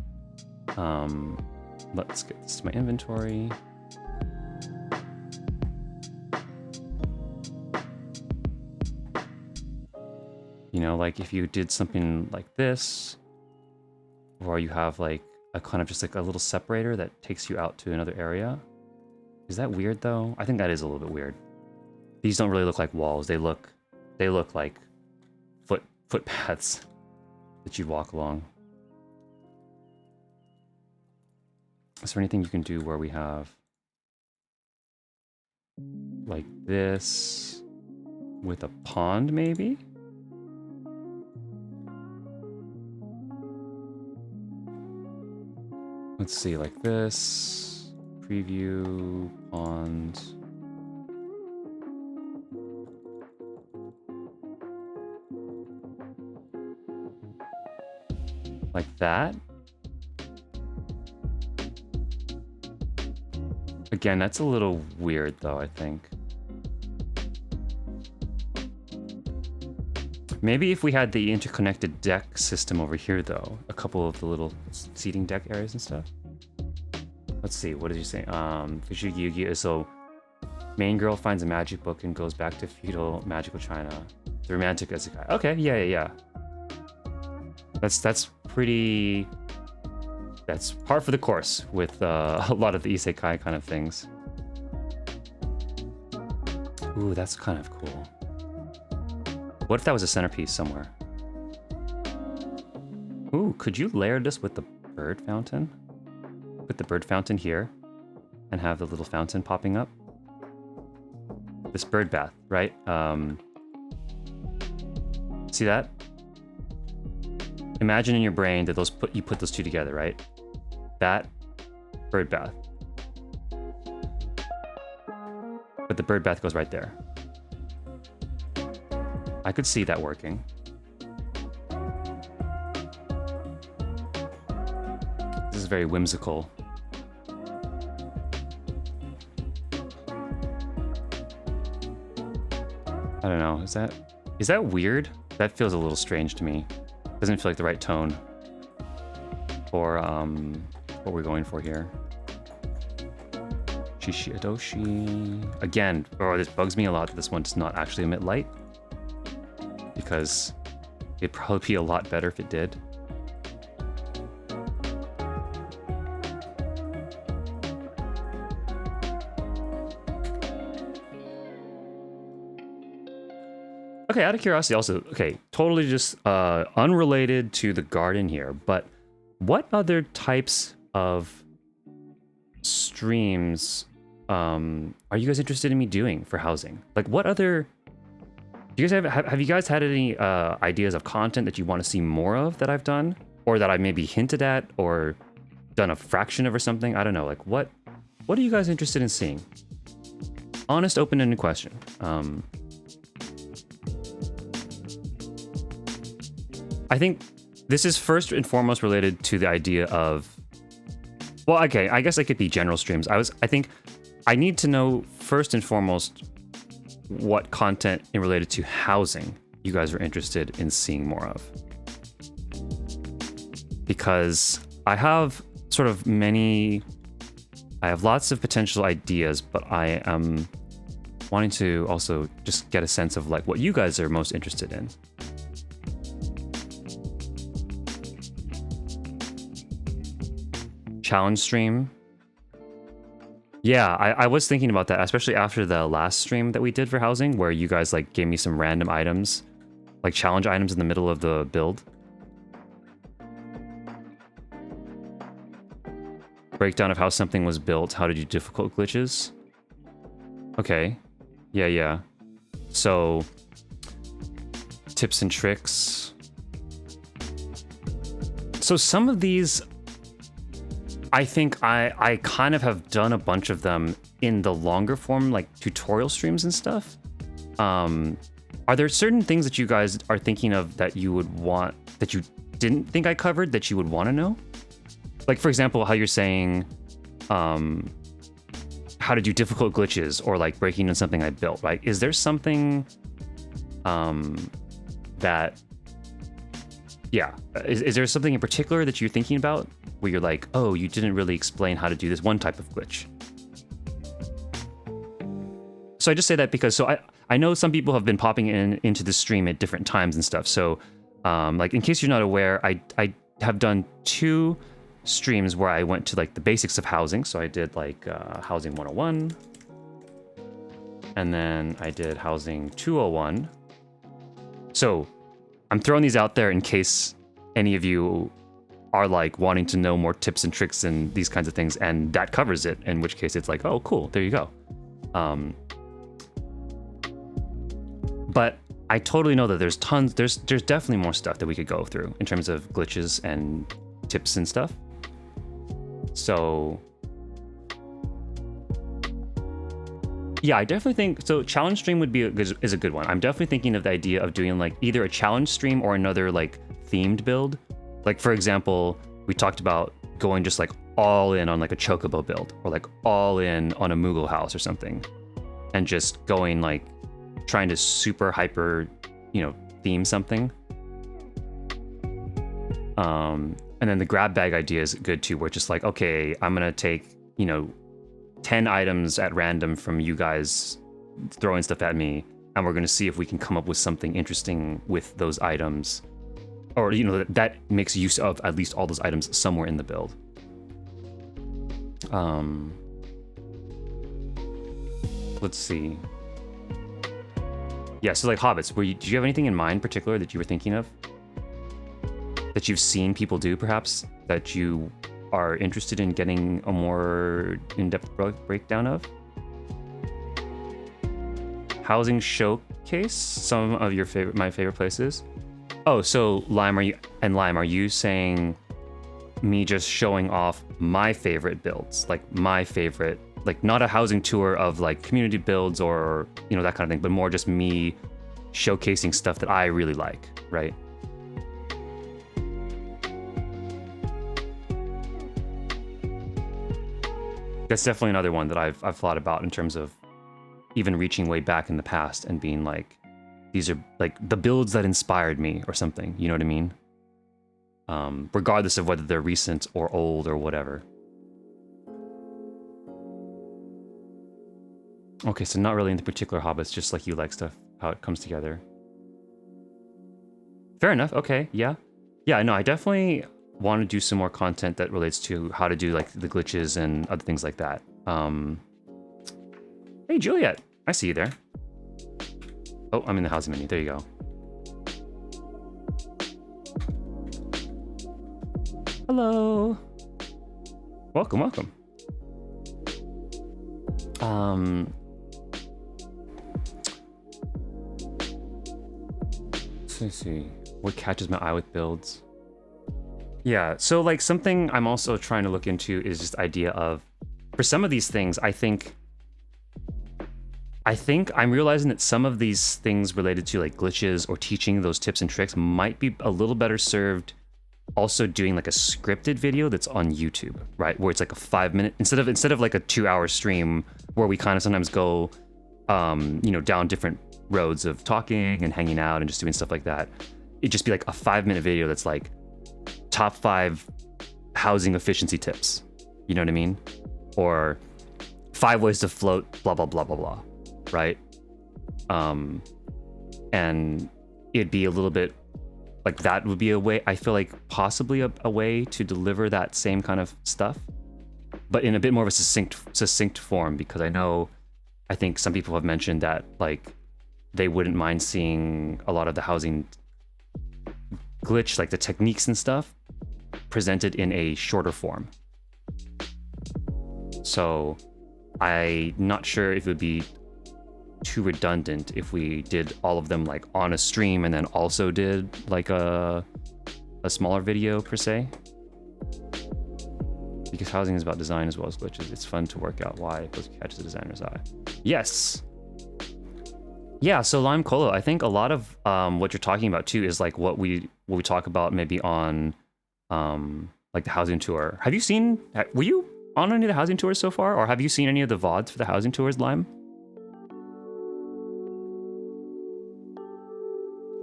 Let's get this to my inventory. You know, like if you did something like this, or you have like a kind of just like a little separator that takes you out to another area. Is that weird though? I think that is a little bit weird. These don't really look like walls. They look like footpaths that you'd walk along. Is there anything you can do where we have like this with a pond maybe? Let's see, like this, preview, pond. Like that. Again, that's a little weird though, I think. Maybe if we had the interconnected deck system over here, though, a couple of the little seating deck areas and stuff. Let's see, what did you say? Fushigi Yugi. So, main girl finds a magic book and goes back to feudal magical China. The romantic isekai. Okay, yeah. That's pretty. That's par for the course with a lot of the isekai kind of things. Ooh, that's kind of cool. What if that was a centerpiece somewhere? Ooh, could you layer this with the bird fountain? Put the bird fountain here and have the little fountain popping up. This bird bath, right? See that? Imagine in your brain that you put those two together, right? That bird bath. But the bird bath goes right there. I could see that working. This is very whimsical. I don't know, is that weird? That feels a little strange to me. Doesn't feel like the right tone for what we're going for here. Shishiadoshi. Again, this bugs me a lot that this one does not actually emit light. Because it'd probably be a lot better if it did. Okay, out of curiosity also, okay, totally just unrelated to the garden here, but what other types of streams are you guys interested in me doing for housing? Like what other... Do you guys have you guys had any ideas of content that you want to see more of that I've done, or that I maybe hinted at, or done a fraction of or something? I don't know. Like what are you guys interested in seeing? Honest, open-ended question. I think this is first and foremost related to the idea of. Well, okay, I guess it could be general streams. I think I need to know first and foremost what content in related to housing you guys are interested in seeing more of. because I have lots of potential ideas, but I am wanting to also just get a sense of like what you guys are most interested in. Challenge stream. Yeah, I was thinking about that, especially after the last stream that we did for housing, where you guys like gave me some random items, like challenge items in the middle of the build. Breakdown of how something was built, how to do difficult glitches. Okay. Yeah. So, tips and tricks. So some of these, I think I kind of have done a bunch of them in the longer form, like tutorial streams and stuff. Are there certain things that you guys are thinking of that you would want, that you didn't think I covered, that you would want to know? Like, for example, how you're saying how to do difficult glitches or like breaking into something I built, right? Is there something that, yeah, is there something in particular that you're thinking about where you're like, oh, you didn't really explain how to do this one type of glitch? So I just say that because, I know some people have been popping into the stream at different times and stuff. So like, in case you're not aware, I have done 2 streams where I went to like the basics of housing. So I did like housing 101, and then I did housing 201. So I'm throwing these out there in case any of you are like wanting to know more tips and tricks and these kinds of things, and that covers it, in which case it's like, oh cool, there you go. But I totally know that there's definitely more stuff that we could go through in terms of glitches and tips and stuff. So yeah, I definitely think so. Challenge stream would be is a good one. I'm definitely thinking of the idea of doing like either a challenge stream or another like themed build. Like for example, we talked about going just like all in on like a chocobo build, or like all in on a Moogle house or something, and just going like trying to super hyper, theme something. And then the grab bag idea is good too, where it's just like, okay, I'm gonna take, 10 items at random from you guys throwing stuff at me, and we're gonna see if we can come up with something interesting with those items, or that makes use of at least all those items somewhere in the build. Let's see. Yeah, so like hobbits, did you have anything in mind in particular that you were thinking of? That you've seen people do, perhaps, that you are interested in getting a more in-depth breakdown of? Housing showcase, some of my favorite places. Oh, so Lime, are you saying me just showing off my favorite builds, like my favorite, like not a housing tour of like community builds or that kind of thing, but more just me showcasing stuff that I really like, right? That's definitely another one that I've thought about in terms of even reaching way back in the past and being like, these are like the builds that inspired me or something, you know what I mean? Regardless of whether they're recent or old or whatever. Okay, so not really into particular hobbits, just like you like stuff, how it comes together. Fair enough, okay, yeah. Yeah, no, I definitely want to do some more content that relates to how to do like the glitches and other things like that. Hey, Juliet, I see you there. Oh, I'm in the housing menu, there you go. Hello. Welcome. Let's see. What catches my eye with builds? Yeah, so like something I'm also trying to look into is just the idea of, for some of these things, I think I'm realizing that some of these things related to like glitches or teaching those tips and tricks might be a little better served also doing like a scripted video that's on YouTube, right? Where it's like a 5-minute, instead of like a 2-hour stream where we kind of sometimes go, down different roads of talking and hanging out and just doing stuff like that. It'd just be like a 5-minute video that's like top 5 housing efficiency tips. You know what I mean? Or 5 ways to float blah blah blah blah blah, right? And it'd be a little bit like that would be a way, I feel like possibly a way to deliver that same kind of stuff, but in a bit more of a succinct form, because I think some people have mentioned that like they wouldn't mind seeing a lot of the housing glitch, like the techniques and stuff, presented in a shorter form. So I'm not sure if it would be too redundant if we did all of them like on a stream and then also did like a smaller video per se. Because housing is about design as well as glitches. It's fun to work out why it catches the designer's eye. Yes. Yeah, so Lime Colo, I think a lot of what you're talking about too is like what we talk about maybe on like the housing tour. Were you on any of the housing tours so far, or have you seen any of the VODs for the housing tours, Lime?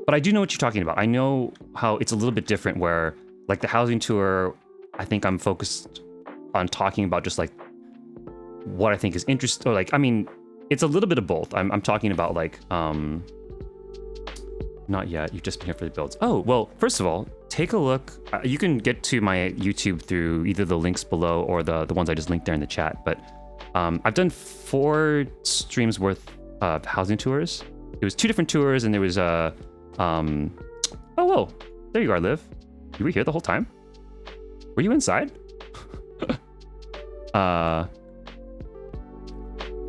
But I do know what you're talking about. I know how it's a little bit different where like the housing tour, I think I'm focused on talking about just like what I think is interesting, or like, I mean, it's a little bit of both. I'm talking about like, not yet, you've just been here for the builds. Oh, well, first of all, take a look. You can get to my YouTube through either the links below or the ones I just linked there in the chat. But I've done 4 streams worth of housing tours. It was 2 different tours, and there was oh, whoa, there you are, Liv. You were here the whole time? Were you inside?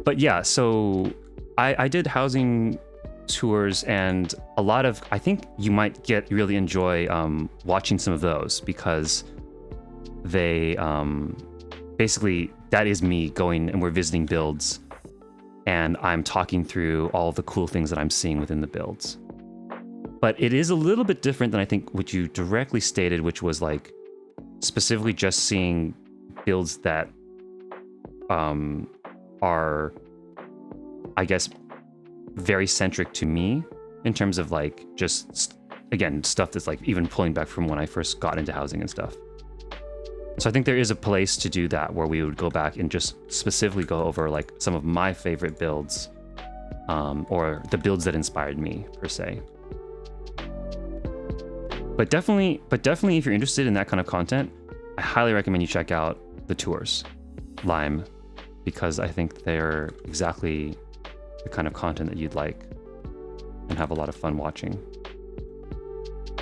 But yeah, so I did housing tours, and a lot of, I think you might really enjoy watching some of those, because they basically, that is me going and we're visiting builds, and I'm talking through all the cool things that I'm seeing within the builds. But it is a little bit different than I think what you directly stated, which was like specifically just seeing builds that are, I guess, very centric to me in terms of like just, again, stuff that's like even pulling back from when I first got into housing and stuff. So I think there is a place to do that where we would go back and just specifically go over like some of my favorite builds, or the builds that inspired me per se. But definitely if you're interested in that kind of content, I highly recommend you check out the tours, Lime, because I think they're exactly the kind of content that you'd like and have a lot of fun watching.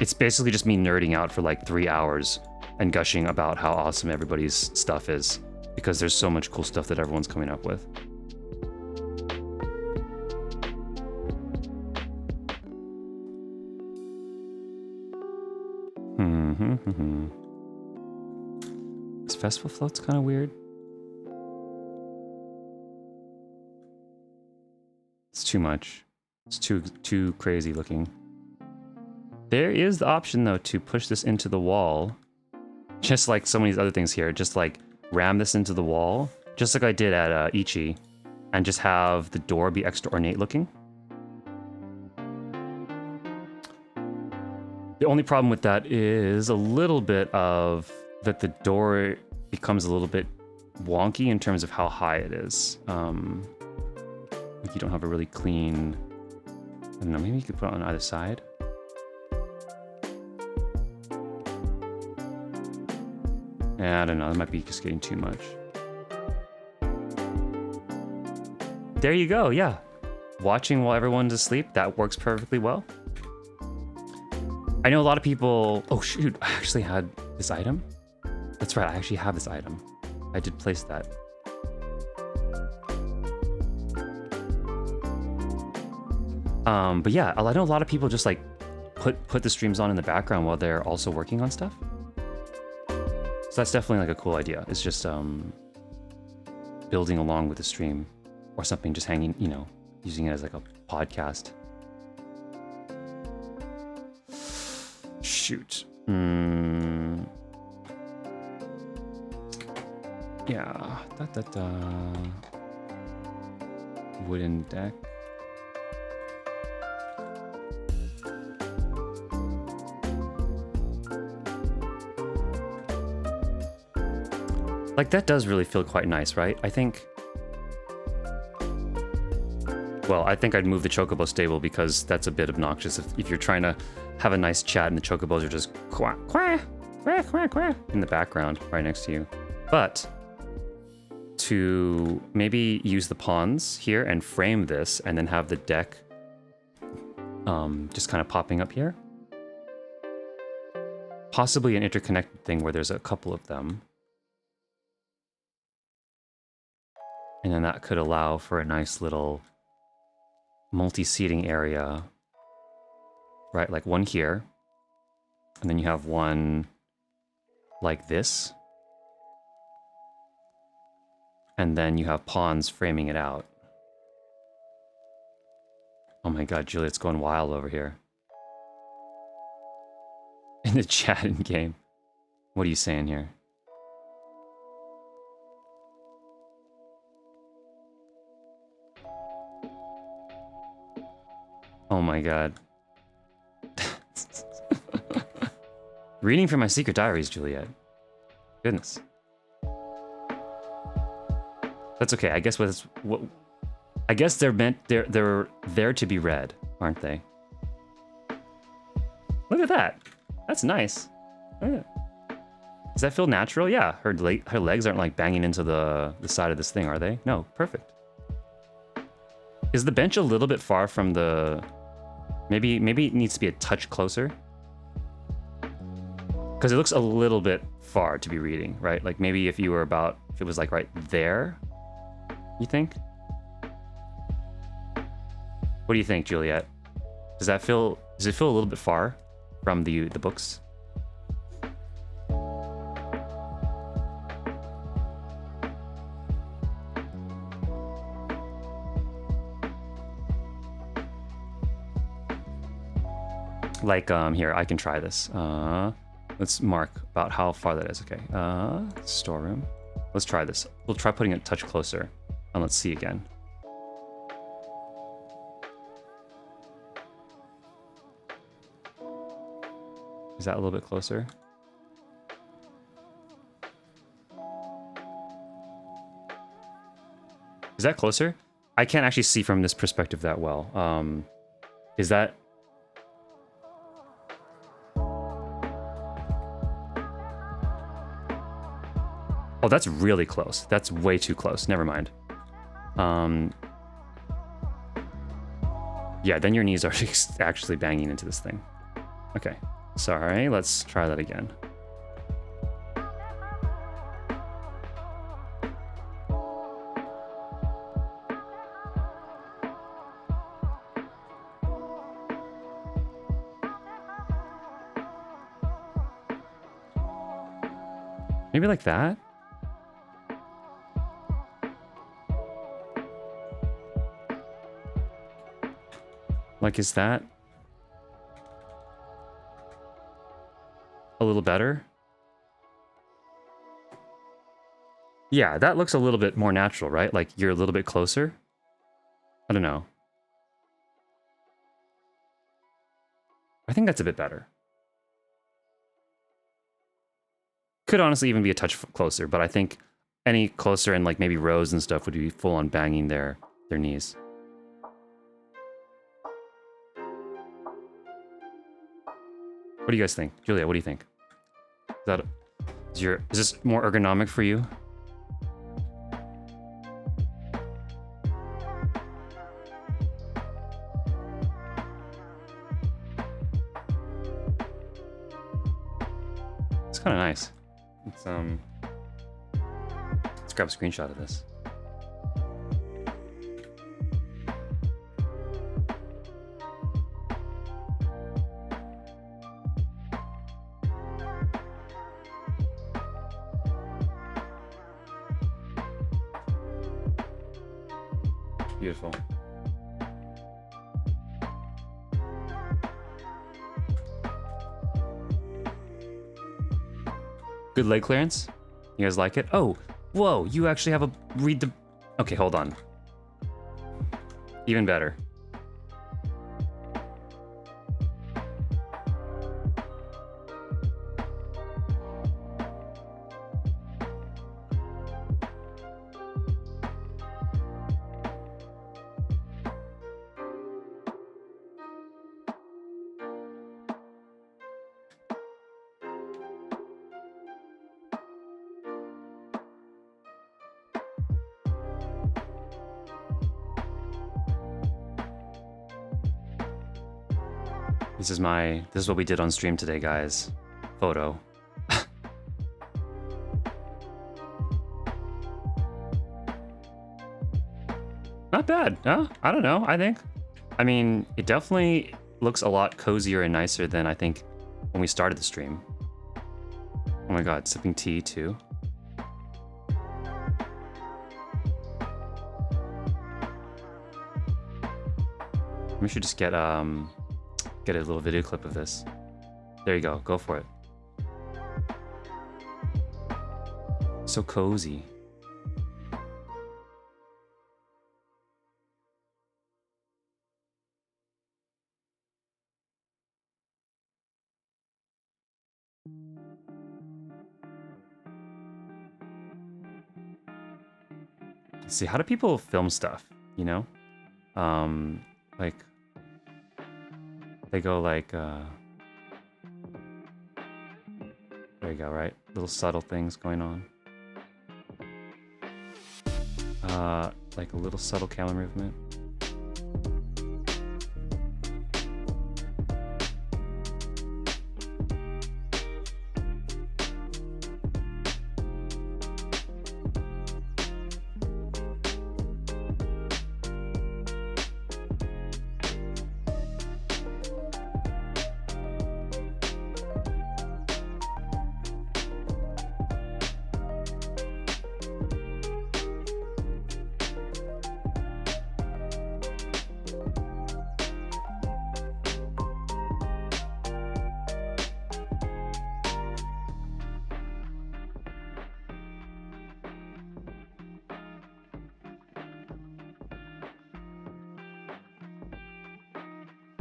It's basically just me nerding out for like 3 hours and gushing about how awesome everybody's stuff is, because there's so much cool stuff that everyone's coming up with. This festival float's kind of weird. It's too much. It's too crazy looking. There is the option though to push this into the wall, just like some of these other things here. Just like ram this into the wall, just like I did at Ichi, and just have the door be extra ornate looking. The only problem with that is a little bit of that the door becomes a little bit wonky in terms of how high it is. Like you don't have a really clean, I don't know, maybe you could put it on either side. Yeah, I don't know, that might be just getting too much. There you go, yeah. Watching while everyone's asleep, that works perfectly well. I know a lot of people, oh shoot, I actually had this item. That's right, I actually have this item. I did place that. But yeah, I know a lot of people just like put the streams on in the background while they're also working on stuff. So that's definitely like a cool idea. It's just building along with the stream or something, just hanging, you know, using it as like a podcast. Shoot. Yeah. Wooden deck. Like, that does really feel quite nice, right? I think... Well, I think I'd move the chocobo stable because that's a bit obnoxious if you're trying to have a nice chat and the chocobos are just quack, quack, quack, quack, quack in the background right next to you. But to maybe use the pawns here and frame this and then have the deck just kind of popping up here. Possibly an interconnected thing where there's a couple of them. And then that could allow for a nice little multi-seating area, right? Like one here, and then you have one like this, and then you have pawns framing it out. Oh my god, Juliet's going wild over here. In the chat in game. What are you saying here? Oh my god. Reading from my secret diaries, Juliet. Goodness. That's okay. I guess what I guess they're there to be read, aren't they? Look at that. That's nice. Does that feel natural? Yeah. Her legs aren't like banging into the side of this thing, are they? No. Perfect. Is the bench a little bit far from the... Maybe it needs to be a touch closer? Because it looks a little bit far to be reading, right? Like maybe if you were about... If it was like right there, you think? What do you think, Juliet? Does it feel a little bit far from the books? Like, here, I can try this. Let's mark about how far that is. Okay, storeroom. Let's try this. We'll try putting it a touch closer, and let's see again. Is that a little bit closer? Is that closer? I can't actually see from this perspective that well. Is that... Oh, that's really close. That's way too close. Never mind. Yeah, then your knees are actually banging into this thing. Okay. Sorry, let's try that again. Maybe like that? Like, is that a little better? Yeah, that looks a little bit more natural, right? Like, you're a little bit closer? I don't know. I think that's a bit better. Could honestly even be a touch closer, but I think any closer and like maybe rows and stuff would be full on banging their knees. What do you guys think? Julia, what do you think? Is this more ergonomic for you? It's kind of nice. Let's grab a screenshot of this. Beautiful. Good leg clearance? You guys like it? Oh, whoa, you actually have a read the... Okay, hold on. Even better. This is what we did on stream today, guys. Photo. Not bad, huh? I don't know, I think. I mean, it definitely looks a lot cozier and nicer than I think when we started the stream. Oh my god, sipping tea too. We should just get a little video clip of this. There you go, go for it. So cozy. Let's see, how do people film stuff, you know? Like, they go like, there you go, right? Little subtle things going on. Like a little subtle camera movement.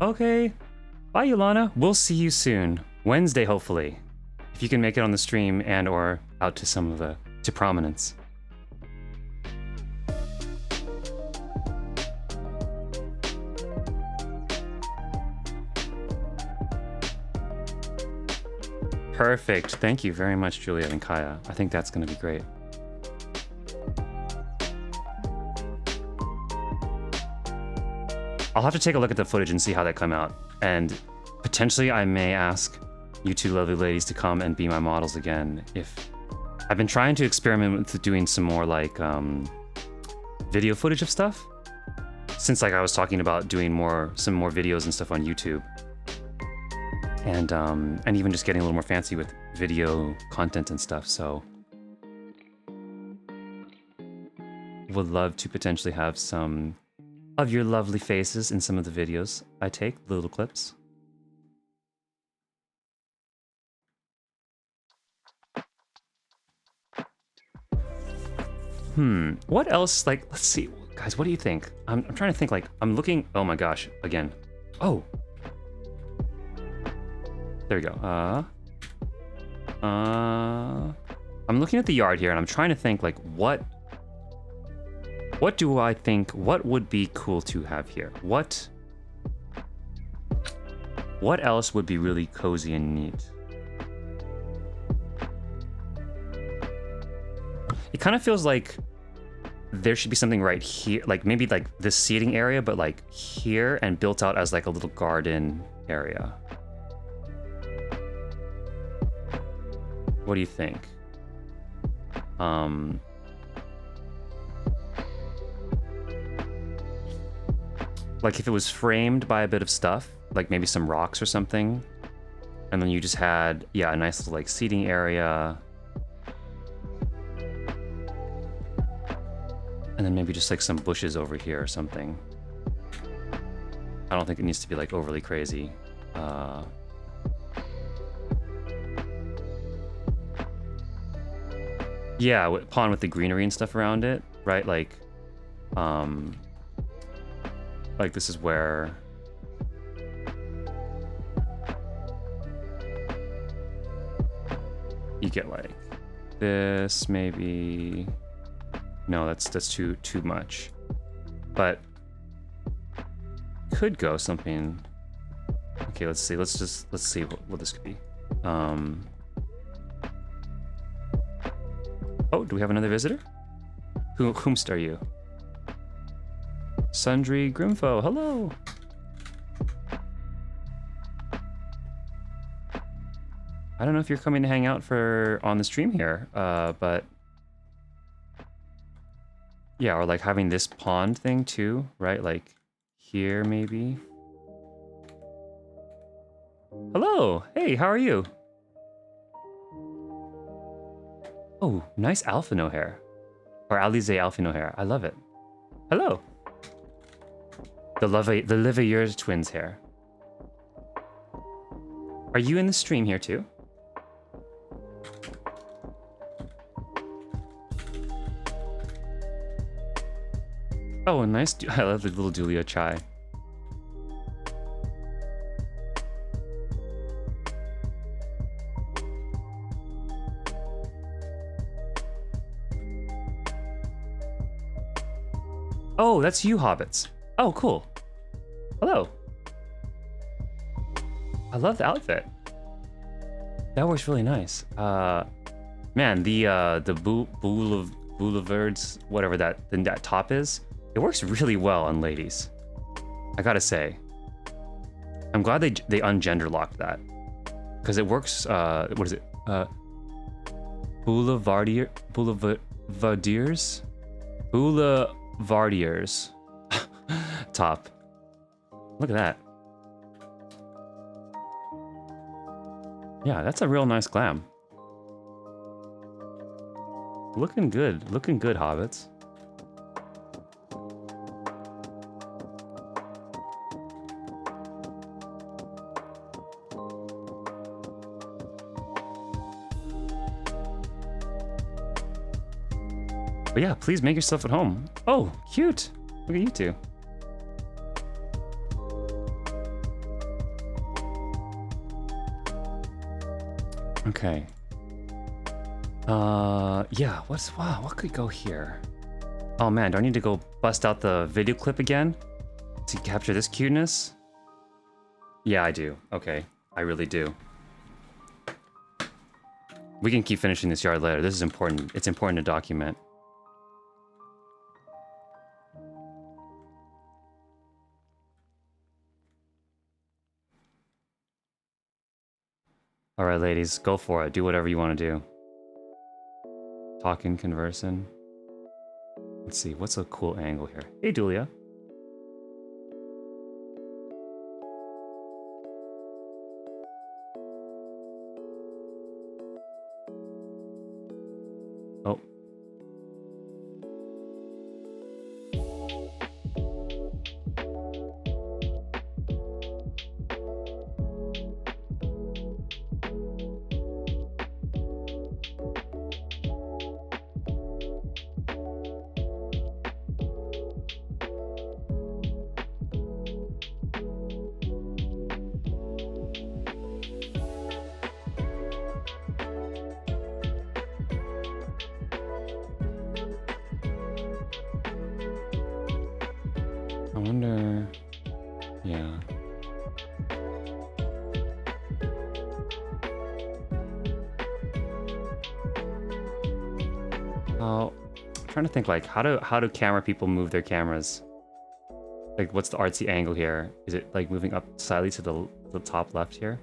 Okay, bye Yolana. We'll see you soon. Wednesday, hopefully. If you can make it on the stream and or out to some of to prominence. Perfect. Thank you very much, Julia and Kaya. I think that's going to be great. I'll have to take a look at the footage and see how that come out. And potentially I may ask you two lovely ladies to come and be my models again. If I've been trying to experiment with doing some more like video footage of stuff. Since like I was talking about doing some more videos and stuff on YouTube. And even just getting a little more fancy with video content and stuff, so would love to potentially have some of your lovely faces in some of the videos I take, little clips. What else? Like, let's see, guys, what do you think? I'm trying to think, like, I'm looking, oh my gosh, again. Oh. There we go. I'm looking at the yard here and I'm trying to think, like, what do I think, what would be cool to have here? What else would be really cozy and neat? It kind of feels like there should be something right here, like maybe like this seating area, but like here and built out as like a little garden area. What do you think? Like if it was framed by a bit of stuff, like maybe some rocks or something, and then you just had, yeah, a nice little like seating area. And then maybe just like some bushes over here or something. I don't think it needs to be like overly crazy. Yeah, pond with the greenery and stuff around it, right? Like this is where you get like this, maybe. No, that's too much. But could go something. Okay, let's see. Let's see what this could be. Oh, do we have another visitor? Whomst are you? Sundry Grimfo, hello. I don't know if you're coming to hang out on the stream here, but yeah, or like having this pond thing too, right? Like here maybe. Hello, hey, how are you? Oh, nice Alphino hair, or Alize Alphino hair. I love it. Hello. The Liviers twins hair. Are you in the stream here too? Oh, nice. I love the little Julia chai. Oh, that's you, hobbits. Oh, cool. Hello. I love the outfit. That works really nice. Man, the boulevards, whatever that top is, it works really well on ladies. I gotta say. I'm glad they ungender locked that, because it works. What is it? Boulevardiers top. Look at that. Yeah, that's a real nice glam. Looking good, hobbits. But yeah, please make yourself at home. Oh, cute. Look at you two. Okay. Yeah, what could go here? Oh man, do I need to go bust out the video clip again to capture this cuteness? Yeah, I do. Okay, I really do. We can keep finishing this yard later. This is important. It's important to document. All right, ladies, go for it. Do whatever you want to do. Talking, conversing. Let's see, what's a cool angle here? Hey, Julia. Oh. I wonder... Yeah. Oh, I'm trying to think, like, how do camera people move their cameras? Like, what's the artsy angle here? Is it like moving up slightly to the top left here?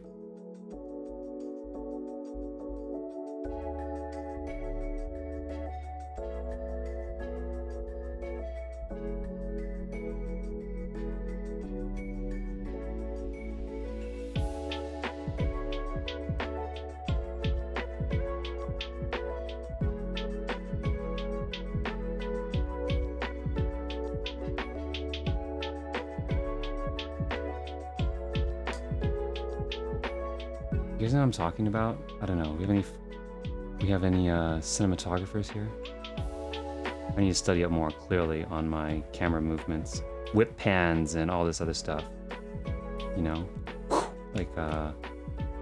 You guys know what I'm talking about? I don't know. We have any cinematographers here? I need to study up more clearly on my camera movements, whip pans, and all this other stuff. You know, like how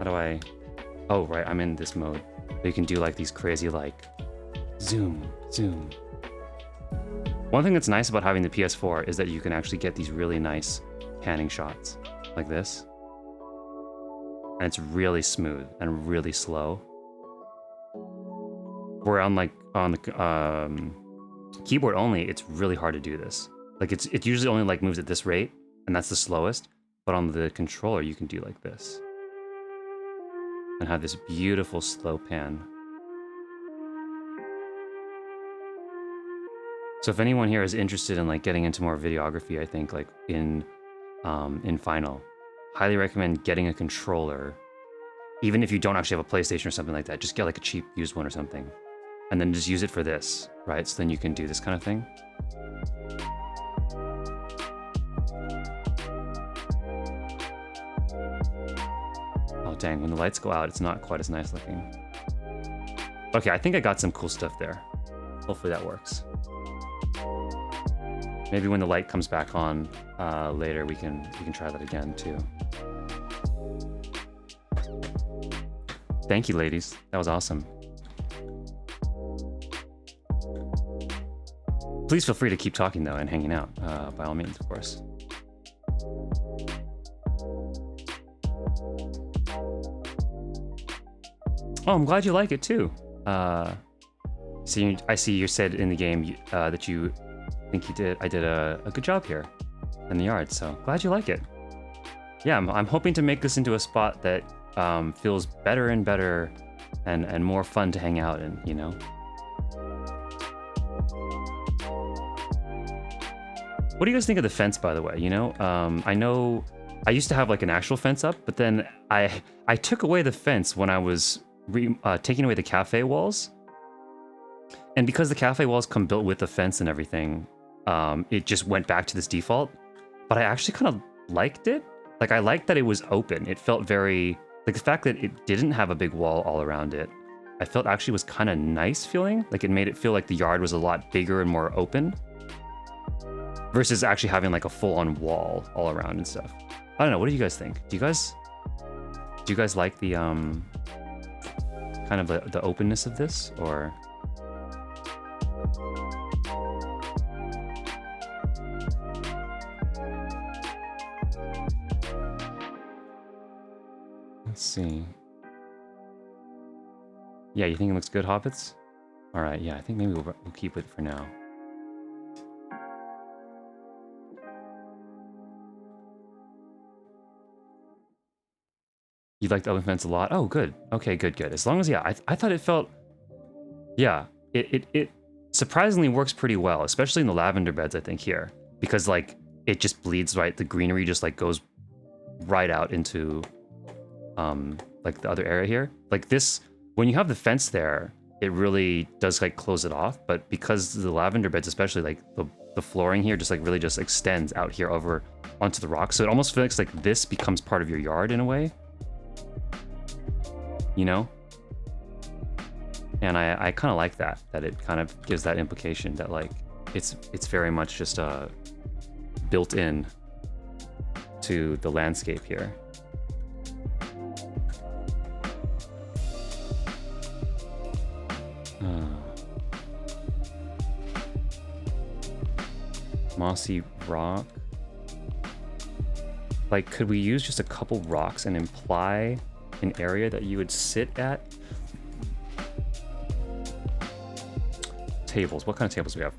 do I? Oh, right, I'm in this mode. So you can do like these crazy like zoom, zoom. One thing that's nice about having the PS4 is that you can actually get these really nice panning shots like this. And it's really smooth and really slow. Where on the keyboard only, it's really hard to do this. Like it usually only like moves at this rate, and that's the slowest. But on the controller, you can do like this. and have this beautiful slow pan. So if anyone here is interested in like getting into more videography, I think like in Final, highly recommend getting a controller. Even if you don't actually have a PlayStation or something like that, just get like a cheap used one or something. And then just use it for this, right? So then you can do this kind of thing. Oh dang, when the lights go out, it's not quite as nice looking. Okay, I think I got some cool stuff there. Hopefully that works. Maybe when the light comes back on later, we can try that again too. Thank you, ladies. That was awesome. Please feel free to keep talking though and hanging out, by all means, of course. Oh, I'm glad you like it too. I see you said in the game that you think I did a good job here in the yard, so glad you like it. Yeah, I'm hoping to make this into a spot that feels better and better and more fun to hang out in, you know? What do you guys think of the fence, by the way? You know, I know I used to have like an actual fence up, but then I took away the fence when I was taking away the cafe walls. And because the cafe walls come built with the fence and everything, it just went back to this default. But I actually kind of liked it. Like, I liked that it was open. It felt very... Like, the fact that it didn't have a big wall all around it, I felt actually was kind of nice feeling. Like, it made it feel like the yard was a lot bigger and more open. Versus actually having, like, a full-on wall all around and stuff. I don't know, what do you guys think? Do you guys like the, kind of the openness of this, or... Let's see. Yeah, you think it looks good, Hobbits? All right, yeah, I think maybe we'll keep it for now. You liked the open fence a lot? Oh, good. Okay, good. As long as, yeah, I thought it felt... Yeah, it surprisingly works pretty well, especially in the lavender beds, I think, here. Because, like, it just bleeds, right? The greenery just, like, goes right out into... like the other area here. Like this, when you have the fence there, it really does like close it off, but because the lavender beds, especially like the flooring here just like really just extends out here over onto the rocks. So it almost feels like this becomes part of your yard in a way, you know? And I kind of like that it kind of gives that implication that like it's very much just built in to the landscape here. Mossy rock. Like, could we use just a couple rocks and imply an area that you would sit at? Tables. What kind of tables do we have?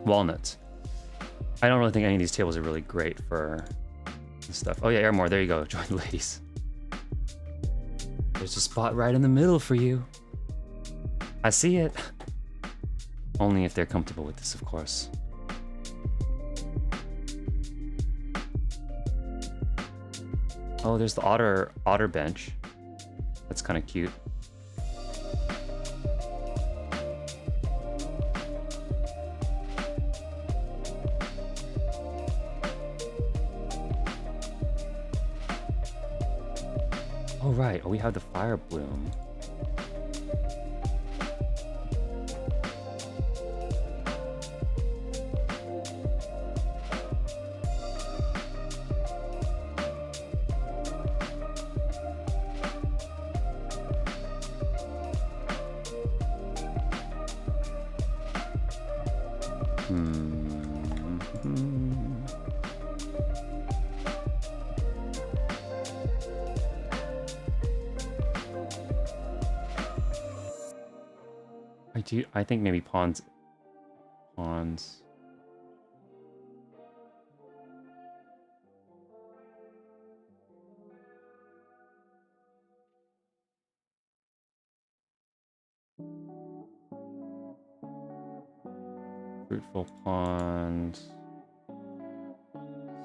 Walnuts. I don't really think any of these tables are really great for this stuff. Oh yeah, Airmore, there you go. Join the ladies. There's a spot right in the middle for you. I see it. Only if they're comfortable with this, of course. Oh, there's the otter bench. That's kind of cute. Oh, right. Oh, we have the fire bloom. I think maybe pawns. Fruitful pond.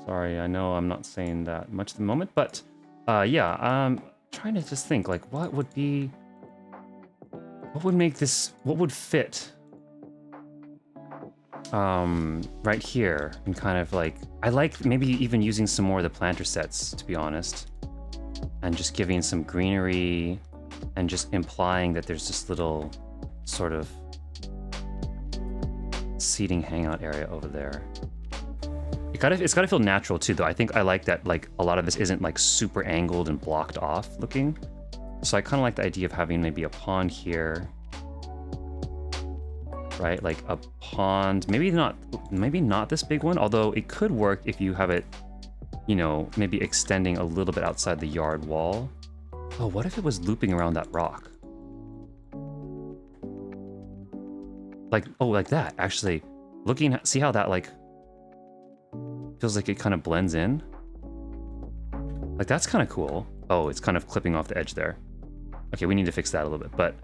Sorry, I know I'm not saying that much at the moment, but yeah, trying to just think like what would make this, what would fit right here, and kind of like, I like maybe even using some more of the planter sets, to be honest, and just giving some greenery and just implying that there's this little sort of seating hangout area over there. It's gotta feel natural too, though. I think I like that, like, a lot of this isn't like super angled and blocked off looking. So I kind of like the idea of having maybe a pond here, right? Like a pond, maybe not this big one, although it could work if you have it, you know, maybe extending a little bit outside the yard wall. Oh, what if it was looping around that rock? Like, oh, like that, actually. See how that, like, feels like it kind of blends in? Like, that's kind of cool. Oh, it's kind of clipping off the edge there. Okay, we need to fix that a little bit, but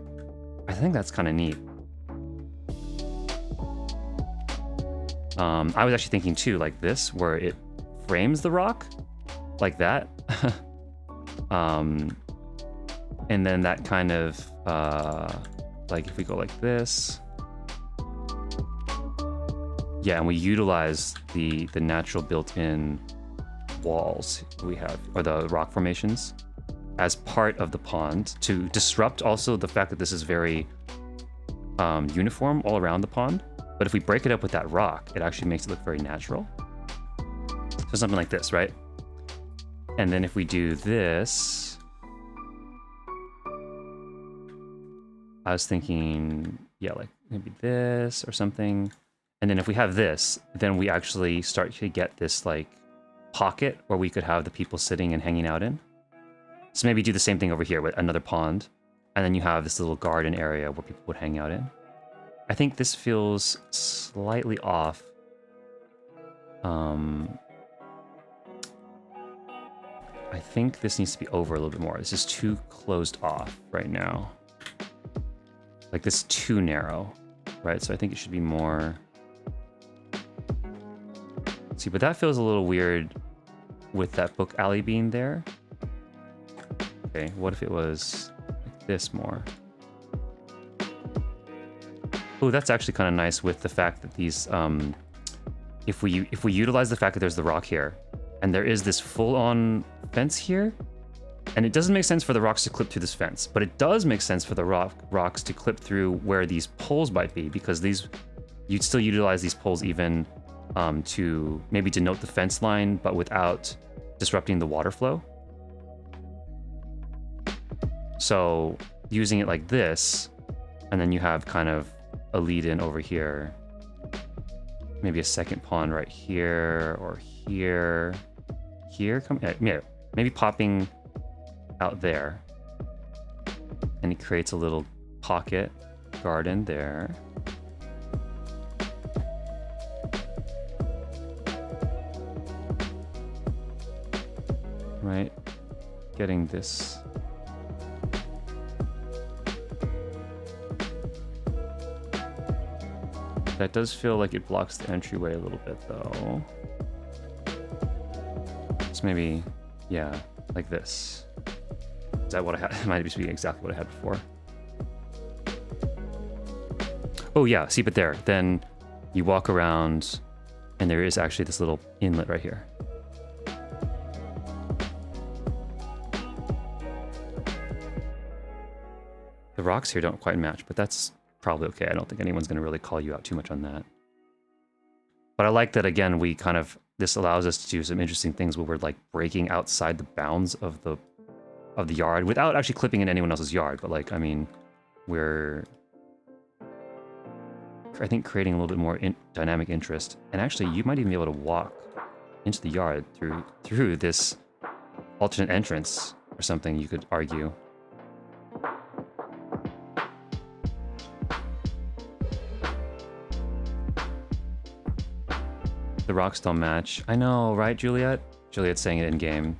I think that's kind of neat. I was actually thinking too, like this, where it frames the rock, like that. And then that kind of, like if we go like this. Yeah, and we utilize the natural built-in walls we have, or the rock formations, as part of the pond to disrupt also the fact that this is very uniform all around the pond. But if we break it up with that rock, it actually makes it look very natural. So something like this, right? And then if we do this, I was thinking, yeah, like maybe this or something. And then if we have this, then we actually start to get this like pocket where we could have the people sitting and hanging out in. So maybe do the same thing over here with another pond. And then you have this little garden area where people would hang out in. I think this feels slightly off. I think this needs to be over a little bit more. This is too closed off right now. Like this is too narrow, right? So I think it should be more. See, but that feels a little weird with that book alley being there. Okay, what if it was like this more? Oh, that's actually kind of nice with the fact that these, if we utilize the fact that there's the rock here, and there is this full-on fence here, and it doesn't make sense for the rocks to clip through this fence, but it does make sense for the rocks to clip through where these poles might be, because you'd still utilize these poles even to maybe denote the fence line, but without disrupting the water flow. So using it like this, and then you have kind of a lead in over here, maybe a second pond right here or here, yeah, maybe popping out there, and it creates a little pocket garden there. Right, getting this. That does feel like it blocks the entryway a little bit, though. So maybe, yeah, like this. Is that what I had? It might be exactly what I had before. Oh yeah, see, but there. Then you walk around, and there is actually this little inlet right here. The rocks here don't quite match, but that's probably okay. I don't think anyone's going to really call you out too much on that. But I like that, again, this allows us to do some interesting things where we're like breaking outside the bounds of the yard without actually clipping in anyone else's yard. But like, I mean, we're, I think, creating a little bit more dynamic interest. And actually, you might even be able to walk into the yard through this alternate entrance or something, you could argue. The rocks don't match. I know, right, Juliet? Juliet's saying it in game.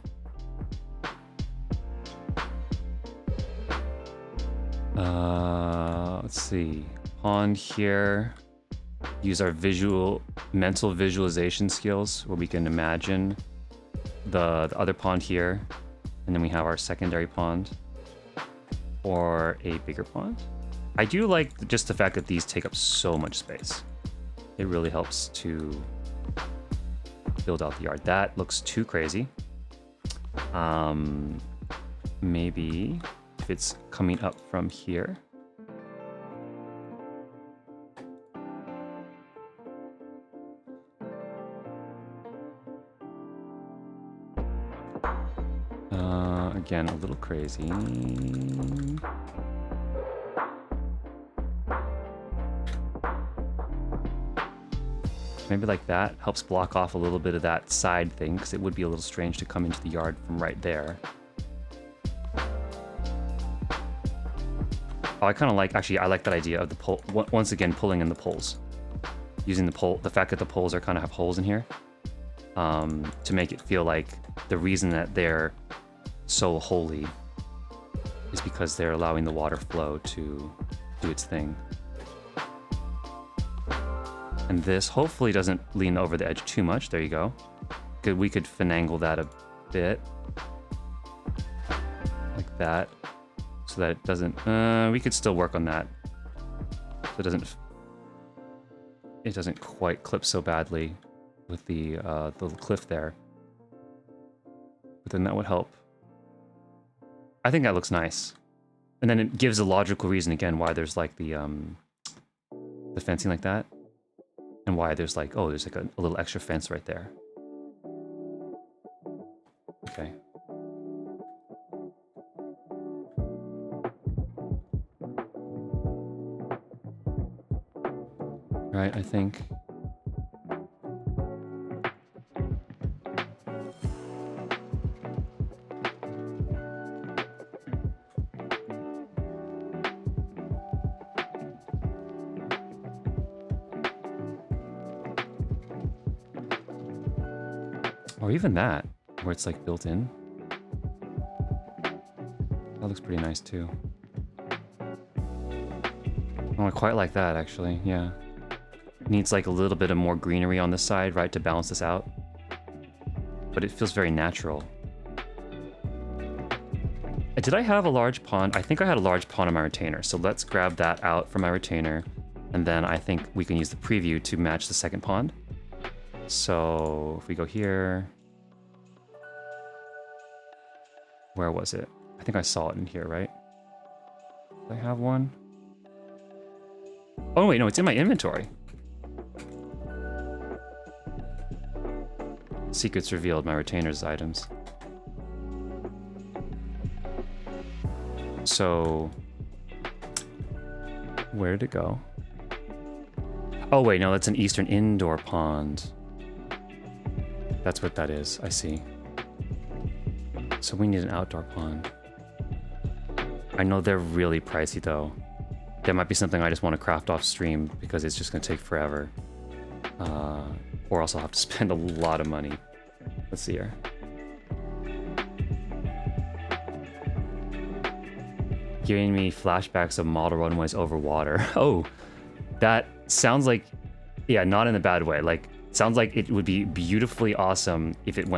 Let's see. Pond here. use our mental visualization skills where we can imagine the other pond here, and then we have our secondary pond or a bigger pond. I do like just the fact that these take up so much space. It really helps to build out the yard. That looks too crazy. Maybe if it's coming up from here. Again, a little crazy. Maybe like that helps block off a little bit of that side thing, because it would be a little strange to come into the yard from right there. Oh, I kind of like, actually, I like that idea of the pole, once again, pulling in the poles. Using the fact that the poles are kind of have holes in here, to make it feel like the reason that they're so holy is because they're allowing the water flow to do its thing. And this hopefully doesn't lean over the edge too much. There you go. We could finagle that a bit. Like that. So that it doesn't... we could still work on that. So it doesn't quite clip so badly with the little cliff there. But then that would help. I think that looks nice. And then it gives a logical reason again why there's like the fencing like that. And why there's like, oh, there's like a little extra fence right there. Okay. Right, I think. Or even that, where it's like built in. That looks pretty nice too. Oh, I quite like that actually, yeah. Needs like a little bit of more greenery on this side, right, to balance this out. But it feels very natural. Did I have a large pond? I think I had a large pond on my retainer, so let's grab that out from my retainer. And then I think we can use the preview to match the second pond. So if we go here, where was it? I think I saw it in here, right? Do I have one? Oh wait, no, it's in my inventory. Secrets revealed, my retainer's items. So, where did it go? Oh wait, no, that's an eastern indoor pond. That's what that is, I see. So we need an outdoor pond. I know they're really pricey though. That might be something I just want to craft off stream because it's just going to take forever. Or else I'll have to spend a lot of money. Let's see here. Giving me flashbacks of model runways over water. Oh, that sounds like, yeah, not in a bad way. Like, sounds like it would be beautifully awesome if it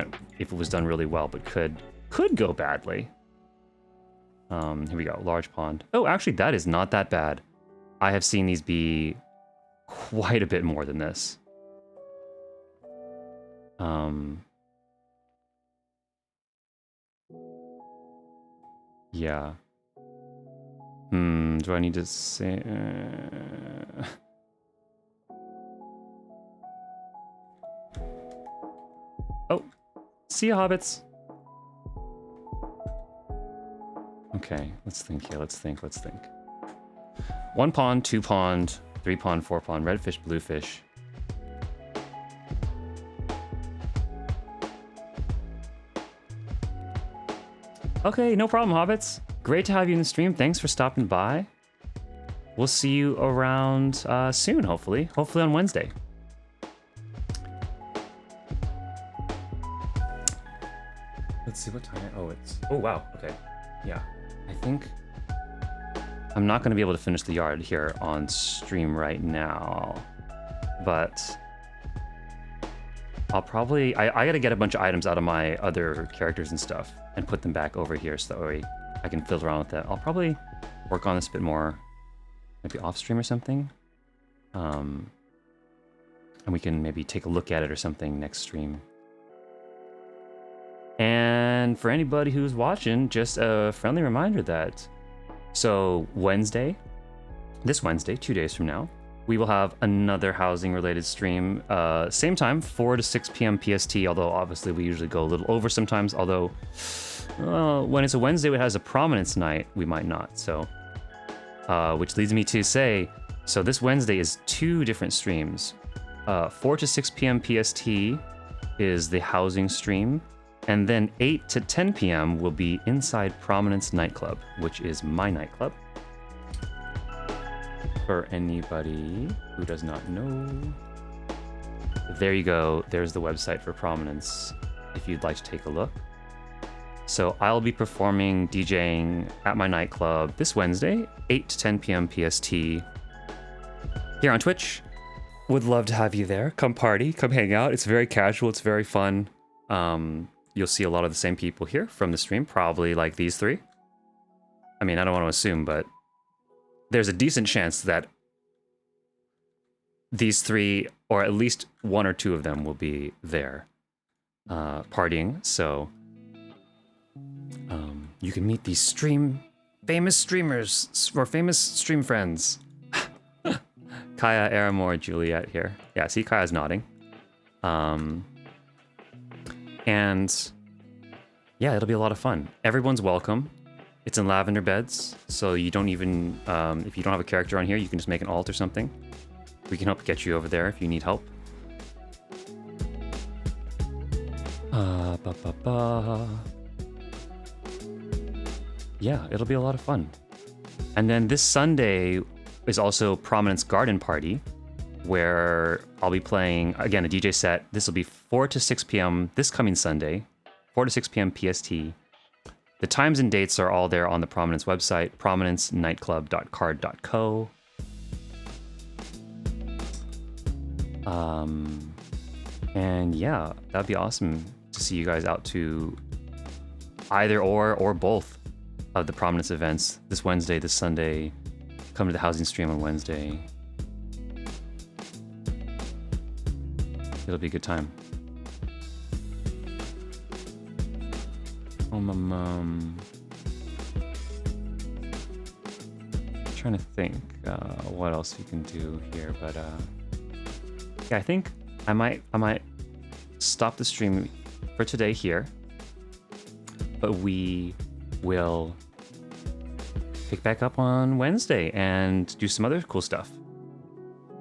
was done really well, but could go badly. Here we go, large pond. Oh, actually, that is not that bad. I have seen these be quite a bit more than this. Yeah. Do I need to say... Oh, see ya, hobbits. Okay, let's think here, let's think. 1 pond, 2 pond, 3 pond, 4 pond, red fish, blue fish. Okay, no problem, hobbits. Great to have you in the stream. Thanks for stopping by. We'll see you around soon, hopefully. Hopefully on Wednesday. Let's see what time. Oh, it's... Oh, wow. Okay. Yeah. I think... I'm not going to be able to finish the yard here on stream right now. but I'll probably... I gotta get a bunch of items out of my other characters and stuff and put them back over here so that way I can fiddle around with that. I'll probably work on this a bit more, maybe off stream or something. And we can maybe take a look at it or something next stream. And for anybody who's watching, just a friendly reminder that, so Wednesday, this Wednesday, 2 days from now, we will have another housing related stream, same time, 4 to 6 p.m. PST, although obviously we usually go a little over sometimes, although when it's a Wednesday that has a prominence night, we might not, so, which leads me to say, so this Wednesday is 2 different streams. 4 to 6 p.m. PST is the housing stream, and then 8 to 10 p.m. will be Inside Prominence Nightclub, which is my nightclub. For anybody who does not know, there you go. There's the website for Prominence, if you'd like to take a look. So I'll be performing, DJing at my nightclub this Wednesday, 8 to 10 p.m. PST, here on Twitch. Would love to have you there. Come party, come hang out. It's very casual, it's very fun. You'll see a lot of the same people here from the stream, probably like these 3. I mean, I don't want to assume, but there's a decent chance that these 3, or at least 1 or 2 of them, will be there partying. So you can meet these famous streamers or famous stream friends. Kaya, Aramore, Juliet here. Yeah, see, Kaya's nodding. And yeah, it'll be a lot of fun. Everyone's welcome. It's in lavender beds, so you don't even, if you don't have a character on here, you can just make an alt or something. We can help get you over there if you need help. Yeah, it'll be a lot of fun. And then this Sunday is also Prominence Garden Party, where I'll be playing, again, a DJ set. This will be 4 to 6 p.m. this coming Sunday, 4 to 6 p.m. PST. The times and dates are all there on the Prominence website, prominencenightclub.card.co. And yeah, that'd be awesome to see you guys out to either or both of the Prominence events this Wednesday, this Sunday. Come to the housing stream on Wednesday. It'll be a good time. Trying to think what else we can do here, but yeah, I think I might stop the stream for today here, but we will pick back up on Wednesday and do some other cool stuff,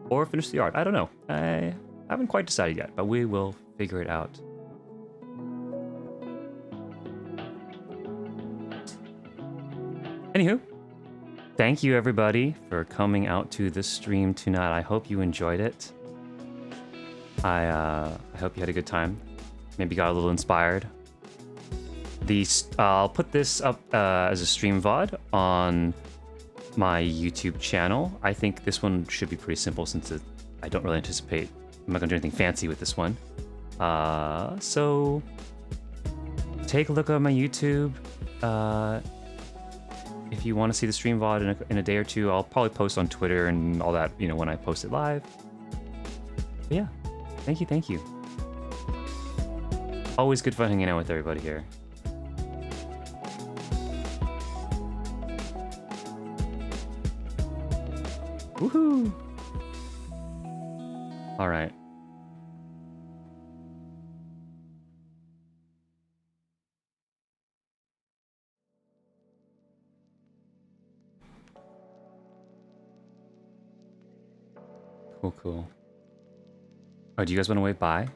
or finish the art. I don't know. I haven't quite decided yet, but we will figure it out. Anywho, thank you everybody for coming out to this stream tonight. I hope you enjoyed it. I hope you had a good time. Maybe got a little inspired. I'll put this up as a stream VOD on my YouTube channel. I think this one should be pretty simple since I don't really anticipate I'm not gonna do anything fancy with this one. So take a look at my YouTube. If you want to see the stream VOD in a day or two, I'll probably post on Twitter and all that, you know, when I post it live. But yeah, thank you. Always good fun hanging out with everybody here. Woohoo! All right. Cool. Oh, do you guys want to wave bye?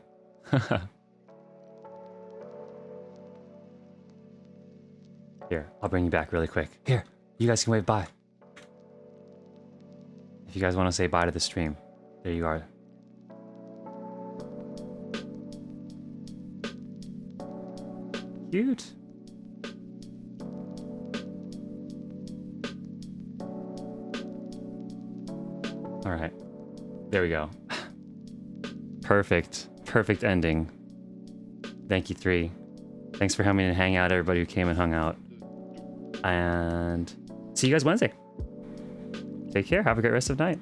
Here, I'll bring you back really quick. Here, you guys can wave bye. If you guys want to say bye to the stream, there you are. Cute. All right, there we go. Perfect. Perfect ending. Thank you, 3. Thanks for coming and hang out, everybody who came and hung out. And see you guys Wednesday. Take care. Have a great rest of the night.